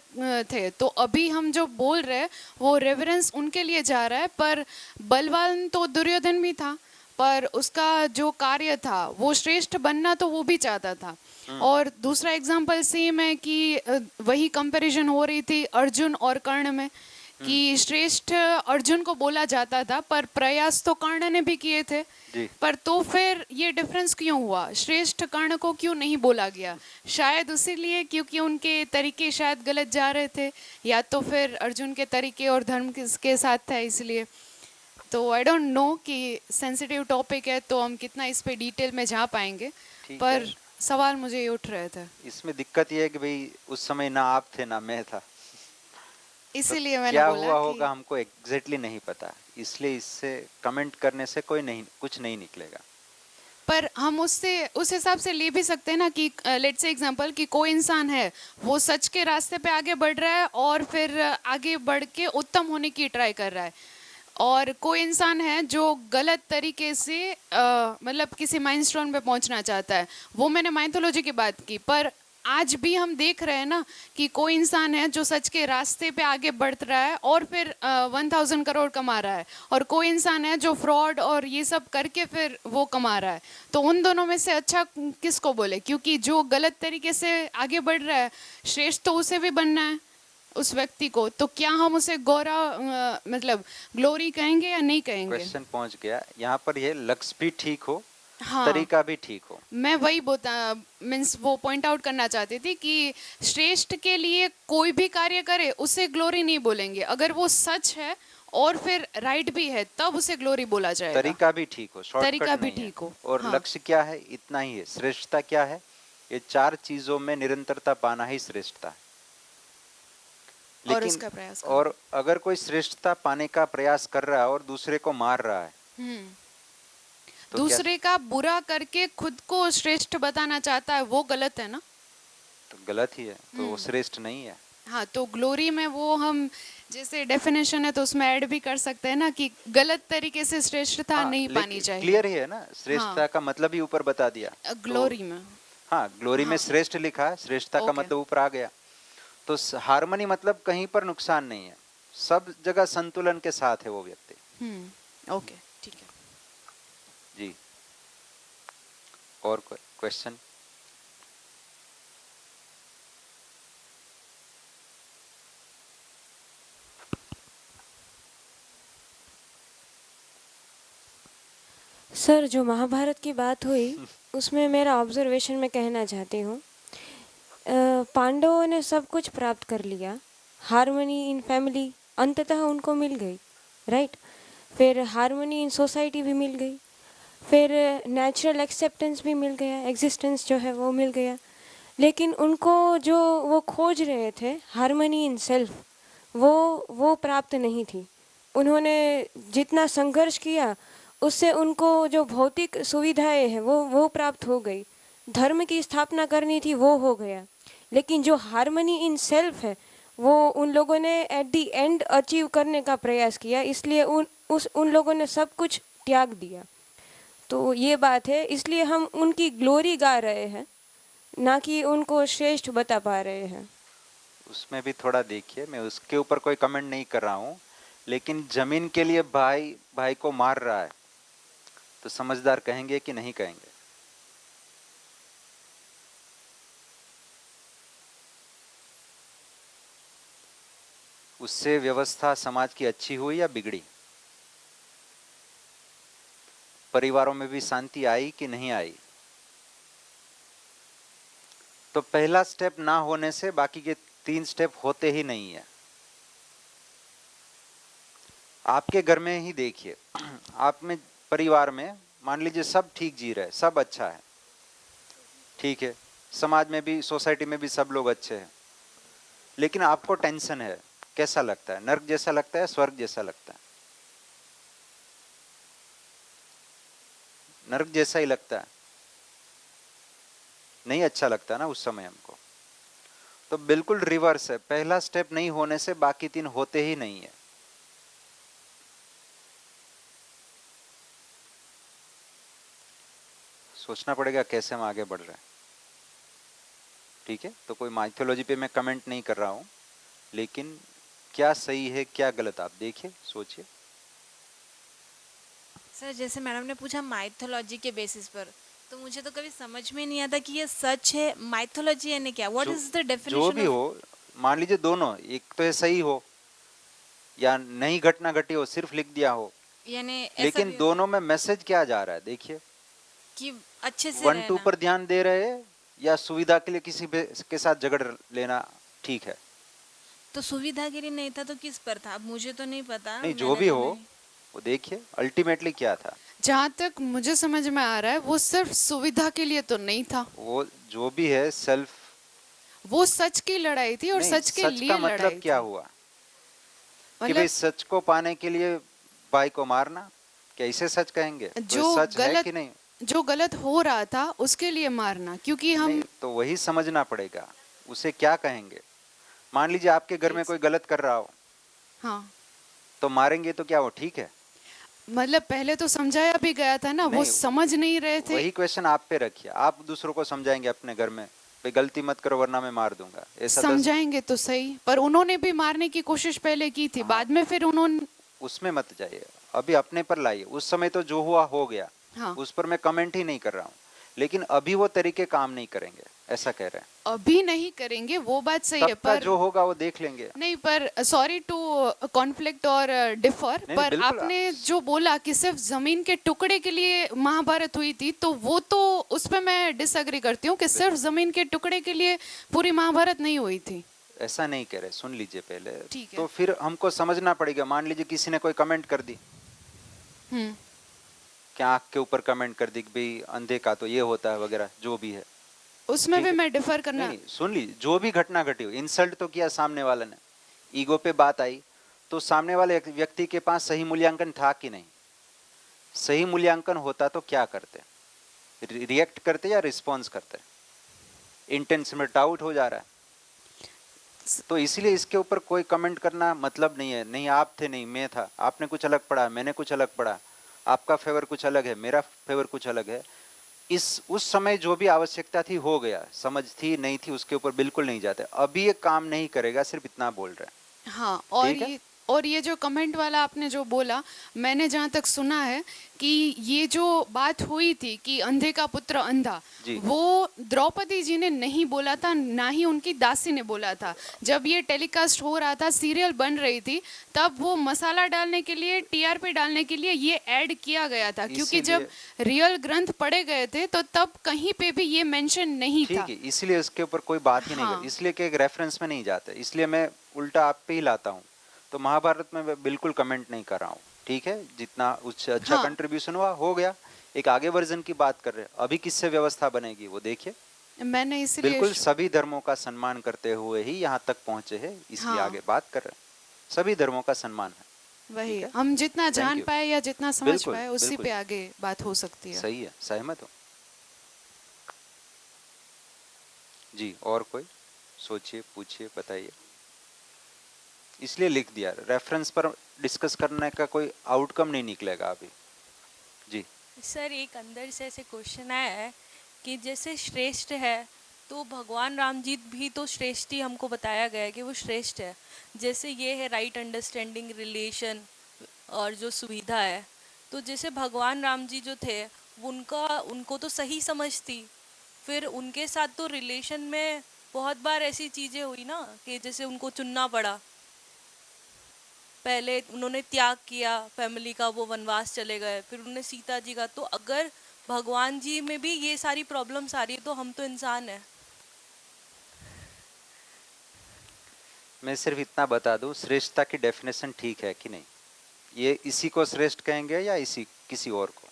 थे। तो अभी हम जो बोल रहे हैं वो रेवरेंस उनके लिए जा रहा है, पर बलवान तो दुर्योधन भी था, पर उसका जो कार्य था वो श्रेष्ठ बनना तो वो भी चाहता था। और दूसरा एग्जांपल सेम है कि वही कंपैरिजन हो रही थी अर्जुन और कर्ण में, कि श्रेष्ठ अर्जुन को बोला जाता था पर प्रयास तो कर्ण ने भी किए थे। पर तो फिर ये डिफरेंस क्यों हुआ, श्रेष्ठ कर्ण को क्यों नहीं बोला गया? शायद इसीलिए क्योंकि उनके तरीके शायद गलत जा रहे थे, या तो फिर अर्जुन के तरीके और धर्म के साथ था इसलिए। तो आई डोंट नो कि सेंसिटिव टॉपिक है तो हम कितना इस पे डिटेल में जा पाएंगे, पर सवाल मुझे ये उठ रहे थे। इसमें दिक्कत ये है कि भाई उस समय ना आप थे ना मैं था, इसीलिए तो मैंने क्या बोला हुआ कि होगा हमको एग्जैक्टली नहीं पता, इसलिए इससे कमेंट करने से कुछ नहीं निकलेगा। पर हम उससे उस हिसाब से ले भी सकते हैं ना कि लेट्स से एग्जांपल कि कोई इंसान है वो सच के रास्ते पे आगे बढ़ रहा है और फिर आगे बढ़ के उत्तम होने की ट्राई कर रहा है, और कोई इंसान है जो गलत तरीके से मतलब किसी माइलस्टोन पे पहुंचना चाहता है। वो मैंने माइथोलॉजी की बात की, पर आज भी हम देख रहे हैं ना कि कोई इंसान है जो सच के रास्ते पे आगे बढ़ रहा है और फिर 1000 करोड़ कमा रहा है, और कोई इंसान है जो फ्रॉड और ये सब करके फिर वो कमा रहा है। तो उन दोनों में से अच्छा किसको बोले? क्योंकि जो गलत तरीके से आगे बढ़ रहा है, श्रेष्ठ तो उसे भी बनना है उस व्यक्ति को, तो क्या हम उसे मतलब ग्लोरी कहेंगे या नहीं कहेंगे? क्वेश्चन पहुंच गया यहाँ पर, ये लक्ष्य भी ठीक हो, हाँ, तरीका भी ठीक हो। मैं वही मीन्स वो पॉइंट आउट करना चाहती थी कि श्रेष्ठ के लिए कोई भी कार्य करे उसे ग्लोरी नहीं बोलेंगे, अगर वो सच है और फिर राइट भी है तब उसे ग्लोरी बोला जाएगा। तरीका भी ठीक हो, शॉर्टकट तरीका भी नहीं ठीक हो, और हाँ। लक्ष्य क्या है, इतना ही है। श्रेष्ठता क्या है, ये 4 चीजों में निरंतरता पाना ही श्रेष्ठता है। और लेकिन उसका प्रयास और अगर कोई श्रेष्ठता पाने का प्रयास कर रहा है और दूसरे को मार रहा है, तो दूसरे का बुरा करके खुद को श्रेष्ठ बताना चाहता है, वो गलत है ना? तो गलत ही है, तो वो श्रेष्ठ नहीं है। हाँ, तो ग्लोरी में वो हम जैसे डेफिनेशन है तो उसमें ऐड भी कर सकते हैं ना कि गलत तरीके से श्रेष्ठता हाँ, नहीं पानी चाहिए। क्लियर ही है ना, श्रेष्ठता हाँ। का मतलब ही ऊपर बता दिया। ग्लोरी में हाँ, ग्लोरी में श्रेष्ठ लिखा है, श्रेष्ठता का मतलब ऊपर आ गया। तो हार्मनी मतलब कहीं पर नुकसान नहीं है, सब जगह संतुलन के साथ है वो व्यक्ति। ओके, ठीक है जी। और कोई क्वेश्चन? सर, जो महाभारत की बात हुई उसमें मेरा ऑब्जर्वेशन मैं कहना चाहती हूँ, पांडवों ने सब कुछ प्राप्त कर लिया, हार्मनी इन फैमिली अंततः उनको मिल गई, राइट? फिर हार्मनी इन सोसाइटी भी मिल गई, फिर नेचुरल एक्सेप्टेंस भी मिल गया, एग्जिस्टेंस जो है वो मिल गया। लेकिन उनको जो वो खोज रहे थे, हार्मनी इन सेल्फ, वो प्राप्त नहीं थी। उन्होंने जितना संघर्ष किया उससे उनको जो भौतिक सुविधाएं हैं वो प्राप्त हो गई, धर्म की स्थापना करनी थी वो हो गया, लेकिन जो हार्मनी इन सेल्फ है वो उन लोगों ने एट द एंड अचीव करने का प्रयास किया, इसलिए उन लोगों ने सब कुछ त्याग दिया। तो ये बात है, इसलिए हम उनकी ग्लोरी गा रहे हैं, ना कि उनको श्रेष्ठ बता पा रहे हैं। उसमें भी थोड़ा देखिए, मैं उसके ऊपर कोई कमेंट नहीं कर रहा हूँ, लेकिन जमीन के लिए भाई भाई को मार रहा है, तो समझदार कहेंगे कि नहीं कहेंगे? उससे व्यवस्था समाज की अच्छी हुई या बिगड़ी? परिवारों में भी शांति आई कि नहीं आई? तो पहला स्टेप ना होने से बाकी के 3 स्टेप होते ही नहीं है। आपके घर में ही देखिए, आप में परिवार में मान लीजिए सब ठीक जी रहे, सब अच्छा है, ठीक है, समाज में भी, सोसाइटी में भी सब लोग अच्छे हैं, लेकिन आपको टेंशन है। कैसा लगता है? नर्क जैसा लगता है, स्वर्ग जैसा लगता है? नर्क जैसा ही लगता है, नहीं अच्छा लगता ना उस समय हमको। तो बिल्कुल रिवर्स है, पहला स्टेप नहीं होने से बाकी 3 होते ही नहीं है। सोचना पड़ेगा कैसे हम आगे बढ़ रहे हैं, ठीक है? तो कोई माइथोलॉजी पे मैं कमेंट नहीं कर रहा हूं, लेकिन क्या सही है क्या गलत आप देखिए, सोचिए। सर, जैसे मैडम ने पूछा माइथोलॉजी के बेसिस पर, तो मुझे तो कभी समझ में नहीं आता कि ये सच है। माइथोलॉजी यानी क्या? What is the definition? जो भी हो, मान लीजिए दोनों, एक तो है सही हो या नहीं घटना घटी हो, सिर्फ लिख दिया हो, यानी लेकिन दोनों में मैसेज क्या जा रहा है देखिए, कि अच्छे से 1-2 पर ध्यान दे रहे हैं या सुविधा के लिए किसी के साथ झगड़ लेना ठीक है? तो सुविधा के लिए नहीं था तो किस पर था? अब मुझे तो नहीं पता। नहीं, जो भी हो वो देखिए अल्टीमेटली क्या था। जहाँ तक मुझे समझ में आ रहा है वो सिर्फ सुविधा के लिए तो नहीं था, वो जो भी है सेल्फ, वो सच की लड़ाई थी और सच के लिए का मतलब क्या हुआ कि भाई सच को पाने के लिए भाई को मारना, कैसे सच कहेंगे? जो सच है कि नहीं? जो गलत हो रहा था उसके लिए मारना, क्योंकि हम तो वही समझना पड़ेगा, उसे क्या कहेंगे। मान लीजिए आपके घर में कोई गलत कर रहा हो, हाँ, तो मारेंगे तो क्या वो ठीक है? मतलब पहले तो समझाया भी गया था ना, वो समझ नहीं रहे थे। वही क्वेश्चन आप पे रखिए, आप दूसरों को समझाएंगे अपने घर में, भाई गलती मत करो वरना मैं मार दूंगा, ऐसा समझाएंगे तो सही, पर उन्होंने भी मारने की कोशिश पहले की थी, बाद में फिर उन्होंने, उसमें मत जाइए, अभी अपने पर लाइए। उस समय तो जो हुआ हो गया, हाँ, उस पर मैं कमेंट ही नहीं कर रहा हूँ, लेकिन अभी वो तरीके काम नहीं करेंगे, ऐसा कह रहे हैं। अभी नहीं करेंगे, वो बात सही है, पर जो होगा वो देख लेंगे। नहीं, पर सॉरी टू कॉन्फ्लिक्ट और डिफर, पर आपने जो बोला कि सिर्फ जमीन के टुकड़े के लिए महाभारत हुई थी, तो वो तो उस पर मैं डिसएग्री करती हूँ कि सिर्फ जमीन के टुकड़े के लिए पूरी महाभारत नहीं हुई थी। ऐसा नहीं कह रहे, सुन लीजिए पहले, तो फिर हमको समझना पड़ेगा। मान लीजिए किसी ने कोई कमेंट कर दी, क्या आँख के ऊपर कमेंट कर दी कि भाई अंधे का तो ये होता है वगैरह, जो भी है, उसमें भी मैं डिफर करना, नहीं, सुन लीजिए, जो भी घटना घटी हो, इंसल्ट तो किया सामने वाले ने, ईगो पे बात आई, तो सामने वाले व्यक्ति के पास सही मूल्यांकन था कि नहीं? सही मूल्यांकन होता तो क्या करते? रिएक्ट करते या रिस्पॉन्स करते? इंटेंशन में डाउट हो जा रहा है, तो इसीलिए इसके ऊपर कोई कमेंट करना मतलब नहीं है। नहीं आप थे, नहीं मैं था, आपने कुछ अलग पढ़ा, मैंने कुछ अलग पढ़ा, आपका फेवर कुछ अलग है, मेरा फेवर कुछ अलग है। उस समय जो भी आवश्यकता थी हो गया, समझ थी नहीं थी उसके ऊपर बिल्कुल नहीं जाते। अभी ये काम नहीं करेगा, सिर्फ इतना बोल रहे हैं। हाँ, ठीक और ये जो कमेंट वाला आपने जो बोला, मैंने जहाँ तक सुना है कि ये जो बात हुई थी कि अंधे का पुत्र अंधा, वो द्रौपदी जी ने नहीं बोला था, ना ही उनकी दासी ने बोला था। जब ये टेलीकास्ट हो रहा था, सीरियल बन रही थी, तब वो मसाला डालने के लिए, टीआरपी डालने के लिए ये ऐड किया गया था, क्योंकि जब रियल ग्रंथ पढ़े गए थे तो तब कहीं पे भी ये मेंशन नहीं था। ठीक है, इसलिए उसके ऊपर कोई बात ही नहीं कर, इसलिए कि एक रेफरेंस में नहीं जाते, इसलिए मैं उल्टा आप पे ही लाता हूँ। तो महाभारत में मैं बिल्कुल कमेंट नहीं कर रहा हूँ, ठीक है। जितना उससे अच्छा कंट्रीब्यूशन हुआ हो गया, एक आगे वर्जन की बात कर रहे हैं। अभी किससे व्यवस्था बनेगी वो देखिए। मैंने इसलिए बिल्कुल सभी धर्मों का सम्मान करते हुए ही यहाँ तक पहुंचे हैं, इसलिए आगे बात कर रहे हैं। सभी धर्मों का सम्मान है, वही हम जितना जान पाए या जितना समझ पाए उसी पे आगे बात हो सकती है। सही है, सहमत हो जी। और कोई सोचिए, पूछिए, बताइए। इसलिए लिख दिया, रेफरेंस पर डिस्कस करने का कोई आउटकम नहीं निकलेगा अभी। जी सर, एक अंदर से ऐसे क्वेश्चन आया है कि जैसे श्रेष्ठ है तो भगवान राम जी भी तो श्रेष्ठ ही हमको बताया गया है कि वो श्रेष्ठ है। जैसे ये है राइट अंडरस्टैंडिंग, रिलेशन और जो सुविधा है, तो जैसे भगवान राम जी जो थे उनको तो सही समझ थी, फिर उनके साथ तो रिलेशन में बहुत बार ऐसी चीज़ें हुई ना कि जैसे उनको चुनना पड़ा। पहले उन्होंने त्याग किया फैमिली का, वो वनवास चले गए, फिर उन्होंने सीता जी का। तो अगर भगवान जी में भी ये सारी प्रॉब्लम्स आ रही है तो हम तो इंसान हैं। मैं सिर्फ इतना बता दूं, श्रेष्ठता की डेफिनेशन ठीक है कि नहीं? ये इसी को श्रेष्ठ कहेंगे या किसी और को?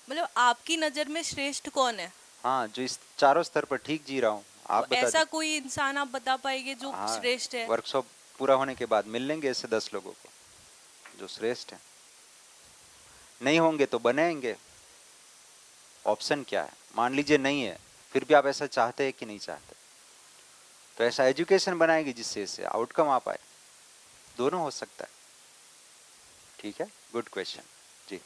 मतलब आपकी नज़र में श्रेष्ठ कौन है? हाँ, जो इस चारों स्तर पर ठीक जी रहा हूँ, आप तो बता ऐसा कोई इंसान आप बता पाएंगे जो श्रेष्ठ है? वर्कशॉप पूरा होने के बाद मिल लेंगे ऐसे 10 लोगों को जो श्रेष्ठ है। नहीं होंगे तो बनेंगे। ऑप्शन क्या है? मान लीजिए नहीं है, फिर भी आप ऐसा चाहते हैं कि नहीं चाहते, तो ऐसा एजुकेशन बनाएगी जिससे इससे आउटकम आ पाए। दोनों हो सकता है, ठीक है। गुड क्वेश्चन जी,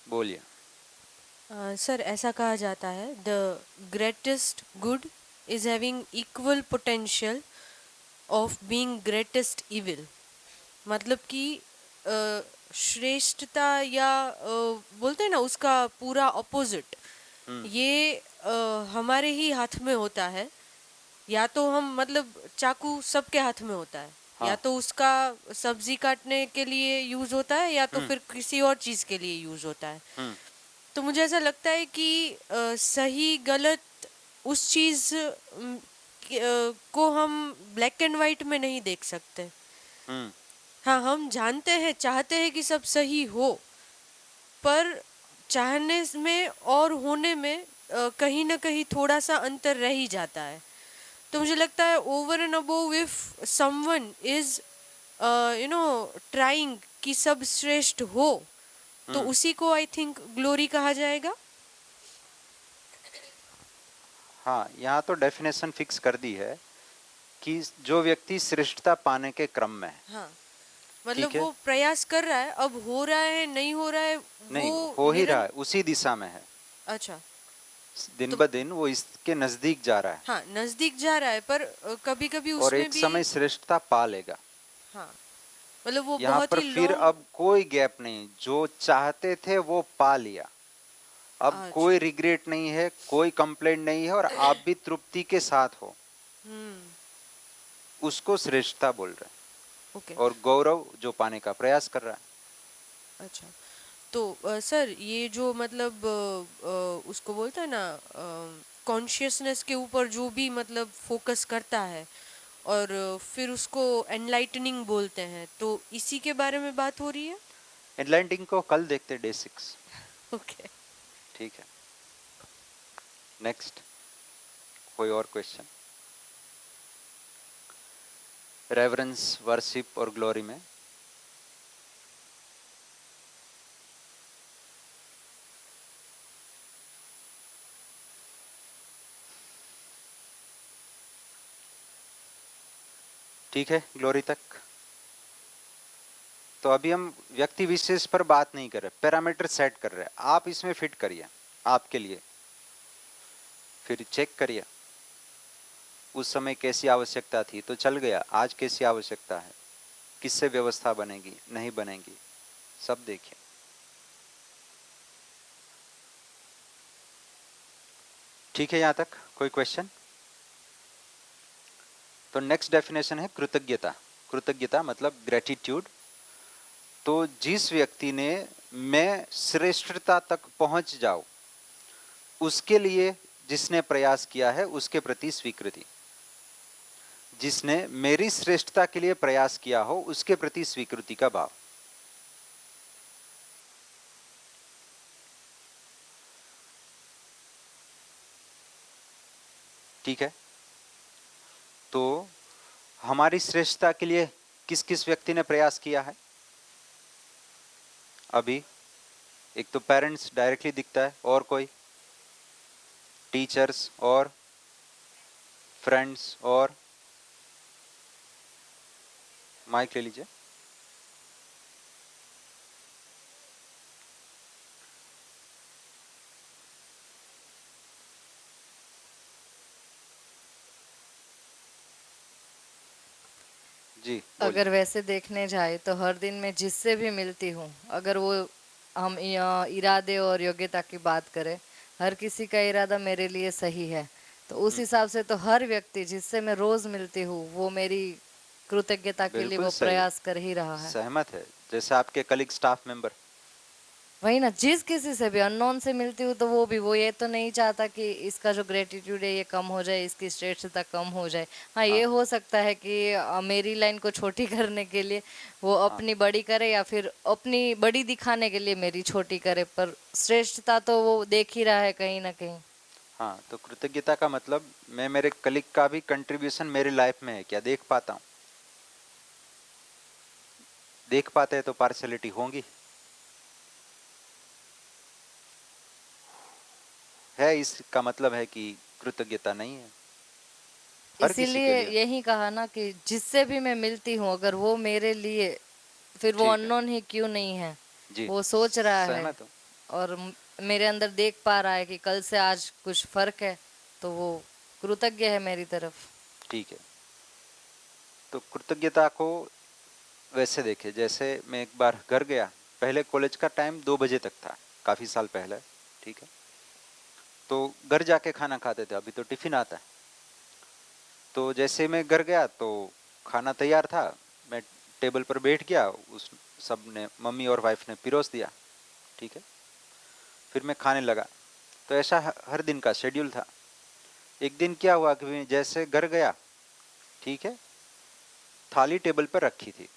बोलिए। सर, ऐसा कहा जाता है the greatest good is having equal potential of being greatest evil. मतलब कि श्रेष्ठता या बोलते हैं ना उसका पूरा ऑपोजिट, ये हमारे ही हाथ में होता है। या तो हम मतलब चाकू सबके हाथ में होता है, या तो उसका सब्जी काटने के लिए यूज होता है, या तो फिर किसी और चीज के लिए यूज होता है। तो मुझे ऐसा लगता है कि सही गलत उस चीज को हम ब्लैक एंड वाइट में नहीं देख सकते। हाँ, हम जानते हैं, चाहते हैं कि सब सही हो, पर चाहने में और होने में कहीं ना कहीं थोड़ा सा अंतर रह ही जाता है। तो मुझे लगता है over and above if someone is trying कि सब श्रेष्ठ हो, तो उसी को आई थिंक ग्लोरी कहा जाएगा। हाँ, यहाँ तो डेफिनेशन फिक्स कर दी है कि जो व्यक्ति श्रेष्ठता पाने के क्रम में है, हाँ, मतलब वो प्रयास कर रहा है, अब हो रहा है नहीं हो रहा है, नहीं हो ही रहा है, उसी दिशा में है। अच्छा, दिन ब दिन वो इसके नजदीक जा रहा है। हाँ, नजदीक जा रहा है, पर कभी कभी उसमें और एक समय श्रेष्ठता पा लेगा। हाँ, मतलब वो यहाँ पर फिर अब कोई गैप नहीं, जो चाहते थे वो पा लिया, अब कोई रिग्रेट नहीं है, कोई कंप्लेंट नहीं है, और आप भी तृप्ति के साथ हो, उसको श्रेष्ठता बोल रहे हैं। और गौरव जो पाने का प्रयास कर रहा है। अच्छा, तो सर ये जो मतलब उसको बोलते हैं ना कॉन्शियसनेस के ऊपर जो भी मतलब फोकस करता है और फिर उसको एनलाइटनिंग बोलते हैं, तो इसी के बारे में बात हो रही है। एनलाइटनिंग को कल देखते डे 6। ओके, ठीक है। नेक्स्ट, कोई और क्वेश्चन? रेवरेंस, वर्शिप और ग्लोरी में ठीक है ग्लोरी तक? तो अभी हम व्यक्ति विशेष पर बात नहीं कर रहे, पैरामीटर सेट कर रहे हैं। आप इसमें फिट करिए आपके लिए, फिर चेक करिए उस समय कैसी आवश्यकता थी तो चल गया, आज कैसी आवश्यकता है, किससे व्यवस्था बनेगी नहीं बनेगी, सब देखिए। ठीक है यहां तक? कोई क्वेश्चन? तो नेक्स्ट डेफिनेशन है कृतज्ञता। कृतज्ञता मतलब ग्रेटिट्यूड। तो जिस व्यक्ति ने मैं श्रेष्ठता तक पहुंच जाऊं उसके लिए जिसने प्रयास किया है उसके प्रति स्वीकृति। जिसने मेरी श्रेष्ठता के लिए प्रयास किया हो उसके प्रति स्वीकृति का भाव। ठीक है? तो हमारी श्रेष्ठता के लिए किस किस व्यक्ति ने प्रयास किया है? अभी एक तो पेरेंट्स डायरेक्टली दिखता है, और कोई? टीचर्स और फ्रेंड्स और? माइक ले लीजिए। जी अगर वैसे देखने जाए तो हर दिन मैं जिससे भी मिलती हूँ, अगर वो हम इरादे और योग्यता की बात करें, हर किसी का इरादा मेरे लिए सही है, तो उस हिसाब से तो हर व्यक्ति जिससे मैं रोज मिलती हूँ वो मेरी कृतज्ञता के लिए बिल्कुल वो सही है। प्रयास कर ही रहा है। सहमत है। जैसे आपके कलीग स्टाफ मेंबर, वही ना, जिस किसी से भी अननोन से मिलती हूँ तो वो ये तो नहीं चाहता कि इसका जो ग्रेटिट्यूड है ये कम हो जाए, इसकी श्रेष्ठता कम हो जाए। हाँ, ये हो सकता है कि मेरी लाइन को छोटी करने के लिए वो अपनी बड़ी करे या फिर अपनी बड़ी दिखाने के लिए मेरी छोटी करे, पर श्रेष्ठता तो वो देख ही रहा है कहीं ना कहीं। हाँ, तो कृतज्ञता का मतलब मैं मेरे कलीग का भी कंट्रीब्यूशन मेरी लाइफ में है क्या देख पाता हूँ। देख पाते हैं तो पार्शियलिटी होंगी है, इसका मतलब है कि कृतज्ञता नहीं है। हर किसी के इसीलिए लिए। यही कहा ना कि जिससे भी मैं मिलती हूँ अगर वो मेरे लिए, फिर वो ठीक है। अननोन ही क्यों नहीं है, जी, वो सोच रहा है सहमत हूँ। और मेरे अंदर देख पा रहा है कि कल से आज कुछ फर्क है, तो वो कृतज्ञ है मेरी तरफ। ठीक है, तो कृतज्ञता को वैसे देखे, जैसे मैं एक बार घर गया, पहले कॉलेज का टाइम 2 बजे तक था, काफ़ी साल पहले। ठीक है, तो घर जाके खाना खाते थे, अभी तो टिफिन आता है। तो जैसे मैं घर गया तो खाना तैयार था, मैं टेबल पर बैठ गया, उस सब ने, मम्मी और वाइफ ने पिरोस दिया। ठीक है, फिर मैं खाने लगा। तो ऐसा हर दिन का शेड्यूल था। एक दिन क्या हुआ कि जैसे घर गया, ठीक है, थाली टेबल पर रखी थी,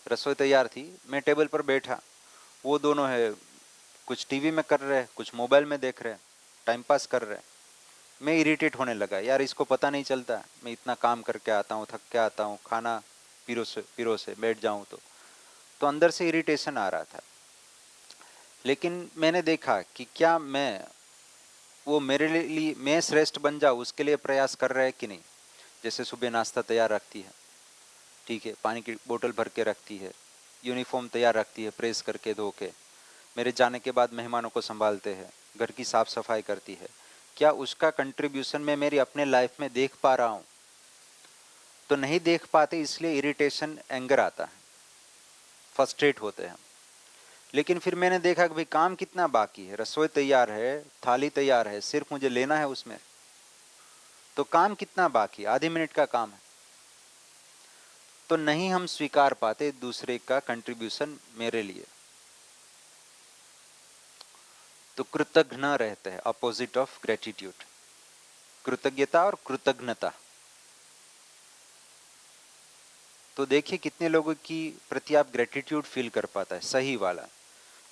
रसोई तैयार थी, मैं टेबल पर बैठा, वो दोनों है कुछ टीवी में कर रहे, कुछ मोबाइल में देख रहे, टाइम पास कर रहे। मैं इरिटेट होने लगा, यार इसको पता नहीं चलता मैं इतना काम करके आता हूँ, थक के आता हूँ, खाना पिरो से बैठ जाऊँ तो अंदर से इरिटेशन आ रहा था। लेकिन मैंने देखा कि क्या मैं, वो मेरे लिए मैं श्रेष्ठ बन जाऊँ उसके लिए प्रयास कर रहा है कि नहीं। जैसे सुबह नाश्ता तैयार रखती है, ठीक है, पानी की बोतल भर के रखती है, यूनिफॉर्म तैयार रखती है प्रेस करके धो के, मेरे जाने के बाद मेहमानों को संभालते हैं, घर की साफ सफाई करती है, क्या उसका कंट्रीब्यूशन मैं मेरी अपने लाइफ में देख पा रहा हूँ? तो नहीं देख पाते, इसलिए इरिटेशन, एंगर आता है, फ्रस्ट्रेट होते हैं। लेकिन फिर मैंने देखा कि भाई काम कितना बाकी है, रसोई तैयार है, थाली तैयार है, सिर्फ मुझे लेना है उसमें, तो काम कितना बाकी, आधे मिनट का काम है। तो नहीं हम स्वीकार पाते दूसरे का कंट्रीब्यूशन मेरे लिए, तो कृतज्ञ न रहते हैं, अपोजिट ऑफ ग्रेटिट्यूड, कृतज्ञता और कृतज्ञता। तो देखिए कितने लोगों की प्रति आप ग्रेटिट्यूड फील कर पाता है, सही वाला।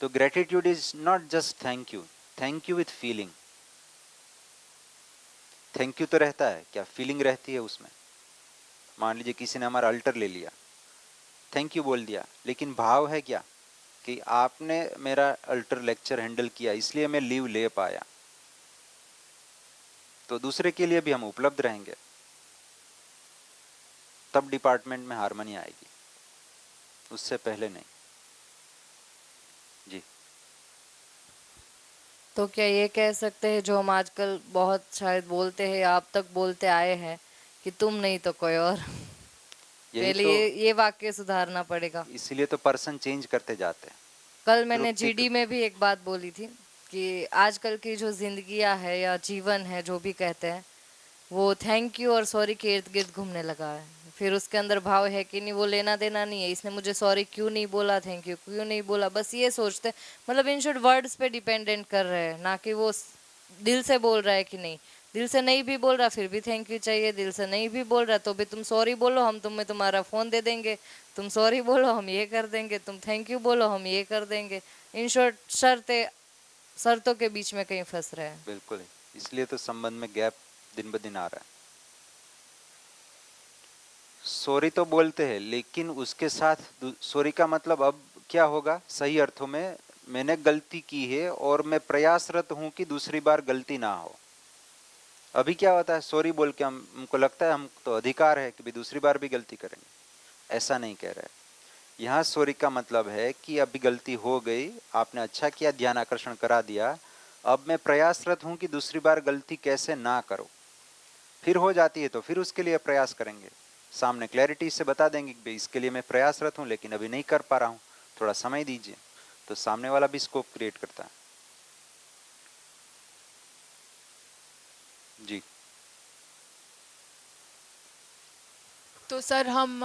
तो gratitude is not just thank you, thank you with feeling. Thank you तो रहता है, क्या फीलिंग रहती है उसमें? मान लीजिए किसी ने हमारा अल्टर ले लिया, थैंक यू बोल दिया, लेकिन भाव है क्या कि आपने मेरा अल्टर लेक्चर हैंडल किया इसलिए मैं लीव ले पाया, तो दूसरे के लिए भी हम उपलब्ध रहेंगे। तब डिपार्टमेंट में हार्मनी आएगी, उससे पहले नहीं। जी। तो क्या ये कह सकते हैं जो हम आजकल बहुत शायद बोलते हैं, आप तक बोलते आए हैं कि तुम नहीं तो कोई और, पहले ये वाक्य सुधारना पड़ेगा। इसीलिए तो पर्सन चेंज करते जाते हैं। कल मैंने जीडी में भी एक बात बोली थी कि आजकल की जो जिंदगियां है या जीवन है जो भी कहते हैं, वो थैंक यू और सॉरी के इर्द गिर्द घूमने लगा है। फिर उसके अंदर भाव है कि नहीं, वो लेना देना नहीं है, इसने मुझे सॉरी क्यों नहीं बोला, थैंक यू क्यों नहीं बोला, बस ये सोचते, मतलब इन शॉर्ट वर्ड्स पे डिपेंडेंट कर रहे हैं, ना कि वो दिल से बोल रहा है कि नहीं। दिल से नहीं भी बोल रहा फिर भी थैंक यू चाहिए, दिल से नहीं भी बोल रहा तो भी तुम सॉरी बोलो, हम तुम्हें तुम्हारा फ़ोन दे देंगे, तुम सॉरी बोलो हम ये कर देंगे, तुम थैंक यू बोलो हम ये कर देंगे। इन शॉर्ट शर्तों के बीच में कहीं फंस रहे हैं। बिल्कुल, इसलिए तो संबंध में गैप दिन ब दिन आ रहा है। सॉरी तो बोलते हैं, लेकिन उसके साथ सॉरी का मतलब अब क्या होगा, सही अर्थों में मैंने गलती की है और मैं प्रयासरत हूं कि दूसरी बार गलती ना हो। अभी क्या होता है, सॉरी बोल के हमको लगता है हम तो अधिकार है कि भी दूसरी बार भी गलती करेंगे, ऐसा नहीं कह रहे। यहाँ सॉरी का मतलब है कि अभी गलती हो गई, आपने अच्छा किया, ध्यान आकर्षण करा दिया, अब मैं प्रयासरत हूं कि दूसरी बार गलती कैसे ना करो। फिर हो जाती है तो फिर उसके लिए प्रयास करेंगे, सामने क्लैरिटी से बता देंगे कि इसके लिए मैं प्रयासरत हूं लेकिन अभी नहीं कर पा रहा हूं, थोड़ा समय दीजिए, तो सामने वाला भी स्कोप क्रिएट करता है। जी। तो सर हम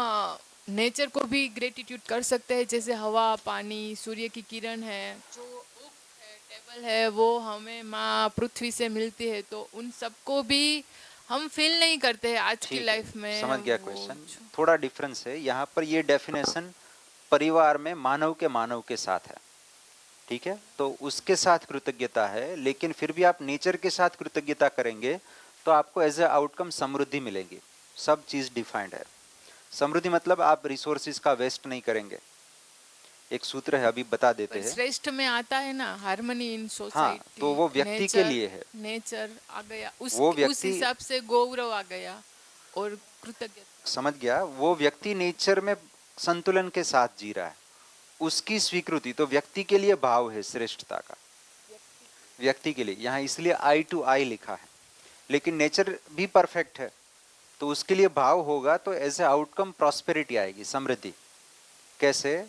नेचर को भी ग्रेटिट्यूड कर सकते हैं, जैसे हवा, पानी, सूर्य की किरण है, जो ओक है, टेबल है, वो हमें माँ पृथ्वी से मिलती है, तो उन सबको भी हम फील नहीं करते हैं आज की लाइफ में। समझ गया क्वेश्चन, थोड़ा डिफरेंस है यहाँ पर। ये डेफिनेशन परिवार में मानव के साथ है, ठीक है, तो उसके साथ कृतज्ञता है, लेकिन फिर भी आप नेचर के साथ कृतज्ञता करेंगे तो आपको एज ए आउटकम समृद्धि मिलेगी। सब चीज डिफाइंड है। समृद्धि मतलब आप रिसोर्सेज का वेस्ट नहीं करेंगे। एक सूत्र है, अभी बता देते हैं, श्रेष्ठ में आता है ना हार्मनी इन सोसाइटी। हाँ, तो वो व्यक्ति के लिए है, नेचर आ गया, उस व्यक्ति हिसाब से गौरव आ गया और कृतज्ञता। समझ गया, वो व्यक्ति नेचर में संतुलन के साथ जी रहा है, उसकी स्वीकृति, तो व्यक्ति के लिए भाव है श्रेष्ठता का, व्यक्ति के लिए। यहाँ इसलिए आई टू आई लिखा है, लेकिन नेचर भी परफेक्ट है तो उसके लिए भाव होगा, तो एज ए आउटकम प्रॉस्पेरिटी आएगी, समृद्धि। कैसे?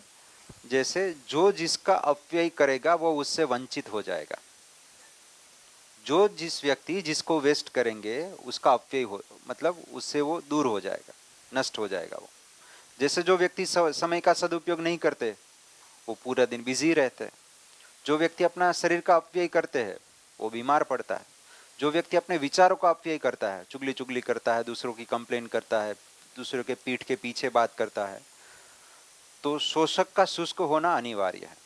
जैसे जो जिसका अपव्यय करेगा वो उससे वंचित हो जाएगा। जो जिस व्यक्ति जिसको वेस्ट करेंगे उसका अपव्यय हो, मतलब उससे वो दूर हो जाएगा, नष्ट हो जाएगा वो। जैसे जो व्यक्ति समय का सदुपयोग नहीं करते वो पूरा दिन बिजी रहते हैं। जो व्यक्ति अपना शरीर का अपव्यय करते हैं वो बीमार पड़ता है। जो व्यक्ति अपने विचारों का अपव्यय करता है, चुगली चुगली करता है, दूसरों की कंप्लेन करता है, दूसरों के पीठ के पीछे बात करता है, तो शोषक का शुष्क होना अनिवार्य है।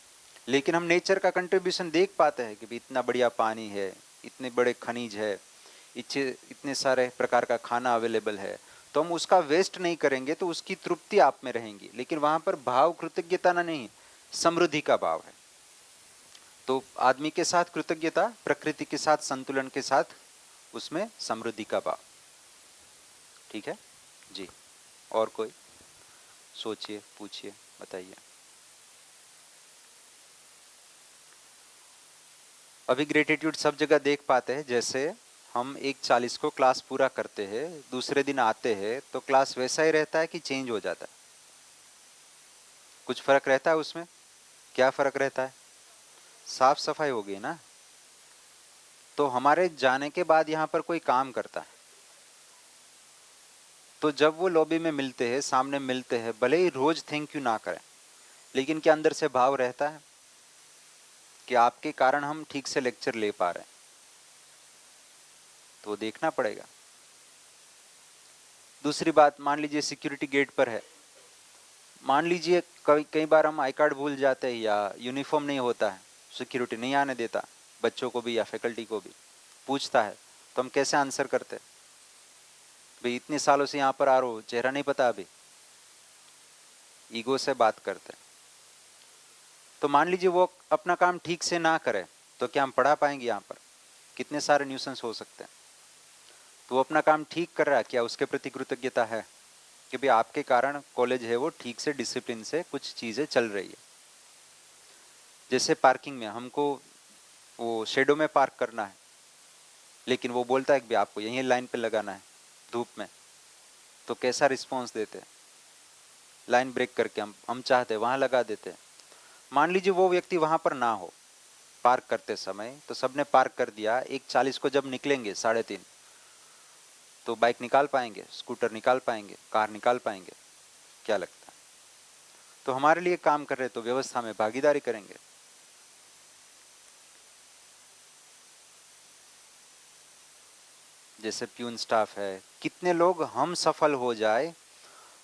लेकिन हम नेचर का कंट्रीब्यूशन देख पाते हैं कि इतना बढ़िया पानी है, इतने बड़े खनिज है, इतने सारे प्रकार का खाना अवेलेबल है, तो हम उसका वेस्ट नहीं करेंगे तो उसकी तृप्ति आप में रहेंगी। लेकिन वहां पर भाव कृतज्ञता ना नहीं, समृद्धि का भाव है। तो आदमी के साथ कृतज्ञता, प्रकृति के साथ संतुलन के साथ उसमें समृद्धि का भाव। ठीक है जी। और कोई सोचिए, पूछिए, बताइए। अभी ग्रेटिट्यूड सब जगह देख पाते हैं। जैसे हम 1:40 को क्लास पूरा करते हैं, दूसरे दिन आते हैं तो क्लास वैसा ही रहता है कि चेंज हो जाता है? कुछ फर्क रहता है उसमें? क्या फर्क रहता है? साफ सफाई हो गई ना। तो हमारे जाने के बाद यहाँ पर कोई काम करता है, तो जब वो लॉबी में मिलते हैं, सामने मिलते हैं, भले ही रोज थैंक यू ना करें, लेकिन क्या अंदर से भाव रहता है कि आपके कारण हम ठीक से लेक्चर ले पा रहे हैं? तो देखना पड़ेगा। दूसरी बात, मान लीजिए सिक्योरिटी गेट पर है, मान लीजिए कई बार हम आई कार्ड भूल जाते हैं या यूनिफॉर्म नहीं होता है, सिक्योरिटी नहीं आने देता, बच्चों को भी या फैकल्टी को भी पूछता है, तो हम कैसे आंसर करते हैं? भाई इतने सालों से यहाँ पर आ रहा हो, चेहरा नहीं पता अभी? ईगो से बात करते हैं। तो मान लीजिए वो अपना काम ठीक से ना करे, तो क्या हम पढ़ा पाएंगे? यहाँ पर कितने सारे न्यूसेंस हो सकते हैं। तो वो अपना काम ठीक कर रहा है, क्या उसके प्रति कृतज्ञता है? कि भाई आपके कारण कॉलेज है वो ठीक से डिसिप्लिन से कुछ चीज़ें चल रही है। जैसे पार्किंग में हमको वो शेडो में पार्क करना है, लेकिन वो बोलता है कि भाई आपको यहीं लाइन पे लगाना है धूप में, तो कैसा रिस्पॉन्स देते हैं? लाइन ब्रेक करके हम चाहते हैं वहाँ लगा देते हैं। मान लीजिए वो व्यक्ति वहाँ पर ना हो पार्क करते समय, तो सबने पार्क कर दिया, 1:40 को जब निकलेंगे 3:30, तो बाइक निकाल पाएंगे, स्कूटर निकाल पाएंगे, कार निकाल पाएंगे? क्या लगता है? तो हमारे लिए काम कर रहे तो व्यवस्था में भागीदारी करेंगे। जैसे प्यून स्टाफ है, कितने लोग हम सफल हो जाए,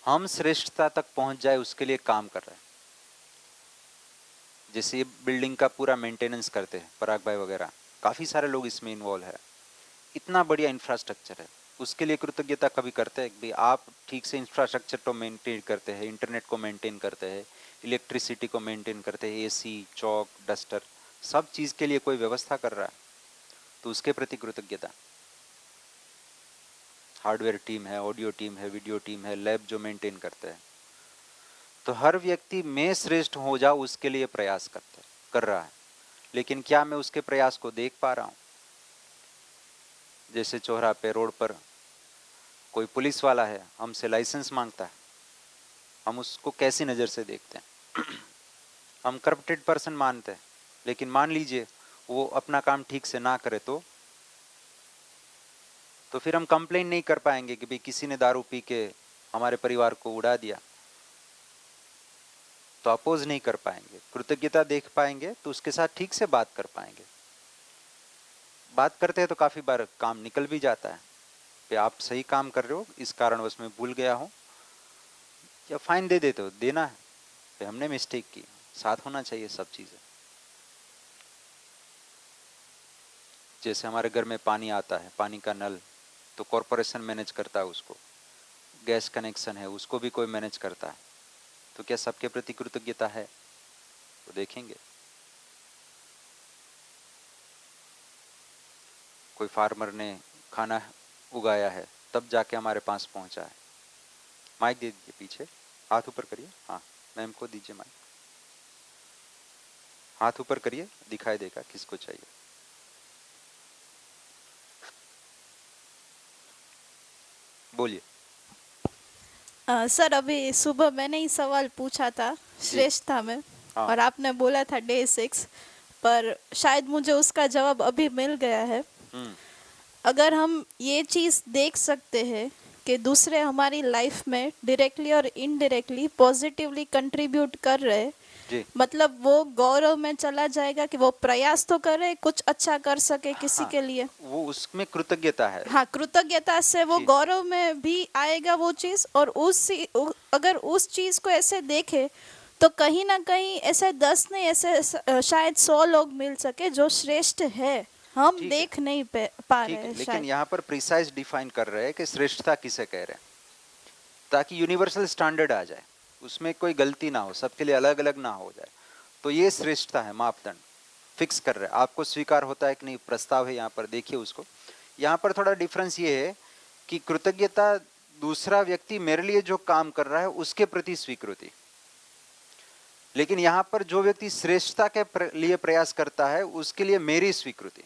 हम श्रेष्ठता तक पहुंच जाए उसके लिए काम कर रहे हैं। जैसे ये बिल्डिंग का पूरा मेंटेनेंस करते हैं पराग भाई वगैरह, काफ़ी सारे लोग इसमें इन्वॉल्व है। इतना बढ़िया इंफ्रास्ट्रक्चर है, उसके लिए कृतज्ञता कभी करते हैं कि आप ठीक से इंफ्रास्ट्रक्चर को मेंटेन करते हैं, इंटरनेट को मेंटेन करते हैं, इलेक्ट्रिसिटी को मेंटेन करते हैं, एसी, चौक, डस्टर, सब चीज़ के लिए कोई व्यवस्था कर रहा है, तो उसके प्रति कृतज्ञता। हार्डवेयर टीम है, ऑडियो टीम है, वीडियो टीम है, लैब जो मेंटेन करते हैं, तो हर व्यक्ति मैं श्रेष्ठ हो जाऊं उसके लिए प्रयास कर रहा है। लेकिन क्या मैं उसके प्रयास को देख पा रहा हूं? जैसे चौराहे पे, रोड पर कोई पुलिस वाला है, हमसे लाइसेंस मांगता है, हम उसको कैसी नज़र से देखते हैं? हम करप्टेड पर्सन मानते हैं, लेकिन मान लीजिए वो अपना काम ठीक से ना करे तो फिर हम कंप्लेन नहीं कर पाएंगे कि भाई किसी ने दारू पी के हमारे परिवार को उड़ा दिया, तो अपोज नहीं कर पाएंगे। कृतज्ञता देख पाएंगे तो उसके साथ ठीक से बात कर पाएंगे। बात करते हैं तो काफ़ी बार काम निकल भी जाता है कि आप सही काम कर रहे हो, इस कारणवश मैं भूल गया हूँ, या फाइन दे देते हो, देना है कि हमने मिस्टेक की, साथ होना चाहिए सब चीज़ें। जैसे हमारे घर में पानी आता है, पानी का नल तो कॉरपोरेशन मैनेज करता है उसको, गैस कनेक्शन है उसको भी कोई मैनेज करता है, तो क्या सबके प्रति कृतज्ञता है? तो देखेंगे। कोई फार्मर ने खाना उगाया है तब जाके हमारे पास पहुंचा है। माइक दे दीजिए, पीछे हाथ ऊपर करिए, हाँ मैम को दीजिए माइक, हाथ ऊपर करिए, दिखाई देगा किसको चाहिए। बोलिए। सर अभी सुबह मैंने ही सवाल पूछा था श्रेष्ठता में, हाँ। और आपने बोला था डे 6, पर शायद मुझे उसका जवाब अभी मिल गया है। अगर हम ये चीज़ देख सकते हैं कि दूसरे हमारी लाइफ में डायरेक्टली और इनडायरेक्टली पॉजिटिवली कंट्रीब्यूट कर रहे हैं, मतलब वो गौरव में चला जाएगा कि वो प्रयास तो करे, कुछ अच्छा कर सके किसी के लिए, वो उसमें कृतज्ञता है। हाँ, कृतज्ञता से वो गौरव में भी आएगा वो चीज़। और अगर उस चीज़ को ऐसे देखे तो कहीं ना कहीं ऐसे 10 नहीं, ऐसे शायद 100 लोग मिल सके जो श्रेष्ठ है, हम देख नहीं पा रहे हैं। लेकिन यहाँ पर प्रिसाइज डिफाइन कर रहे हैं कि श्रेष्ठता किसे कह रहे हैं, ताकि यूनिवर्सल स्टैंडर्ड आ जाए, उसमें कोई गलती ना हो, सबके लिए अलग अलग ना हो जाए। तो ये श्रेष्ठता है, मापदंड फिक्स कर रहे हैं। आपको स्वीकार होता है कि नहीं, प्रस्ताव है यहाँ पर, देखिए उसको। यहाँ पर थोड़ा डिफरेंस ये है कि कृतज्ञता दूसरा व्यक्ति मेरे लिए जो काम कर रहा है उसके प्रति स्वीकृति, लेकिन यहाँ पर जो व्यक्ति श्रेष्ठता के लिए प्रयास करता है उसके लिए मेरी स्वीकृति।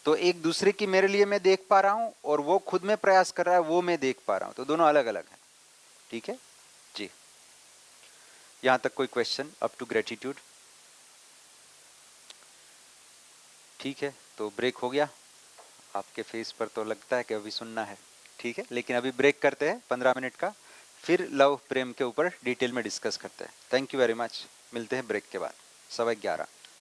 तो एक दूसरे की मेरे लिए मैं देख पा रहा हूँ और वो खुद में प्रयास कर रहा है वो मैं देख पा रहा हूँ, तो दोनों अलग अलग हैं। ठीक है जी, यहाँ तक कोई क्वेश्चन अप टू ग्रेटिट्यूड? ठीक है, तो ब्रेक हो गया। आपके फेस पर तो लगता है कि अभी सुनना है, ठीक है, लेकिन अभी ब्रेक करते हैं 15 मिनट का, फिर लव प्रेम के ऊपर डिटेल में डिस्कस करते हैं। थैंक यू वेरी मच, मिलते हैं ब्रेक के बाद 11:15।